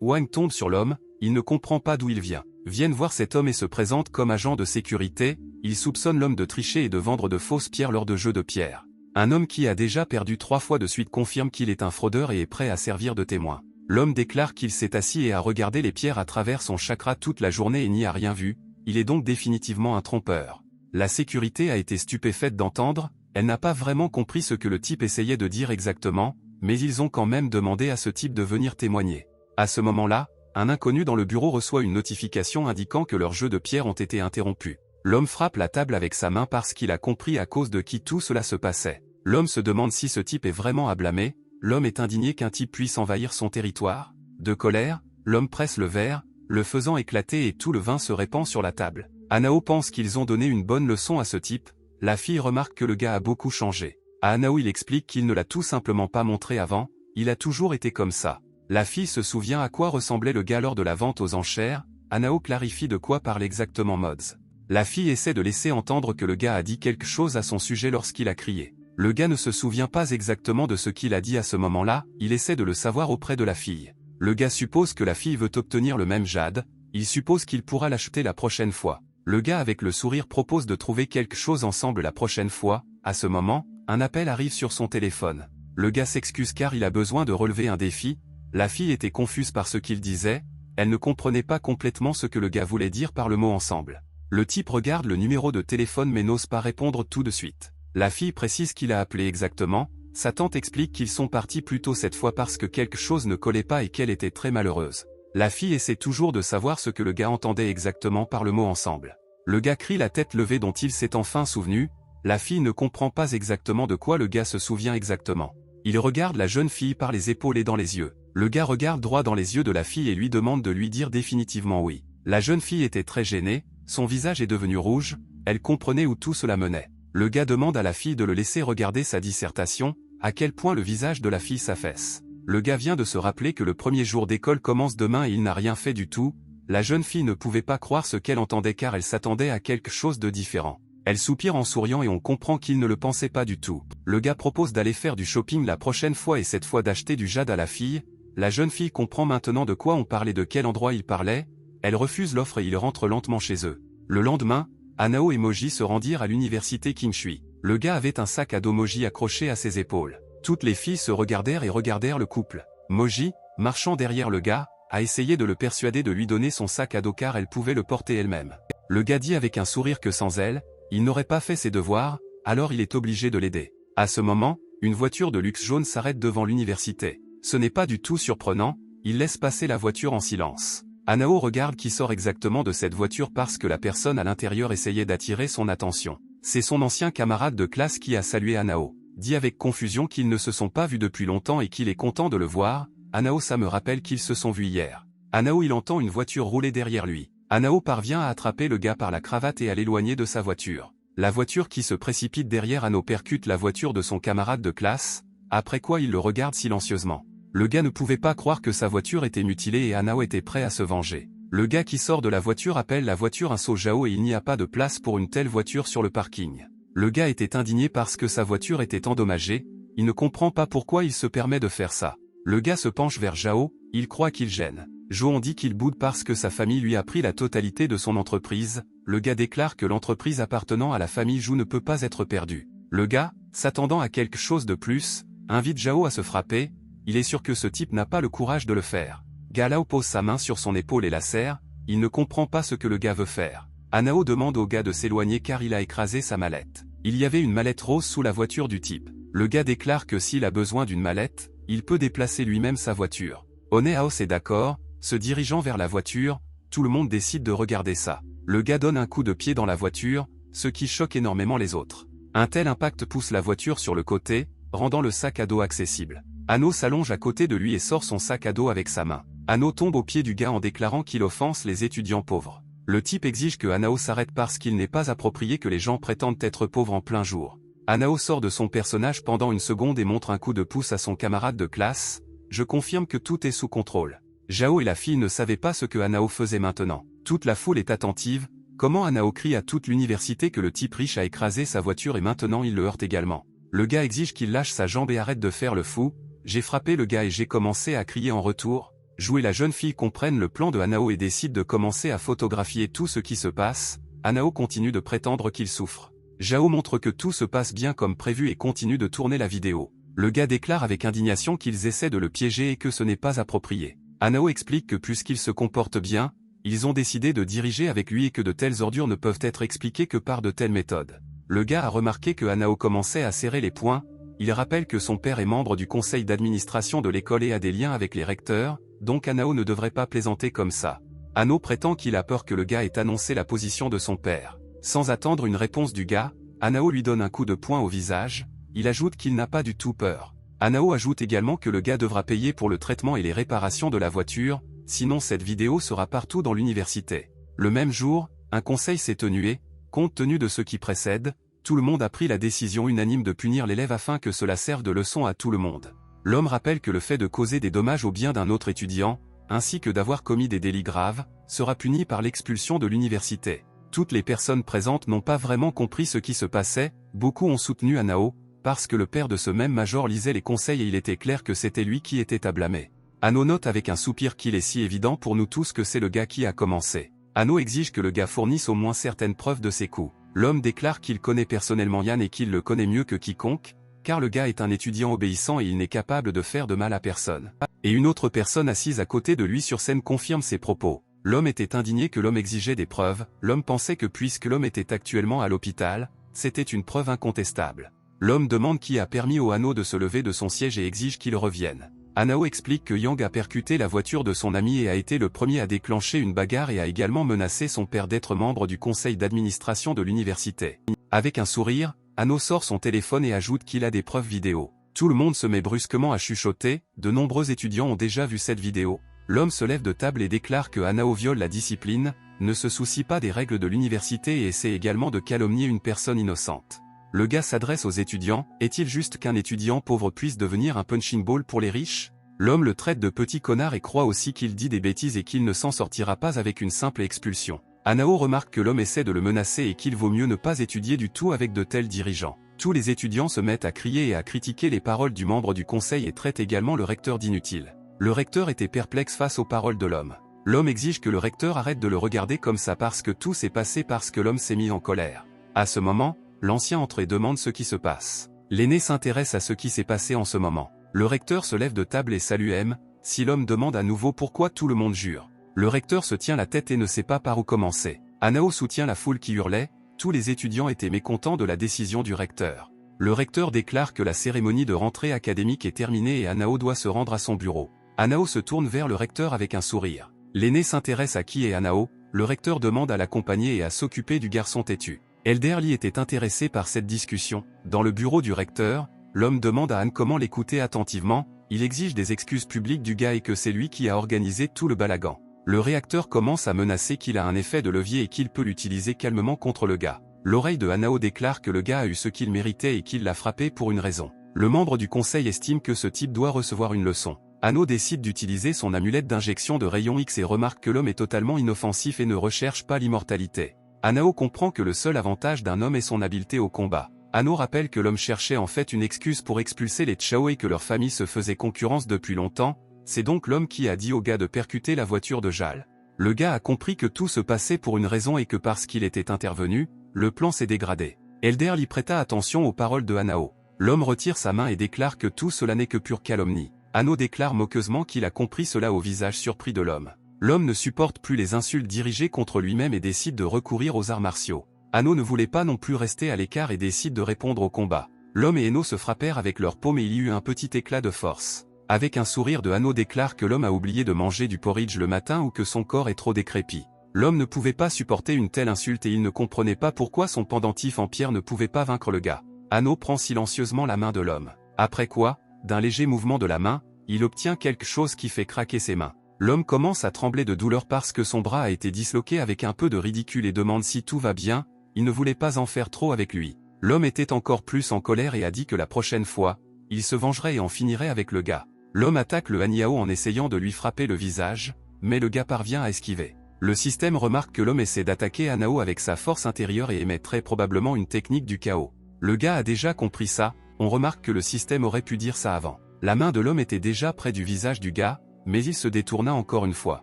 Wang tombe sur l'homme, il ne comprend pas d'où il vient. Viennent voir cet homme et se présente comme agent de sécurité, il soupçonne l'homme de tricher et de vendre de fausses pierres lors de jeux de pierres. Un homme qui a déjà perdu 3 fois de suite confirme qu'il est un fraudeur et est prêt à servir de témoin. L'homme déclare qu'il s'est assis et a regardé les pierres à travers son chakra toute la journée et n'y a rien vu, il est donc définitivement un trompeur. La sécurité a été stupéfaite d'entendre, elle n'a pas vraiment compris ce que le type essayait de dire exactement, mais ils ont quand même demandé à ce type de venir témoigner. À ce moment-là, un inconnu dans le bureau reçoit une notification indiquant que leurs jeux de pierre ont été interrompus. L'homme frappe la table avec sa main parce qu'il a compris à cause de qui tout cela se passait. L'homme se demande si ce type est vraiment à blâmer. L'homme est indigné qu'un type puisse envahir son territoire. De colère, l'homme presse le verre, le faisant éclater et tout le vin se répand sur la table. Hanao pense qu'ils ont donné une bonne leçon à ce type. La fille remarque que le gars a beaucoup changé. À Hanao il explique qu'il ne l'a tout simplement pas montré avant, il a toujours été comme ça. La fille se souvient à quoi ressemblait le gars lors de la vente aux enchères. Hanao clarifie de quoi parle exactement Mods. La fille essaie de laisser entendre que le gars a dit quelque chose à son sujet lorsqu'il a crié. Le gars ne se souvient pas exactement de ce qu'il a dit à ce moment-là, il essaie de le savoir auprès de la fille. Le gars suppose que la fille veut obtenir le même jade, il suppose qu'il pourra l'acheter la prochaine fois. Le gars avec le sourire propose de trouver quelque chose ensemble la prochaine fois. À ce moment, un appel arrive sur son téléphone. Le gars s'excuse car il a besoin de relever un défi. La fille était confuse par ce qu'il disait, elle ne comprenait pas complètement ce que le gars voulait dire par le mot ensemble. Le type regarde le numéro de téléphone mais n'ose pas répondre tout de suite. La fille précise qu'il a appelé exactement, sa tante explique qu'ils sont partis plus tôt cette fois parce que quelque chose ne collait pas et qu'elle était très malheureuse. La fille essaie toujours de savoir ce que le gars entendait exactement par le mot ensemble. Le gars crie la tête levée dont il s'est enfin souvenu, la fille ne comprend pas exactement de quoi le gars se souvient exactement. Il regarde la jeune fille par les épaules et dans les yeux. Le gars regarde droit dans les yeux de la fille et lui demande de lui dire définitivement oui. La jeune fille était très gênée, son visage est devenu rouge, elle comprenait où tout cela menait. Le gars demande à la fille de le laisser regarder sa dissertation, à quel point le visage de la fille s'affaisse. Le gars vient de se rappeler que le premier jour d'école commence demain et il n'a rien fait du tout. La jeune fille ne pouvait pas croire ce qu'elle entendait car elle s'attendait à quelque chose de différent. Elle soupire en souriant et on comprend qu'il ne le pensait pas du tout. Le gars propose d'aller faire du shopping la prochaine fois et cette fois d'acheter du jade à la fille. La jeune fille comprend maintenant de quoi on parlait, de quel endroit il parlait. Elle refuse l'offre et il rentre lentement chez eux. Le lendemain, Hanao et Moji se rendirent à l'université Kingshui. Le gars avait un sac à dos Moji accroché à ses épaules. Toutes les filles se regardèrent et regardèrent le couple. Moji, marchant derrière le gars, a essayé de le persuader de lui donner son sac à dos car elle pouvait le porter elle-même. Le gars dit avec un sourire que sans elle, il n'aurait pas fait ses devoirs, alors il est obligé de l'aider. À ce moment, une voiture de luxe jaune s'arrête devant l'université. Ce n'est pas du tout surprenant, il laisse passer la voiture en silence. Hanao regarde qui sort exactement de cette voiture parce que la personne à l'intérieur essayait d'attirer son attention. C'est son ancien camarade de classe qui a salué Hanao. Dit avec confusion qu'ils ne se sont pas vus depuis longtemps et qu'il est content de le voir. Hanao, ça me rappelle qu'ils se sont vus hier. Hanao, il entend une voiture rouler derrière lui. Hanao parvient à attraper le gars par la cravate et à l'éloigner de sa voiture. La voiture qui se précipite derrière Hanao percute la voiture de son camarade de classe, après quoi il le regarde silencieusement. Le gars ne pouvait pas croire que sa voiture était mutilée et Hanao était prêt à se venger. Le gars qui sort de la voiture appelle la voiture un Sojao et il n'y a pas de place pour une telle voiture sur le parking. Le gars était indigné parce que sa voiture était endommagée, il ne comprend pas pourquoi il se permet de faire ça. Le gars se penche vers Jao, il croit qu'il gêne. Joon dit qu'il boude parce que sa famille lui a pris la totalité de son entreprise. Le gars déclare que l'entreprise appartenant à la famille Jou ne peut pas être perdue. Le gars, s'attendant à quelque chose de plus, invite Jao à se frapper. Il est sûr que ce type n'a pas le courage de le faire. Galao pose sa main sur son épaule et la serre, il ne comprend pas ce que le gars veut faire. Hanao demande au gars de s'éloigner car il a écrasé sa mallette. Il y avait une mallette rose sous la voiture du type. Le gars déclare que s'il a besoin d'une mallette, il peut déplacer lui-même sa voiture. Onehaos est d'accord, se dirigeant vers la voiture, tout le monde décide de regarder ça. Le gars donne un coup de pied dans la voiture, ce qui choque énormément les autres. Un tel impact pousse la voiture sur le côté, rendant le sac à dos accessible. Hano s'allonge à côté de lui et sort son sac à dos avec sa main. Hano tombe aux pieds du gars en déclarant qu'il offense les étudiants pauvres. Le type exige que Hanao s'arrête parce qu'il n'est pas approprié que les gens prétendent être pauvres en plein jour. Hanao sort de son personnage pendant une seconde et montre un coup de pouce à son camarade de classe. Je confirme que tout est sous contrôle. Jao et la fille ne savaient pas ce que Hanao faisait maintenant. Toute la foule est attentive. Comment Hanao crie à toute l'université que le type riche a écrasé sa voiture et maintenant il le heurte également. Le gars exige qu'il lâche sa jambe et arrête de faire le fou. J'ai frappé le gars et j'ai commencé à crier en retour. Jou et la jeune fille comprennent le plan de Hanao et décident de commencer à photographier tout ce qui se passe. Hanao continue de prétendre qu'il souffre. Jao montre que tout se passe bien comme prévu et continue de tourner la vidéo. Le gars déclare avec indignation qu'ils essaient de le piéger et que ce n'est pas approprié. Hanao explique que puisqu'il se comporte bien, ils ont décidé de diriger avec lui et que de telles ordures ne peuvent être expliquées que par de telles méthodes. Le gars a remarqué que Hanao commençait à serrer les poings. Il rappelle que son père est membre du conseil d'administration de l'école et a des liens avec les recteurs, donc Hanao ne devrait pas plaisanter comme ça. Hanao prétend qu'il a peur que le gars ait annoncé la position de son père. Sans attendre une réponse du gars, Hanao lui donne un coup de poing au visage. Il ajoute qu'il n'a pas du tout peur. Hanao ajoute également que le gars devra payer pour le traitement et les réparations de la voiture, sinon cette vidéo sera partout dans l'université. Le même jour, un conseil s'est tenu et, compte tenu de ce qui précède, tout le monde a pris la décision unanime de punir l'élève afin que cela serve de leçon à tout le monde. L'homme rappelle que le fait de causer des dommages au bien d'un autre étudiant, ainsi que d'avoir commis des délits graves, sera puni par l'expulsion de l'université. Toutes les personnes présentes n'ont pas vraiment compris ce qui se passait, beaucoup ont soutenu Hanao, parce que le père de ce même major lisait les conseils et il était clair que c'était lui qui était à blâmer. Hanao note avec un soupir qu'il est si évident pour nous tous que c'est le gars qui a commencé. Hanao exige que le gars fournisse au moins certaines preuves de ses coups. L'homme déclare qu'il connaît personnellement Yann et qu'il le connaît mieux que quiconque, car le gars est un étudiant obéissant et il n'est capable de faire de mal à personne. Et une autre personne assise à côté de lui sur scène confirme ses propos. L'homme était indigné que l'homme exigeait des preuves, l'homme pensait que puisque l'homme était actuellement à l'hôpital, c'était une preuve incontestable. L'homme demande qui a permis au Hanao de se lever de son siège et exige qu'il revienne. Hanao explique que Yang a percuté la voiture de son ami et a été le premier à déclencher une bagarre et a également menacé son père d'être membre du conseil d'administration de l'université. Avec un sourire, Hanao sort son téléphone et ajoute qu'il a des preuves vidéo. Tout le monde se met brusquement à chuchoter, de nombreux étudiants ont déjà vu cette vidéo. L'homme se lève de table et déclare que Hanao viole la discipline, ne se soucie pas des règles de l'université et essaie également de calomnier une personne innocente. Le gars s'adresse aux étudiants, est-il juste qu'un étudiant pauvre puisse devenir un punching ball pour les riches? L'homme le traite de petit connard et croit aussi qu'il dit des bêtises et qu'il ne s'en sortira pas avec une simple expulsion. Hanao remarque que l'homme essaie de le menacer et qu'il vaut mieux ne pas étudier du tout avec de tels dirigeants. Tous les étudiants se mettent à crier et à critiquer les paroles du membre du conseil et traitent également le recteur d'inutile. Le recteur était perplexe face aux paroles de l'homme. L'homme exige que le recteur arrête de le regarder comme ça parce que tout s'est passé parce que l'homme s'est mis en colère. À ce moment, l'ancien entre et demande ce qui se passe. L'aîné s'intéresse à ce qui s'est passé en ce moment. Le recteur se lève de table et salue M. Si l'homme demande à nouveau pourquoi tout le monde jure. Le recteur se tient la tête et ne sait pas par où commencer. Hanao soutient la foule qui hurlait. Tous les étudiants étaient mécontents de la décision du recteur. Le recteur déclare que la cérémonie de rentrée académique est terminée et Hanao doit se rendre à son bureau. Hanao se tourne vers le recteur avec un sourire. L'aîné s'intéresse à qui est Hanao. Le recteur demande à l'accompagner et à s'occuper du garçon têtu. Elder Lee était intéressé par cette discussion. Dans le bureau du recteur, l'homme demande à Han comment l'écouter attentivement. Il exige des excuses publiques du gars et que c'est lui qui a organisé tout le balagan. Le réacteur commence à menacer qu'il a un effet de levier et qu'il peut l'utiliser calmement contre le gars. L'oreille de Hanao déclare que le gars a eu ce qu'il méritait et qu'il l'a frappé pour une raison. Le membre du conseil estime que ce type doit recevoir une leçon. Hanao décide d'utiliser son amulette d'injection de rayon X et remarque que l'homme est totalement inoffensif et ne recherche pas l'immortalité. Hanao comprend que le seul avantage d'un homme est son habileté au combat. Hanao rappelle que l'homme cherchait en fait une excuse pour expulser les Chao et que leur famille se faisait concurrence depuis longtemps. C'est donc l'homme qui a dit au gars de percuter la voiture de Jal. Le gars a compris que tout se passait pour une raison et que parce qu'il était intervenu, le plan s'est dégradé. Elder Lee prêta attention aux paroles de Hanao. L'homme retire sa main et déclare que tout cela n'est que pure calomnie. Hanao déclare moqueusement qu'il a compris cela au visage surpris de l'homme. L'homme ne supporte plus les insultes dirigées contre lui-même et décide de recourir aux arts martiaux. Hanao ne voulait pas non plus rester à l'écart et décide de répondre au combat. L'homme et Eno se frappèrent avec leurs paumes et il y eut un petit éclat de force. Avec un sourire de Hanao déclare que l'homme a oublié de manger du porridge le matin ou que son corps est trop décrépit. L'homme ne pouvait pas supporter une telle insulte et il ne comprenait pas pourquoi son pendentif en pierre ne pouvait pas vaincre le gars. Anao prend silencieusement la main de l'homme. Après quoi, d'un léger mouvement de la main, il obtient quelque chose qui fait craquer ses mains. L'homme commence à trembler de douleur parce que son bras a été disloqué avec un peu de ridicule et demande si tout va bien, il ne voulait pas en faire trop avec lui. L'homme était encore plus en colère et a dit que la prochaine fois, il se vengerait et en finirait avec le gars. L'homme attaque le Hanyao en essayant de lui frapper le visage, mais le gars parvient à esquiver. Le système remarque que l'homme essaie d'attaquer Hanao avec sa force intérieure et émet très probablement une technique du chaos. Le gars a déjà compris ça, on remarque que le système aurait pu dire ça avant. La main de l'homme était déjà près du visage du gars, mais il se détourna encore une fois.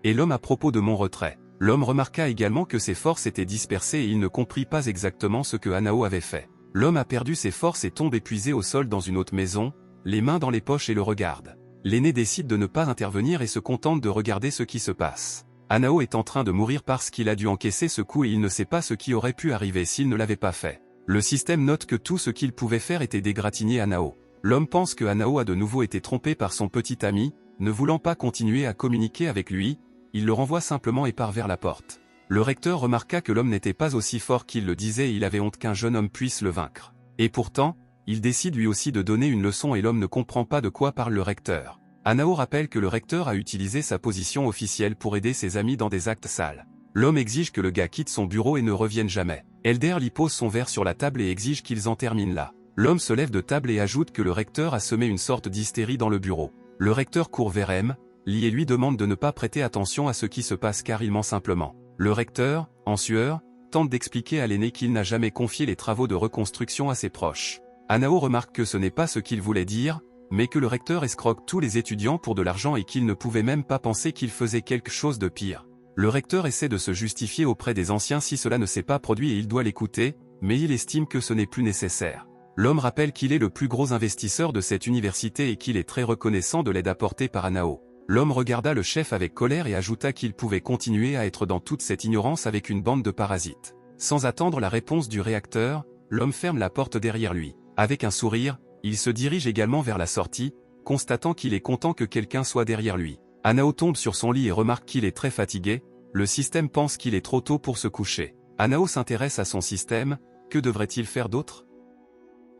Et l'homme à propos de mon retrait. L'homme remarqua également que ses forces étaient dispersées et il ne comprit pas exactement ce que Hanao avait fait. L'homme a perdu ses forces et tombe épuisé au sol dans une autre maison, les mains dans les poches et le regarde. L'aîné décide de ne pas intervenir et se contente de regarder ce qui se passe. Hanao est en train de mourir parce qu'il a dû encaisser ce coup et il ne sait pas ce qui aurait pu arriver s'il ne l'avait pas fait. Le système note que tout ce qu'il pouvait faire était d'égratigner Hanao. L'homme pense que Hanao a de nouveau été trompé par son petit ami, ne voulant pas continuer à communiquer avec lui, il le renvoie simplement et part vers la porte. Le recteur remarqua que l'homme n'était pas aussi fort qu'il le disait et il avait honte qu'un jeune homme puisse le vaincre. Et pourtant, il décide lui aussi de donner une leçon et l'homme ne comprend pas de quoi parle le recteur. Hanao rappelle que le recteur a utilisé sa position officielle pour aider ses amis dans des actes sales. L'homme exige que le gars quitte son bureau et ne revienne jamais. Elder lui pose son verre sur la table et exige qu'ils en terminent là. L'homme se lève de table et ajoute que le recteur a semé une sorte d'hystérie dans le bureau. Le recteur court vers M, Lee et lui demande de ne pas prêter attention à ce qui se passe car il ment simplement. Le recteur, en sueur, tente d'expliquer à l'aîné qu'il n'a jamais confié les travaux de reconstruction à ses proches. Hanao remarque que ce n'est pas ce qu'il voulait dire, mais que le recteur escroque tous les étudiants pour de l'argent et qu'il ne pouvait même pas penser qu'il faisait quelque chose de pire. Le recteur essaie de se justifier auprès des anciens si cela ne s'est pas produit et il doit l'écouter, mais il estime que ce n'est plus nécessaire. L'homme rappelle qu'il est le plus gros investisseur de cette université et qu'il est très reconnaissant de l'aide apportée par Hanao. L'homme regarda le chef avec colère et ajouta qu'il pouvait continuer à être dans toute cette ignorance avec une bande de parasites. Sans attendre la réponse du réacteur, l'homme ferme la porte derrière lui. Avec un sourire, il se dirige également vers la sortie, constatant qu'il est content que quelqu'un soit derrière lui. Hanao tombe sur son lit et remarque qu'il est très fatigué, le système pense qu'il est trop tôt pour se coucher. Hanao s'intéresse à son système, que devrait-il faire d'autre ?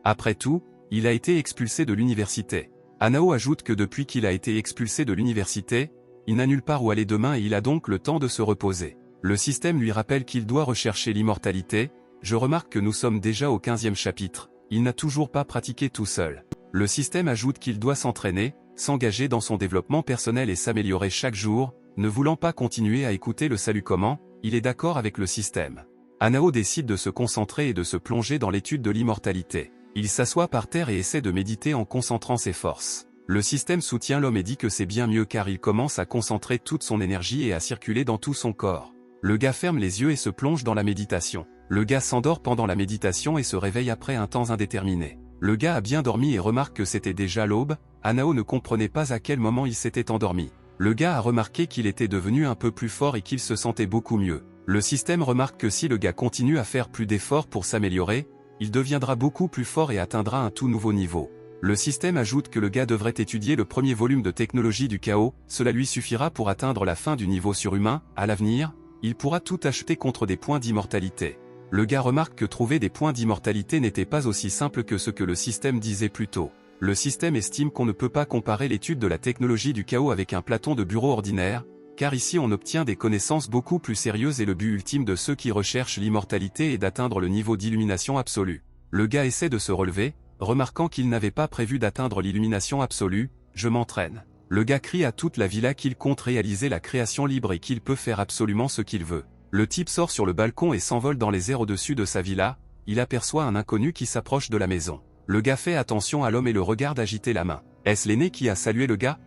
Après tout, il a été expulsé de l'université. Hanao ajoute que depuis qu'il a été expulsé de l'université, il n'a nulle part où aller demain et il a donc le temps de se reposer. Le système lui rappelle qu'il doit rechercher l'immortalité, je remarque que nous sommes déjà au 15e chapitre, il n'a toujours pas pratiqué tout seul. Le système ajoute qu'il doit s'entraîner, s'engager dans son développement personnel et s'améliorer chaque jour, ne voulant pas continuer à écouter le salut comment, il est d'accord avec le système. Hanao décide de se concentrer et de se plonger dans l'étude de l'immortalité. Il s'assoit par terre et essaie de méditer en concentrant ses forces. Le système soutient l'homme et dit que c'est bien mieux car il commence à concentrer toute son énergie et à circuler dans tout son corps. Le gars ferme les yeux et se plonge dans la méditation. Le gars s'endort pendant la méditation et se réveille après un temps indéterminé. Le gars a bien dormi et remarque que c'était déjà l'aube, Hanao ne comprenait pas à quel moment il s'était endormi. Le gars a remarqué qu'il était devenu un peu plus fort et qu'il se sentait beaucoup mieux. Le système remarque que si le gars continue à faire plus d'efforts pour s'améliorer, il deviendra beaucoup plus fort et atteindra un tout nouveau niveau. Le système ajoute que le gars devrait étudier le premier volume de technologie du chaos, cela lui suffira pour atteindre la fin du niveau surhumain, à l'avenir, il pourra tout acheter contre des points d'immortalité. Le gars remarque que trouver des points d'immortalité n'était pas aussi simple que ce que le système disait plus tôt. Le système estime qu'on ne peut pas comparer l'étude de la technologie du chaos avec un platon de bureau ordinaire, car ici on obtient des connaissances beaucoup plus sérieuses et le but ultime de ceux qui recherchent l'immortalité est d'atteindre le niveau d'illumination absolue. Le gars essaie de se relever, remarquant qu'il n'avait pas prévu d'atteindre l'illumination absolue, je m'entraîne. Le gars crie à toute la villa qu'il compte réaliser la création libre et qu'il peut faire absolument ce qu'il veut. Le type sort sur le balcon et s'envole dans les airs au-dessus de sa villa, il aperçoit un inconnu qui s'approche de la maison. Le gars fait attention à l'homme et le regarde agiter la main. Est-ce l'aîné qui a salué le gars?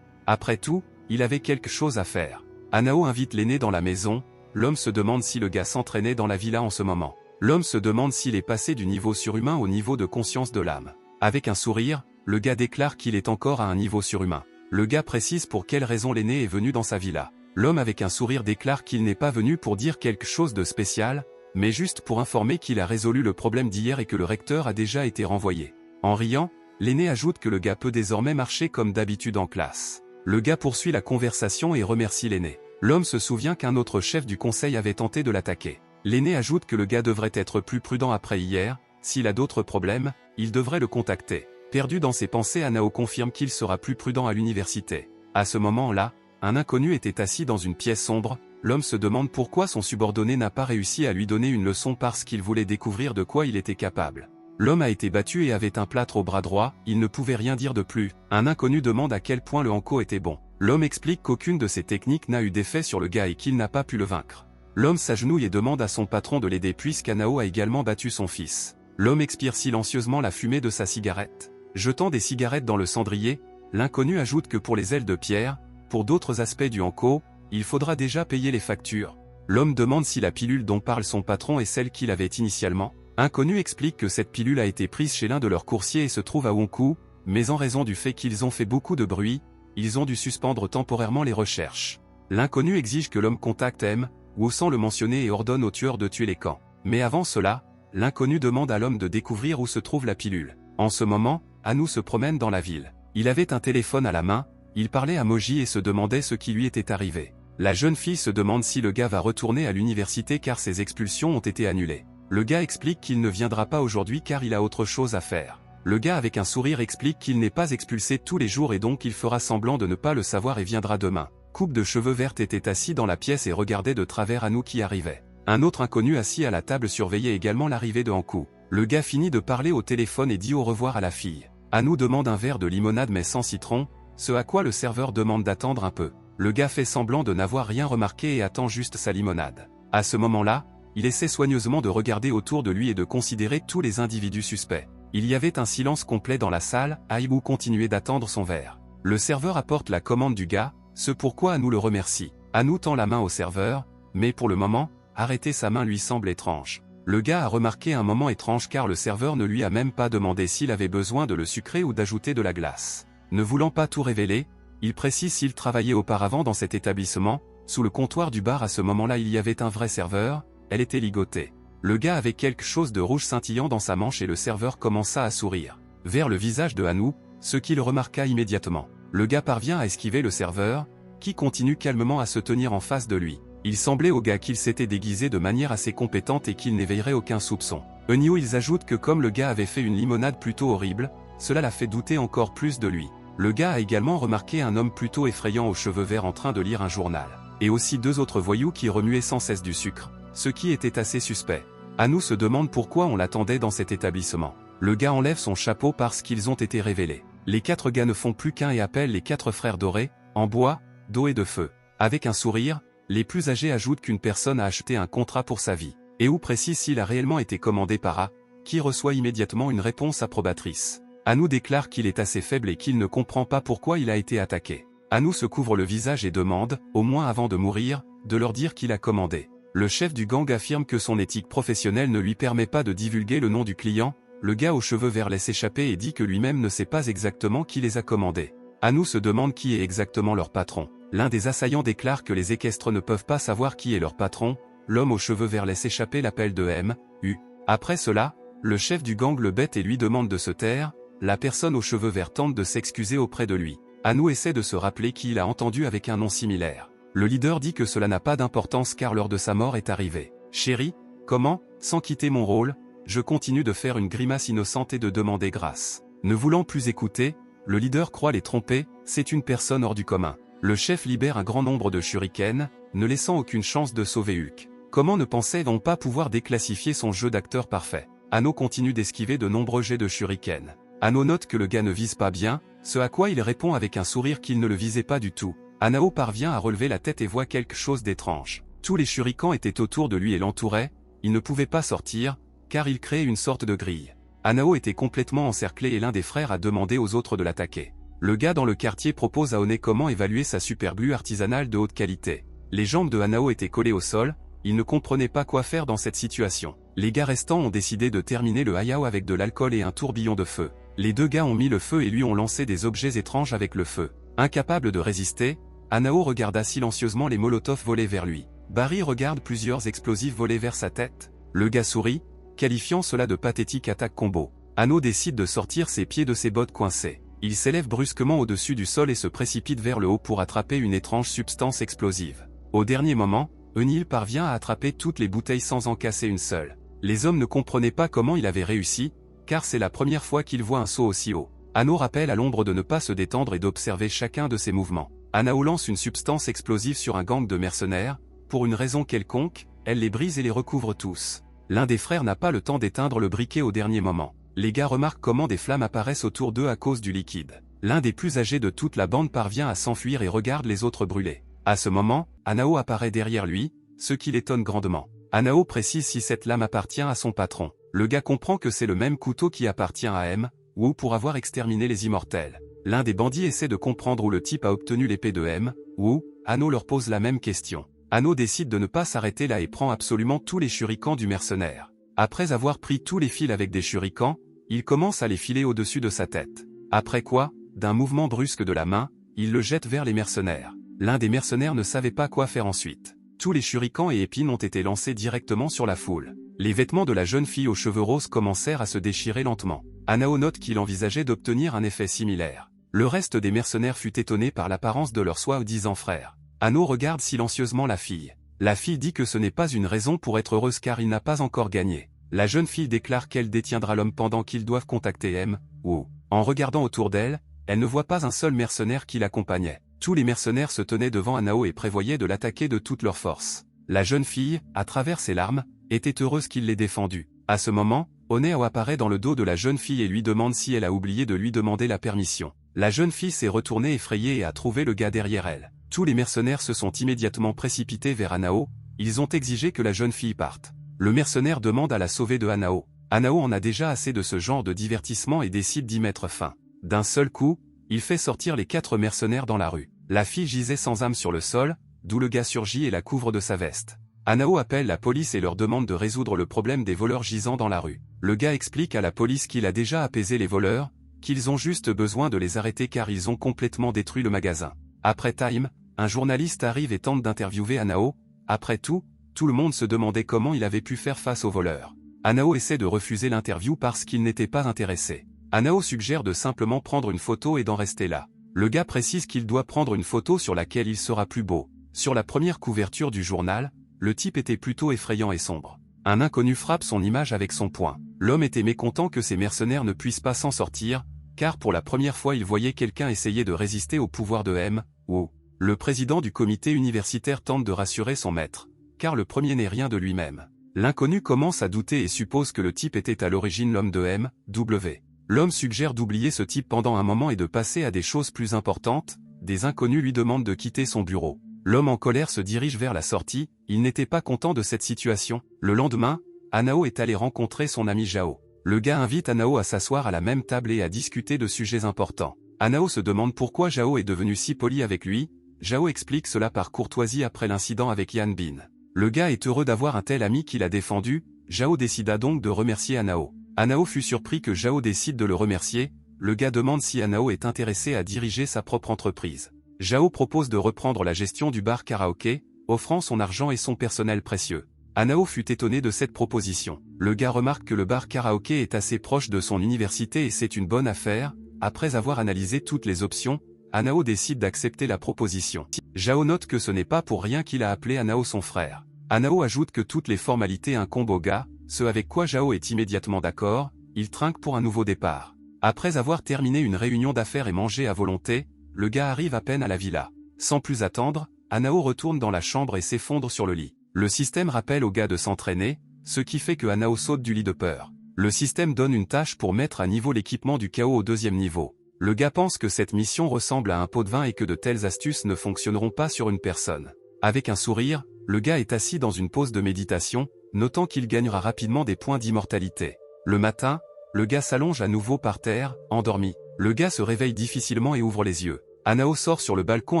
Après tout, il avait quelque chose à faire. Hanao invite l'aîné dans la maison, l'homme se demande si le gars s'entraînait dans la villa en ce moment. L'homme se demande s'il est passé du niveau surhumain au niveau de conscience de l'âme. Avec un sourire, le gars déclare qu'il est encore à un niveau surhumain. Le gars précise pour quelle raison l'aîné est venu dans sa villa. L'homme avec un sourire déclare qu'il n'est pas venu pour dire quelque chose de spécial, mais juste pour informer qu'il a résolu le problème d'hier et que le recteur a déjà été renvoyé. En riant, l'aîné ajoute que le gars peut désormais marcher comme d'habitude en classe. Le gars poursuit la conversation et remercie l'aîné. L'homme se souvient qu'un autre chef du conseil avait tenté de l'attaquer. L'aîné ajoute que le gars devrait être plus prudent après hier, s'il a d'autres problèmes, il devrait le contacter. Perdu dans ses pensées, Anao confirme qu'il sera plus prudent à l'université. À ce moment-là, un inconnu était assis dans une pièce sombre, l'homme se demande pourquoi son subordonné n'a pas réussi à lui donner une leçon parce qu'il voulait découvrir de quoi il était capable. L'homme a été battu et avait un plâtre au bras droit, il ne pouvait rien dire de plus. Un inconnu demande à quel point le hanko était bon. L'homme explique qu'aucune de ses techniques n'a eu d'effet sur le gars et qu'il n'a pas pu le vaincre. L'homme s'agenouille et demande à son patron de l'aider puisqu'Anao a également battu son fils. L'homme expire silencieusement la fumée de sa cigarette. Jetant des cigarettes dans le cendrier, l'inconnu ajoute que pour les ailes de pierre, pour d'autres aspects du hanko, il faudra déjà payer les factures. L'homme demande si la pilule dont parle son patron est celle qu'il avait initialement. Inconnu explique que cette pilule a été prise chez l'un de leurs coursiers et se trouve à Wonkou, mais en raison du fait qu'ils ont fait beaucoup de bruit, ils ont dû suspendre temporairement les recherches. L'inconnu exige que l'homme contacte M, Wu sans le mentionner et ordonne aux tueurs de tuer les camps. Mais avant cela, l'inconnu demande à l'homme de découvrir où se trouve la pilule. En ce moment, Anu se promène dans la ville. Il avait un téléphone à la main, il parlait à Moji et se demandait ce qui lui était arrivé. La jeune fille se demande si le gars va retourner à l'université car ses expulsions ont été annulées. Le gars explique qu'il ne viendra pas aujourd'hui car il a autre chose à faire. Le gars avec un sourire explique qu'il n'est pas expulsé tous les jours et donc il fera semblant de ne pas le savoir et viendra demain. Coupe de cheveux verte était assis dans la pièce et regardait de travers Anu qui arrivait. Un autre inconnu assis à la table surveillait également l'arrivée de Hankou. Le gars finit de parler au téléphone et dit au revoir à la fille. Anu demande un verre de limonade mais sans citron, ce à quoi le serveur demande d'attendre un peu. Le gars fait semblant de n'avoir rien remarqué et attend juste sa limonade. À ce moment-là, il essaie soigneusement de regarder autour de lui et de considérer tous les individus suspects. Il y avait un silence complet dans la salle, Aibu continuait d'attendre son verre. Le serveur apporte la commande du gars, ce pourquoi Anu le remercie. Anu tend la main au serveur, mais pour le moment, arrêter sa main lui semble étrange. Le gars a remarqué un moment étrange car le serveur ne lui a même pas demandé s'il avait besoin de le sucrer ou d'ajouter de la glace. Ne voulant pas tout révéler, il précise s'il travaillait auparavant dans cet établissement. Sous le comptoir du bar à ce moment-là il y avait un vrai serveur, elle était ligotée. Le gars avait quelque chose de rouge scintillant dans sa manche et le serveur commença à sourire vers le visage de Anu, ce qu'il remarqua immédiatement. Le gars parvient à esquiver le serveur, qui continue calmement à se tenir en face de lui. Il semblait au gars qu'il s'était déguisé de manière assez compétente et qu'il n'éveillerait aucun soupçon. Eniu ils ajoutent que comme le gars avait fait une limonade plutôt horrible, cela l'a fait douter encore plus de lui. Le gars a également remarqué un homme plutôt effrayant aux cheveux verts en train de lire un journal. Et aussi deux autres voyous qui remuaient sans cesse du sucre, ce qui était assez suspect. Anu se demande pourquoi on l'attendait dans cet établissement. Le gars enlève son chapeau parce qu'ils ont été révélés. Les quatre gars ne font plus qu'un et appellent les quatre frères dorés, en bois, d'eau et de feu. Avec un sourire, les plus âgés ajoutent qu'une personne a acheté un contrat pour sa vie. Et où précise s'il a réellement été commandé par A, qui reçoit immédiatement une réponse approbatrice. Anu déclare qu'il est assez faible et qu'il ne comprend pas pourquoi il a été attaqué. Anu se couvre le visage et demande, au moins avant de mourir, de leur dire qu'il a commandé. Le chef du gang affirme que son éthique professionnelle ne lui permet pas de divulguer le nom du client. Le gars aux cheveux verts laisse échapper et dit que lui-même ne sait pas exactement qui les a commandés. Anu se demande qui est exactement leur patron. L'un des assaillants déclare que les équestres ne peuvent pas savoir qui est leur patron. L'homme aux cheveux verts laisse échapper l'appel de M.U. Après cela, le chef du gang le bête et lui demande de se taire. La personne aux cheveux verts tente de s'excuser auprès de lui. Anu essaie de se rappeler qui il a entendu avec un nom similaire. Le leader dit que cela n'a pas d'importance car l'heure de sa mort est arrivée. Chérie, comment, sans quitter mon rôle, je continue de faire une grimace innocente et de demander grâce. Ne voulant plus écouter, le leader croit les tromper, c'est une personne hors du commun. Le chef libère un grand nombre de shurikens, ne laissant aucune chance de sauver Hulk. Comment ne pensait-on pas pouvoir déclassifier son jeu d'acteur parfait? Anno continue d'esquiver de nombreux jets de shurikens. Anno note que le gars ne vise pas bien, ce à quoi il répond avec un sourire qu'il ne le visait pas du tout. Anao parvient à relever la tête et voit quelque chose d'étrange. Tous les shurikens étaient autour de lui et l'entouraient, il ne pouvait pas sortir, car il créait une sorte de grille. Anao était complètement encerclé et l'un des frères a demandé aux autres de l'attaquer. Le gars dans le quartier propose à One comment évaluer sa super glue artisanale de haute qualité. Les jambes de Anao étaient collées au sol, il ne comprenait pas quoi faire dans cette situation. Les gars restants ont décidé de terminer le hayao avec de l'alcool et un tourbillon de feu. Les deux gars ont mis le feu et lui ont lancé des objets étranges avec le feu. Incapable de résister, Anao regarda silencieusement les molotovs voler vers lui. Barry regarde plusieurs explosifs voler vers sa tête. Le gars sourit, qualifiant cela de pathétique attaque combo. Anno décide de sortir ses pieds de ses bottes coincées. Il s'élève brusquement au-dessus du sol et se précipite vers le haut pour attraper une étrange substance explosive. Au dernier moment, O'Neill parvient à attraper toutes les bouteilles sans en casser une seule. Les hommes ne comprenaient pas comment il avait réussi, car c'est la première fois qu'ils voient un saut aussi haut. Hanao rappelle à l'ombre de ne pas se détendre et d'observer chacun de ses mouvements. Hanao lance une substance explosive sur un gang de mercenaires, pour une raison quelconque, elle les brise et les recouvre tous. L'un des frères n'a pas le temps d'éteindre le briquet au dernier moment. Les gars remarquent comment des flammes apparaissent autour d'eux à cause du liquide. L'un des plus âgés de toute la bande parvient à s'enfuir et regarde les autres brûler. À ce moment, Hanao apparaît derrière lui, ce qui l'étonne grandement. Hanao précise si cette lame appartient à son patron. Le gars comprend que c'est le même couteau qui appartient à M, Wu pour avoir exterminé les immortels. L'un des bandits essaie de comprendre où le type a obtenu l'épée de M, Wu, Hanao leur pose la même question. Hanao décide de ne pas s'arrêter là et prend absolument tous les shurikens du mercenaire. Après avoir pris tous les fils avec des shurikens, il commence à les filer au-dessus de sa tête. Après quoi, d'un mouvement brusque de la main, il le jette vers les mercenaires. L'un des mercenaires ne savait pas quoi faire ensuite. Tous les shurikens et épines ont été lancés directement sur la foule. Les vêtements de la jeune fille aux cheveux roses commencèrent à se déchirer lentement. Hanao note qu'il envisageait d'obtenir un effet similaire. Le reste des mercenaires fut étonné par l'apparence de leur soi-disant frère. Hanao regarde silencieusement la fille. La fille dit que ce n'est pas une raison pour être heureuse car il n'a pas encore gagné. La jeune fille déclare qu'elle détiendra l'homme pendant qu'ils doivent contacter M, Wu. En regardant autour d'elle, elle ne voit pas un seul mercenaire qui l'accompagnait. Tous les mercenaires se tenaient devant Hanao et prévoyaient de l'attaquer de toute leur force. La jeune fille, à travers ses larmes, était heureuse qu'il l'ait défendue. À ce moment, Oneo apparaît dans le dos de la jeune fille et lui demande si elle a oublié de lui demander la permission. La jeune fille s'est retournée effrayée et a trouvé le gars derrière elle. Tous les mercenaires se sont immédiatement précipités vers Hanao, ils ont exigé que la jeune fille parte. Le mercenaire demande à la sauver de Hanao. Hanao en a déjà assez de ce genre de divertissement et décide d'y mettre fin. D'un seul coup, il fait sortir les 4 mercenaires dans la rue. La fille gisait sans âme sur le sol, d'où le gars surgit et la couvre de sa veste. Hanao appelle la police et leur demande de résoudre le problème des voleurs gisant dans la rue. Le gars explique à la police qu'il a déjà apaisé les voleurs, qu'ils ont juste besoin de les arrêter car ils ont complètement détruit le magasin. Après Time, un journaliste arrive et tente d'interviewer Hanao. Après tout le monde se demandait comment il avait pu faire face aux voleurs. Hanao essaie de refuser l'interview parce qu'il n'était pas intéressé. Hanao suggère de simplement prendre une photo et d'en rester là. Le gars précise qu'il doit prendre une photo sur laquelle il sera plus beau. Sur la première couverture du journal, le type était plutôt effrayant et sombre. Un inconnu frappe son image avec son poing. L'homme était mécontent que ses mercenaires ne puissent pas s'en sortir, car pour la première fois il voyait quelqu'un essayer de résister au pouvoir de M, Wu. Le président du comité universitaire tente de rassurer son maître, car le premier n'est rien de lui-même. L'inconnu commence à douter et suppose que le type était à l'origine l'homme de M, W. L'homme suggère d'oublier ce type pendant un moment et de passer à des choses plus importantes. Des inconnus lui demandent de quitter son bureau. L'homme en colère se dirige vers la sortie, il n'était pas content de cette situation. Le lendemain, Hanao est allé rencontrer son ami Jao. Le gars invite Hanao à s'asseoir à la même table et à discuter de sujets importants. Hanao se demande pourquoi Jao est devenu si poli avec lui. Jao explique cela par courtoisie après l'incident avec Yan Bin. Le gars est heureux d'avoir un tel ami qui l'a défendu. Jao décida donc de remercier Hanao. Hanao fut surpris que Jao décide de le remercier. Le gars demande si Hanao est intéressé à diriger sa propre entreprise. Jao propose de reprendre la gestion du bar karaoké, offrant son argent et son personnel précieux. Hanao fut étonné de cette proposition. Le gars remarque que le bar karaoké est assez proche de son université et c'est une bonne affaire. Après avoir analysé toutes les options, Hanao décide d'accepter la proposition. Jao note que ce n'est pas pour rien qu'il a appelé Hanao son frère. Hanao ajoute que toutes les formalités incombent au gars, ce avec quoi Jao est immédiatement d'accord, il trinque pour un nouveau départ. Après avoir terminé une réunion d'affaires et mangé à volonté, le gars arrive à peine à la villa. Sans plus attendre, Hanao retourne dans la chambre et s'effondre sur le lit. Le système rappelle au gars de s'entraîner, ce qui fait que Hanao saute du lit de peur. Le système donne une tâche pour mettre à niveau l'équipement du chaos au 2e niveau. Le gars pense que cette mission ressemble à un pot de vin et que de telles astuces ne fonctionneront pas sur une personne. Avec un sourire, le gars est assis dans une pause de méditation, notant qu'il gagnera rapidement des points d'immortalité. Le matin, le gars s'allonge à nouveau par terre, endormi. Le gars se réveille difficilement et ouvre les yeux. Hanao sort sur le balcon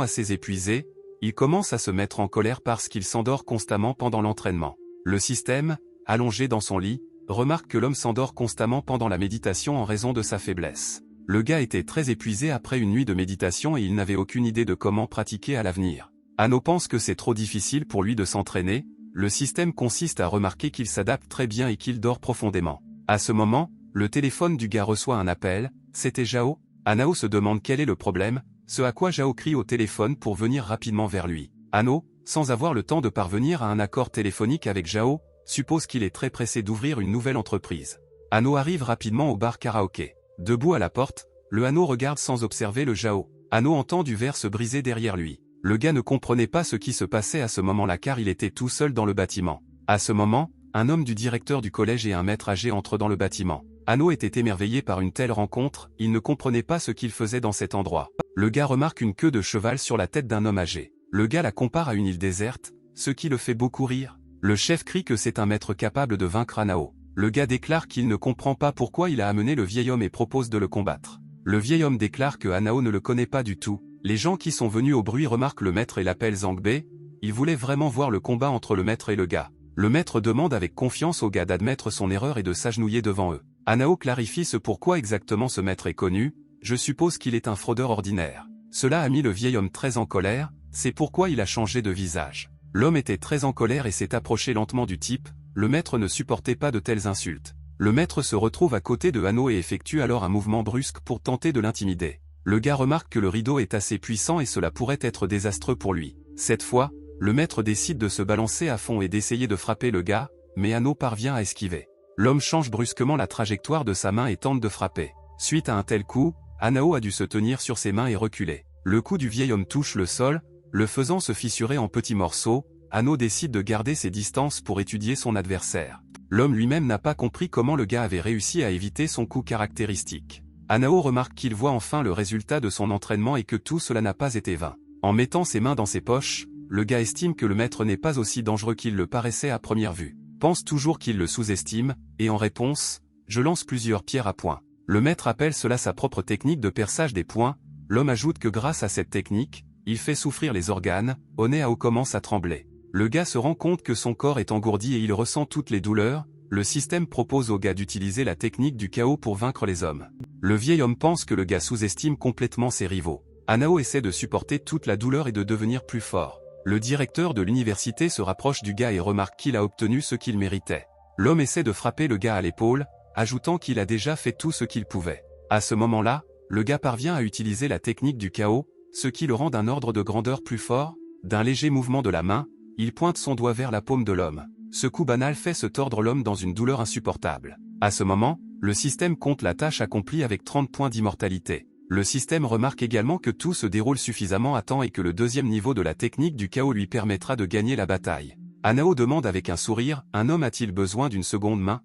assez épuisé, il commence à se mettre en colère parce qu'il s'endort constamment pendant l'entraînement. Le système, allongé dans son lit, remarque que l'homme s'endort constamment pendant la méditation en raison de sa faiblesse. Le gars était très épuisé après une nuit de méditation et il n'avait aucune idée de comment pratiquer à l'avenir. Hanao pense que c'est trop difficile pour lui de s'entraîner, le système consiste à remarquer qu'il s'adapte très bien et qu'il dort profondément. À ce moment, le téléphone du gars reçoit un appel, c'était Jao. Hanao se demande quel est le problème, ce à quoi Jao crie au téléphone pour venir rapidement vers lui. Hanao, sans avoir le temps de parvenir à un accord téléphonique avec Jao, suppose qu'il est très pressé d'ouvrir une nouvelle entreprise. Ano arrive rapidement au bar karaoké. Debout à la porte, le Ano regarde sans observer le Jao. Ano entend du verre se briser derrière lui. Le gars ne comprenait pas ce qui se passait à ce moment-là car il était tout seul dans le bâtiment. À ce moment, un homme du directeur du collège et un maître âgé entrent dans le bâtiment. Ano était émerveillé par une telle rencontre, il ne comprenait pas ce qu'il faisait dans cet endroit. Le gars remarque une queue de cheval sur la tête d'un homme âgé. Le gars la compare à une île déserte, ce qui le fait beaucoup rire. Le chef crie que c'est un maître capable de vaincre Anao. Le gars déclare qu'il ne comprend pas pourquoi il a amené le vieil homme et propose de le combattre. Le vieil homme déclare que Anao ne le connaît pas du tout. Les gens qui sont venus au bruit remarquent le maître et l'appellent Zangbe. Ils voulaient vraiment voir le combat entre le maître et le gars. Le maître demande avec confiance au gars d'admettre son erreur et de s'agenouiller devant eux. Anao clarifie ce pourquoi exactement ce maître est connu. Je suppose qu'il est un fraudeur ordinaire. Cela a mis le vieil homme très en colère, c'est pourquoi il a changé de visage. L'homme était très en colère et s'est approché lentement du type. Le maître ne supportait pas de telles insultes. Le maître se retrouve à côté de Ano et effectue alors un mouvement brusque pour tenter de l'intimider. Le gars remarque que le rideau est assez puissant et cela pourrait être désastreux pour lui. Cette fois, le maître décide de se balancer à fond et d'essayer de frapper le gars, mais Ano parvient à esquiver. L'homme change brusquement la trajectoire de sa main et tente de frapper. Suite à un tel coup, Anao a dû se tenir sur ses mains et reculer. Le cou du vieil homme touche le sol, le faisant se fissurer en petits morceaux. Ano décide de garder ses distances pour étudier son adversaire. L'homme lui-même n'a pas compris comment le gars avait réussi à éviter son coup caractéristique. Anao remarque qu'il voit enfin le résultat de son entraînement et que tout cela n'a pas été vain. En mettant ses mains dans ses poches, le gars estime que le maître n'est pas aussi dangereux qu'il le paraissait à première vue. Pense toujours qu'il le sous-estime, et en réponse, je lance plusieurs pierres à point. Le maître appelle cela sa propre technique de perçage des points. L'homme ajoute que grâce à cette technique, il fait souffrir les organes. Ao commence à trembler. Le gars se rend compte que son corps est engourdi et il ressent toutes les douleurs. Le système propose au gars d'utiliser la technique du chaos pour vaincre les hommes. Le vieil homme pense que le gars sous-estime complètement ses rivaux. Anao essaie de supporter toute la douleur et de devenir plus fort. Le directeur de l'université se rapproche du gars et remarque qu'il a obtenu ce qu'il méritait. L'homme essaie de frapper le gars à l'épaule, ajoutant qu'il a déjà fait tout ce qu'il pouvait. À ce moment-là, le gars parvient à utiliser la technique du chaos, ce qui le rend d'un ordre de grandeur plus fort. D'un léger mouvement de la main, il pointe son doigt vers la paume de l'homme. Ce coup banal fait se tordre l'homme dans une douleur insupportable. À ce moment, le système compte la tâche accomplie avec 30 points d'immortalité. Le système remarque également que tout se déroule suffisamment à temps et que le deuxième niveau de la technique du chaos lui permettra de gagner la bataille. Anao demande avec un sourire, un homme a-t-il besoin d'une seconde main?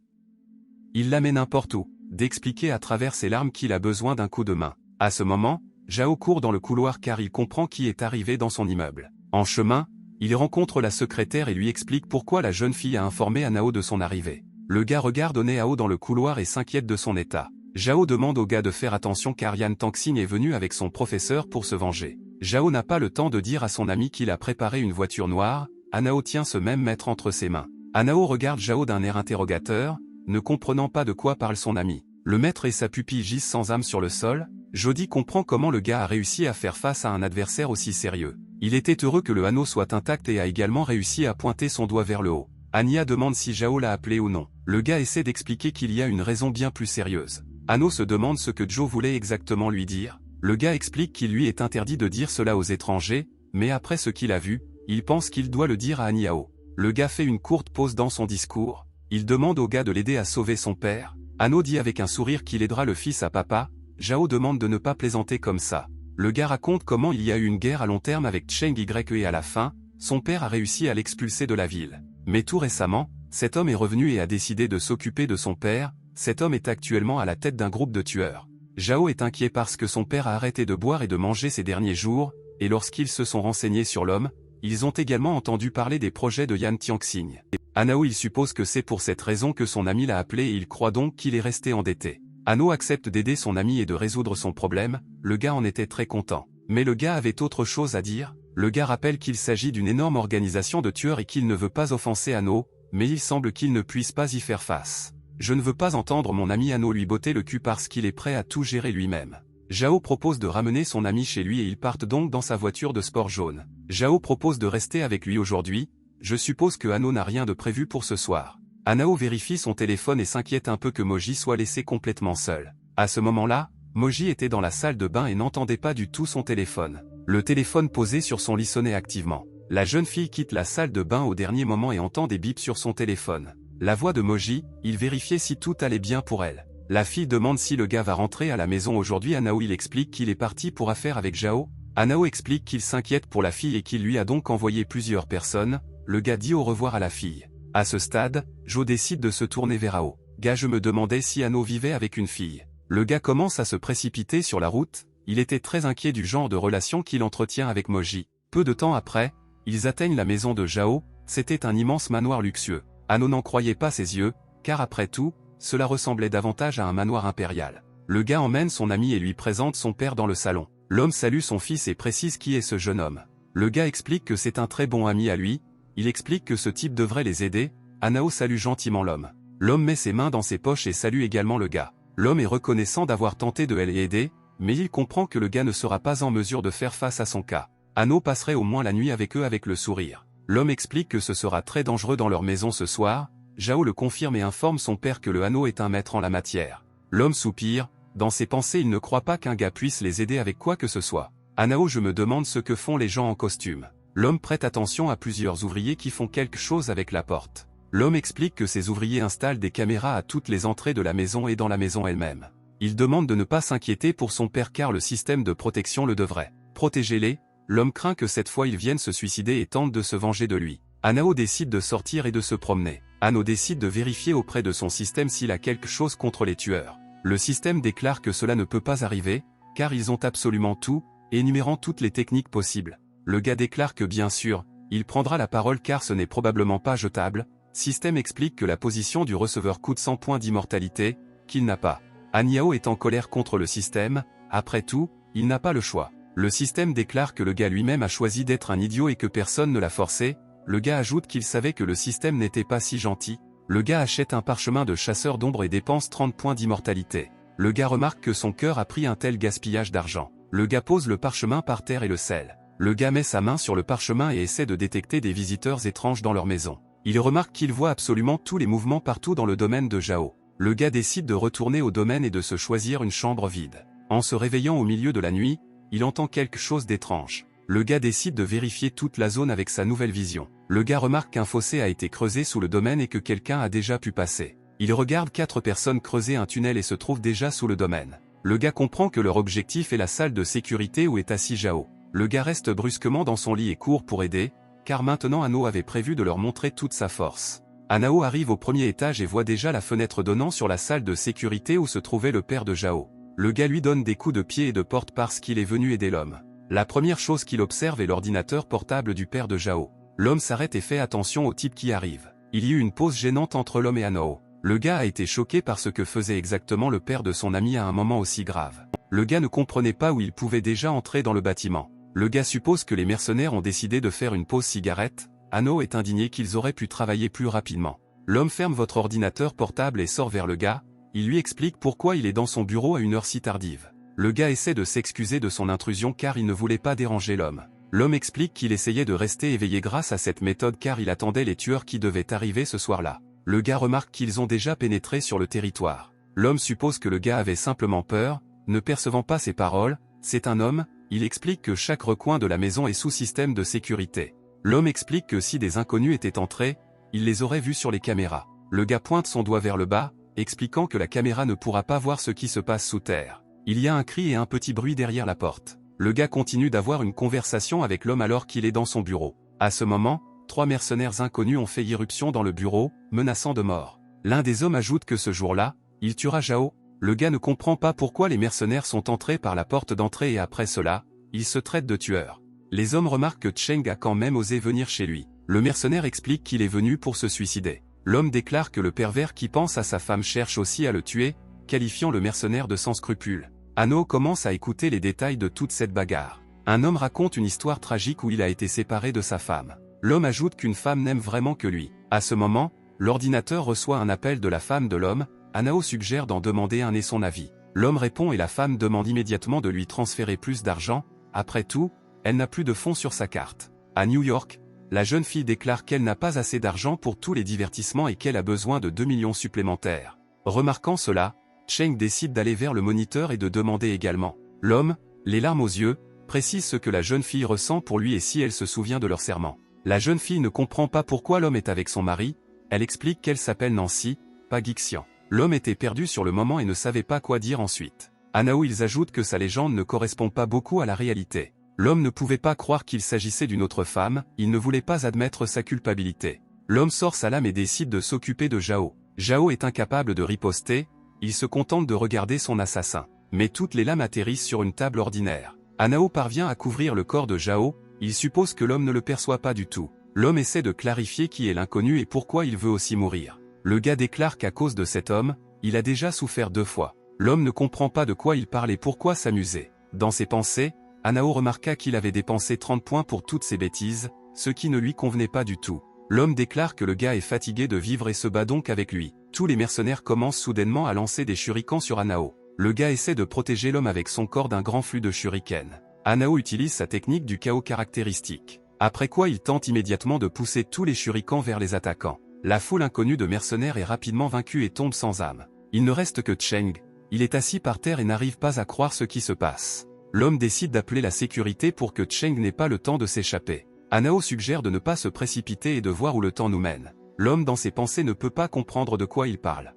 Il la met n'importe où, d'expliquer à travers ses larmes qu'il a besoin d'un coup de main. À ce moment, Jao court dans le couloir car il comprend qui est arrivé dans son immeuble. En chemin, il rencontre la secrétaire et lui explique pourquoi la jeune fille a informé Anao de son arrivée. Le gars regarde Ao dans le couloir et s'inquiète de son état. Jao demande au gars de faire attention car Yan Tangxing est venu avec son professeur pour se venger. Jao n'a pas le temps de dire à son ami qu'il a préparé une voiture noire. Anao tient ce même maître entre ses mains. Anao regarde Jao d'un air interrogateur, ne comprenant pas de quoi parle son ami. Le maître et sa pupille gisent sans âme sur le sol. Jody comprend comment le gars a réussi à faire face à un adversaire aussi sérieux. Il était heureux que le Ano soit intact et a également réussi à pointer son doigt vers le haut. Anya demande si Jao l'a appelé ou non. Le gars essaie d'expliquer qu'il y a une raison bien plus sérieuse. Ano se demande ce que Joe voulait exactement lui dire. Le gars explique qu'il lui est interdit de dire cela aux étrangers, mais après ce qu'il a vu, il pense qu'il doit le dire à Aniao. Le gars fait une courte pause dans son discours. Il demande au gars de l'aider à sauver son père. Ano dit avec un sourire qu'il aidera le fils à papa. Jao demande de ne pas plaisanter comme ça. Le gars raconte comment il y a eu une guerre à long terme avec Cheng Ye et à la fin, son père a réussi à l'expulser de la ville. Mais tout récemment, cet homme est revenu et a décidé de s'occuper de son père. Cet homme est actuellement à la tête d'un groupe de tueurs. Jao est inquiet parce que son père a arrêté de boire et de manger ces derniers jours, et lorsqu'ils se sont renseignés sur l'homme, ils ont également entendu parler des projets de Yan Tangxing. Anao il suppose que c'est pour cette raison que son ami l'a appelé et il croit donc qu'il est resté endetté. Ano accepte d'aider son ami et de résoudre son problème. Le gars en était très content. Mais le gars avait autre chose à dire. Le gars rappelle qu'il s'agit d'une énorme organisation de tueurs et qu'il ne veut pas offenser Ano, mais il semble qu'il ne puisse pas y faire face. Je ne veux pas entendre mon ami Ano lui botter le cul parce qu'il est prêt à tout gérer lui-même. Jao propose de ramener son ami chez lui et ils partent donc dans sa voiture de sport jaune. Jao propose de rester avec lui aujourd'hui. Je suppose que Ano n'a rien de prévu pour ce soir. Anao vérifie son téléphone et s'inquiète un peu que Moji soit laissé complètement seul. À ce moment-là, Moji était dans la salle de bain et n'entendait pas du tout son téléphone. Le téléphone posé sur son lit sonnait activement. La jeune fille quitte la salle de bain au dernier moment et entend des bips sur son téléphone. La voix de Moji, il vérifiait si tout allait bien pour elle. La fille demande si le gars va rentrer à la maison aujourd'hui. Anao il explique qu'il est parti pour affaire avec Jao. Anao explique qu'il s'inquiète pour la fille et qu'il lui a donc envoyé plusieurs personnes. Le gars dit au revoir à la fille. À ce stade, Jo décide de se tourner vers Ao. Gars, je me demandais si Ano vivait avec une fille. Le gars commence à se précipiter sur la route. Il était très inquiet du genre de relation qu'il entretient avec Moji. Peu de temps après, ils atteignent la maison de Jao. C'était un immense manoir luxueux. Ano n'en croyait pas ses yeux, car après tout, cela ressemblait davantage à un manoir impérial. Le gars emmène son ami et lui présente son père dans le salon. L'homme salue son fils et précise qui est ce jeune homme. Le gars explique que c'est un très bon ami à lui. Il explique que ce type devrait les aider. Anao salue gentiment l'homme. L'homme met ses mains dans ses poches et salue également le gars. L'homme est reconnaissant d'avoir tenté de l'aider, mais il comprend que le gars ne sera pas en mesure de faire face à son cas. Ano passerait au moins la nuit avec eux avec le sourire. L'homme explique que ce sera très dangereux dans leur maison ce soir. Jao le confirme et informe son père que le Ano est un maître en la matière. L'homme soupire. Dans ses pensées, il ne croit pas qu'un gars puisse les aider avec quoi que ce soit. Anao, je me demande ce que font les gens en costume. L'homme prête attention à plusieurs ouvriers qui font quelque chose avec la porte. L'homme explique que ces ouvriers installent des caméras à toutes les entrées de la maison et dans la maison elle-même. Il demande de ne pas s'inquiéter pour son père car le système de protection le devrait protéger. L'homme craint que cette fois il vienne se suicider et tente de se venger de lui. Anao décide de sortir et de se promener. Ano décide de vérifier auprès de son système s'il a quelque chose contre les tueurs. Le système déclare que cela ne peut pas arriver, car ils ont absolument tout, énumérant toutes les techniques possibles. Le gars déclare que bien sûr, il prendra la parole car ce n'est probablement pas jetable. Système explique que la position du receveur coûte 100 points d'immortalité, qu'il n'a pas. Aniao est en colère contre le système. Après tout, il n'a pas le choix. Le système déclare que le gars lui-même a choisi d'être un idiot et que personne ne l'a forcé. Le gars ajoute qu'il savait que le système n'était pas si gentil. Le gars achète un parchemin de chasseur d'ombre et dépense 30 points d'immortalité. Le gars remarque que son cœur a pris un tel gaspillage d'argent. Le gars pose le parchemin par terre et le scelle. Le gars met sa main sur le parchemin et essaie de détecter des visiteurs étranges dans leur maison. Il remarque qu'il voit absolument tous les mouvements partout dans le domaine de Jao. Le gars décide de retourner au domaine et de se choisir une chambre vide. En se réveillant au milieu de la nuit, il entend quelque chose d'étrange. Le gars décide de vérifier toute la zone avec sa nouvelle vision. Le gars remarque qu'un fossé a été creusé sous le domaine et que quelqu'un a déjà pu passer. Il regarde 4 personnes creuser un tunnel et se trouve déjà sous le domaine. Le gars comprend que leur objectif est la salle de sécurité où est assis Jao. Le gars reste brusquement dans son lit et court pour aider, car maintenant Ano avait prévu de leur montrer toute sa force. Anao arrive au premier étage et voit déjà la fenêtre donnant sur la salle de sécurité où se trouvait le père de Jao. Le gars lui donne des coups de pied et de porte parce qu'il est venu aider l'homme. La première chose qu'il observe est l'ordinateur portable du père de Jao. L'homme s'arrête et fait attention au type qui arrive. Il y eut une pause gênante entre l'homme et Anao. Le gars a été choqué par ce que faisait exactement le père de son ami à un moment aussi grave. Le gars ne comprenait pas où il pouvait déjà entrer dans le bâtiment. Le gars suppose que les mercenaires ont décidé de faire une pause cigarette. Ano est indigné qu'ils auraient pu travailler plus rapidement. L'homme ferme votre ordinateur portable et sort vers le gars. Il lui explique pourquoi il est dans son bureau à une heure si tardive. Le gars essaie de s'excuser de son intrusion car il ne voulait pas déranger l'homme. L'homme explique qu'il essayait de rester éveillé grâce à cette méthode car il attendait les tueurs qui devaient arriver ce soir-là. Le gars remarque qu'ils ont déjà pénétré sur le territoire. L'homme suppose que le gars avait simplement peur, ne percevant pas ses paroles. C'est un homme, il explique que chaque recoin de la maison est sous système de sécurité. L'homme explique que si des inconnus étaient entrés, il les aurait vus sur les caméras. Le gars pointe son doigt vers le bas, expliquant que la caméra ne pourra pas voir ce qui se passe sous terre. Il y a un cri et un petit bruit derrière la porte. Le gars continue d'avoir une conversation avec l'homme alors qu'il est dans son bureau. À ce moment, 3 mercenaires inconnus ont fait irruption dans le bureau, menaçant de mort. L'un des hommes ajoute que ce jour-là, il tuera Jao. Le gars ne comprend pas pourquoi les mercenaires sont entrés par la porte d'entrée et après cela, ils se traitent de tueurs. Les hommes remarquent que Cheng a quand même osé venir chez lui. Le mercenaire explique qu'il est venu pour se suicider. L'homme déclare que le pervers qui pense à sa femme cherche aussi à le tuer, qualifiant le mercenaire de sans scrupules. Ano commence à écouter les détails de toute cette bagarre. Un homme raconte une histoire tragique où il a été séparé de sa femme. L'homme ajoute qu'une femme n'aime vraiment que lui. À ce moment, l'ordinateur reçoit un appel de la femme de l'homme. Anao suggère d'en demander un et son avis. L'homme répond et la femme demande immédiatement de lui transférer plus d'argent. Après tout, elle n'a plus de fonds sur sa carte. À New York, la jeune fille déclare qu'elle n'a pas assez d'argent pour tous les divertissements et qu'elle a besoin de 2 millions supplémentaires. Remarquant cela, Cheng décide d'aller vers le moniteur et de demander également. L'homme, les larmes aux yeux, précise ce que la jeune fille ressent pour lui et si elle se souvient de leur serment. La jeune fille ne comprend pas pourquoi l'homme est avec son mari, elle explique qu'elle s'appelle Nancy, pas Gixian. L'homme était perdu sur le moment et ne savait pas quoi dire ensuite. À Nao ils ajoutent que sa légende ne correspond pas beaucoup à la réalité. L'homme ne pouvait pas croire qu'il s'agissait d'une autre femme, il ne voulait pas admettre sa culpabilité. L'homme sort sa lame et décide de s'occuper de Zhao. Zhao est incapable de riposter, il se contente de regarder son assassin. Mais toutes les lames atterrissent sur une table ordinaire. Anao parvient à couvrir le corps de Zhao, il suppose que l'homme ne le perçoit pas du tout. L'homme essaie de clarifier qui est l'inconnu et pourquoi il veut aussi mourir. Le gars déclare qu'à cause de cet homme, il a déjà souffert 2 fois. L'homme ne comprend pas de quoi il parle et pourquoi s'amuser. Dans ses pensées, Anao remarqua qu'il avait dépensé 30 points pour toutes ces bêtises, ce qui ne lui convenait pas du tout. L'homme déclare que le gars est fatigué de vivre et se bat donc avec lui. Tous les mercenaires commencent soudainement à lancer des shurikens sur Anao. Le gars essaie de protéger l'homme avec son corps d'un grand flux de shurikens. Anao utilise sa technique du chaos caractéristique. Après quoi il tente immédiatement de pousser tous les shurikens vers les attaquants. La foule inconnue de mercenaires est rapidement vaincue et tombe sans âme. Il ne reste que Cheng. Il est assis par terre et n'arrive pas à croire ce qui se passe. L'homme décide d'appeler la sécurité pour que Cheng n'ait pas le temps de s'échapper. Anao suggère de ne pas se précipiter et de voir où le temps nous mène. L'homme dans ses pensées ne peut pas comprendre de quoi il parle.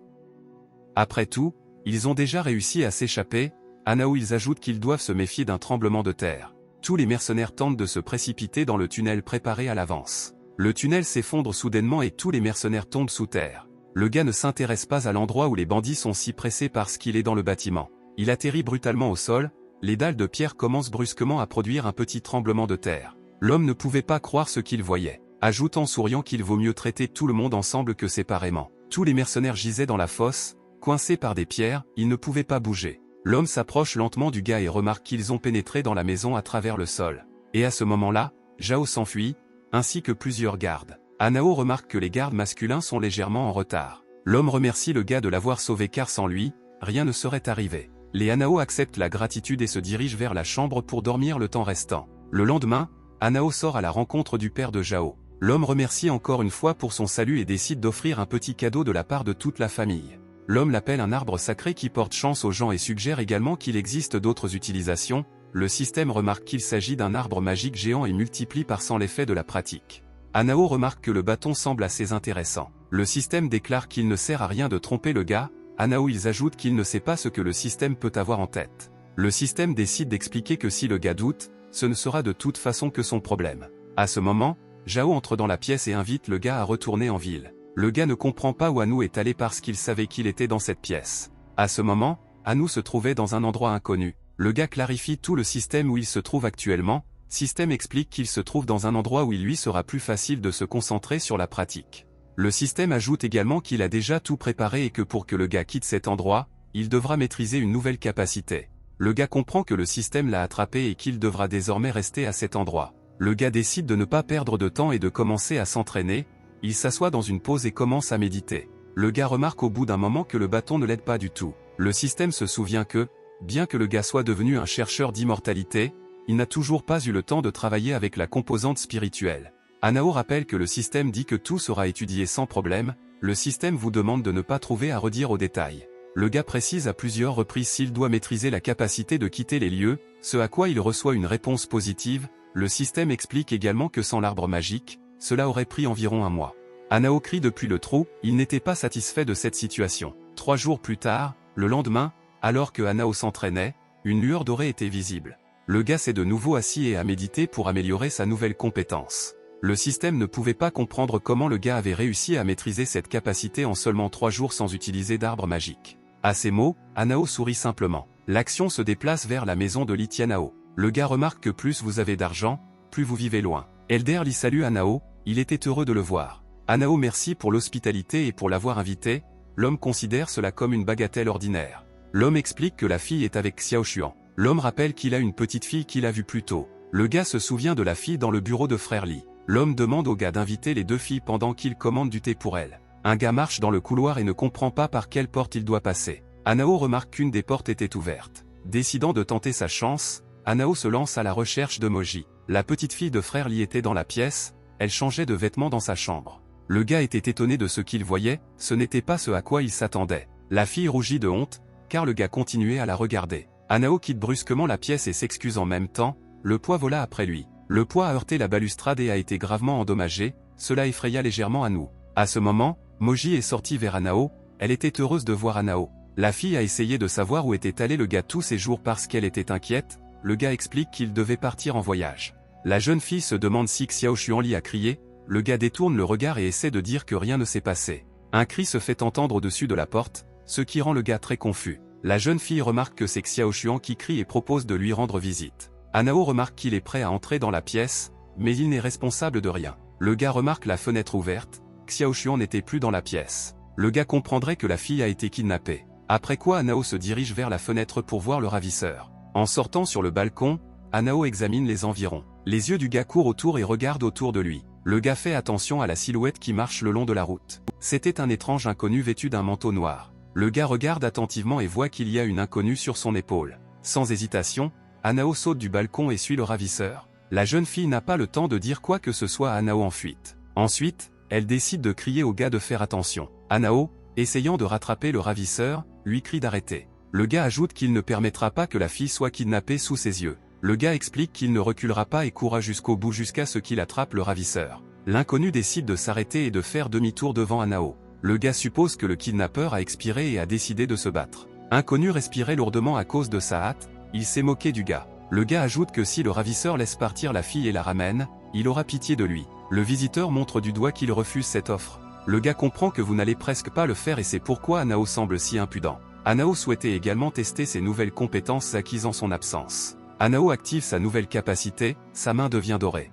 Après tout, ils ont déjà réussi à s'échapper. Anao ils ajoutent qu'ils doivent se méfier d'un tremblement de terre. Tous les mercenaires tentent de se précipiter dans le tunnel préparé à l'avance. Le tunnel s'effondre soudainement et tous les mercenaires tombent sous terre. Le gars ne s'intéresse pas à l'endroit où les bandits sont si pressés parce qu'il est dans le bâtiment. Il atterrit brutalement au sol, les dalles de pierre commencent brusquement à produire un petit tremblement de terre. L'homme ne pouvait pas croire ce qu'il voyait, ajoutant en souriant qu'il vaut mieux traiter tout le monde ensemble que séparément. Tous les mercenaires gisaient dans la fosse, coincés par des pierres, ils ne pouvaient pas bouger. L'homme s'approche lentement du gars et remarque qu'ils ont pénétré dans la maison à travers le sol. Et à ce moment-là, Zhao s'enfuit, ainsi que plusieurs gardes. Anao remarque que les gardes masculins sont légèrement en retard. L'homme remercie le gars de l'avoir sauvé car sans lui, rien ne serait arrivé. Les Anao acceptent la gratitude et se dirigent vers la chambre pour dormir le temps restant. Le lendemain, Anao sort à la rencontre du père de Zhao. L'homme remercie encore une fois pour son salut et décide d'offrir un petit cadeau de la part de toute la famille. L'homme l'appelle un arbre sacré qui porte chance aux gens et suggère également qu'il existe d'autres utilisations. Le système remarque qu'il s'agit d'un arbre magique géant et multiplie par 100 l'effet de la pratique. Anao remarque que le bâton semble assez intéressant. Le système déclare qu'il ne sert à rien de tromper le gars. Anao ils ajoutent qu'il ne sait pas ce que le système peut avoir en tête. Le système décide d'expliquer que si le gars doute, ce ne sera de toute façon que son problème. À ce moment, Zhao entre dans la pièce et invite le gars à retourner en ville. Le gars ne comprend pas où Anu est allé parce qu'il savait qu'il était dans cette pièce. À ce moment, Anu se trouvait dans un endroit inconnu. Le gars clarifie tout le système où il se trouve actuellement. Système explique qu'il se trouve dans un endroit où il lui sera plus facile de se concentrer sur la pratique. Le système ajoute également qu'il a déjà tout préparé et que pour que le gars quitte cet endroit, il devra maîtriser une nouvelle capacité. Le gars comprend que le système l'a attrapé et qu'il devra désormais rester à cet endroit. Le gars décide de ne pas perdre de temps et de commencer à s'entraîner. Il s'assoit dans une pause et commence à méditer. Le gars remarque au bout d'un moment que le bâton ne l'aide pas du tout. Le système se souvient que, bien que le gars soit devenu un chercheur d'immortalité, il n'a toujours pas eu le temps de travailler avec la composante spirituelle. Anao rappelle que le système dit que tout sera étudié sans problème, le système vous demande de ne pas trouver à redire au détail. Le gars précise à plusieurs reprises s'il doit maîtriser la capacité de quitter les lieux, ce à quoi il reçoit une réponse positive. Le système explique également que sans l'arbre magique, cela aurait pris environ 1 mois. Anao crie depuis le trou, il n'était pas satisfait de cette situation. 3 jours plus tard, le lendemain, alors que Anao s'entraînait, une lueur dorée était visible. Le gars s'est de nouveau assis et a médité pour améliorer sa nouvelle compétence. Le système ne pouvait pas comprendre comment le gars avait réussi à maîtriser cette capacité en seulement 3 jours sans utiliser d'arbre magique. À ces mots, Anao sourit simplement. L'action se déplace vers la maison de Li Tianao. Le gars remarque que plus vous avez d'argent, plus vous vivez loin. Elder Li salue Anao, il était heureux de le voir. Anao merci pour l'hospitalité et pour l'avoir invité. L'homme considère cela comme une bagatelle ordinaire. L'homme explique que la fille est avec Xiao Xuan. L'homme rappelle qu'il a une petite fille qu'il a vue plus tôt. Le gars se souvient de la fille dans le bureau de frère Li. L'homme demande au gars d'inviter les 2 filles pendant qu'il commande du thé pour elles. Un gars marche dans le couloir et ne comprend pas par quelle porte il doit passer. Anao remarque qu'une des portes était ouverte. Décidant de tenter sa chance, Anao se lance à la recherche de Moji. La petite fille de frère Li était dans la pièce, elle changeait de vêtements dans sa chambre. Le gars était étonné de ce qu'il voyait, ce n'était pas ce à quoi il s'attendait. La fille rougit de honte, car le gars continuait à la regarder. Anao quitte brusquement la pièce et s'excuse en même temps. le poids vola après lui. Le poids a heurté la balustrade et a été gravement endommagé, cela effraya légèrement Hanou. À ce moment, Moji est sortie vers Anao, elle était heureuse de voir Anao. La fille a essayé de savoir où était allé le gars tous ces jours parce qu'elle était inquiète, le gars explique qu'il devait partir en voyage. La jeune fille se demande si Xiao Xuanli a crié, le gars détourne le regard et essaie de dire que rien ne s'est passé. Un cri se fait entendre au-dessus de la porte, ce qui rend le gars très confus. La jeune fille remarque que c'est Xiao Xuan qui crie et propose de lui rendre visite. Anao remarque qu'il est prêt à entrer dans la pièce, mais il n'est responsable de rien. Le gars remarque la fenêtre ouverte, Xiao Xuan n'était plus dans la pièce. Le gars comprendrait que la fille a été kidnappée. Après quoi Anao se dirige vers la fenêtre pour voir le ravisseur. En sortant sur le balcon, Anao examine les environs. Les yeux du gars courent autour et regardent autour de lui. Le gars fait attention à la silhouette qui marche le long de la route. C'était un étrange inconnu vêtu d'un manteau noir. Le gars regarde attentivement et voit qu'il y a une inconnue sur son épaule. Sans hésitation, Anao saute du balcon et suit le ravisseur. La jeune fille n'a pas le temps de dire quoi que ce soit à Anao en fuite. Ensuite, elle décide de crier au gars de faire attention. Anao, essayant de rattraper le ravisseur, lui crie d'arrêter. Le gars ajoute qu'il ne permettra pas que la fille soit kidnappée sous ses yeux. Le gars explique qu'il ne reculera pas et courra jusqu'au bout jusqu'à ce qu'il attrape le ravisseur. L'inconnu décide de s'arrêter et de faire demi-tour devant Anao. Le gars suppose que le kidnappeur a expiré et a décidé de se battre. Inconnu respirait lourdement à cause de sa hâte, il s'est moqué du gars. Le gars ajoute que si le ravisseur laisse partir la fille et la ramène, il aura pitié de lui. Le visiteur montre du doigt qu'il refuse cette offre. Le gars comprend que vous n'allez presque pas le faire et c'est pourquoi Anao semble si impudent. Anao souhaitait également tester ses nouvelles compétences acquises en son absence. Anao active sa nouvelle capacité, sa main devient dorée.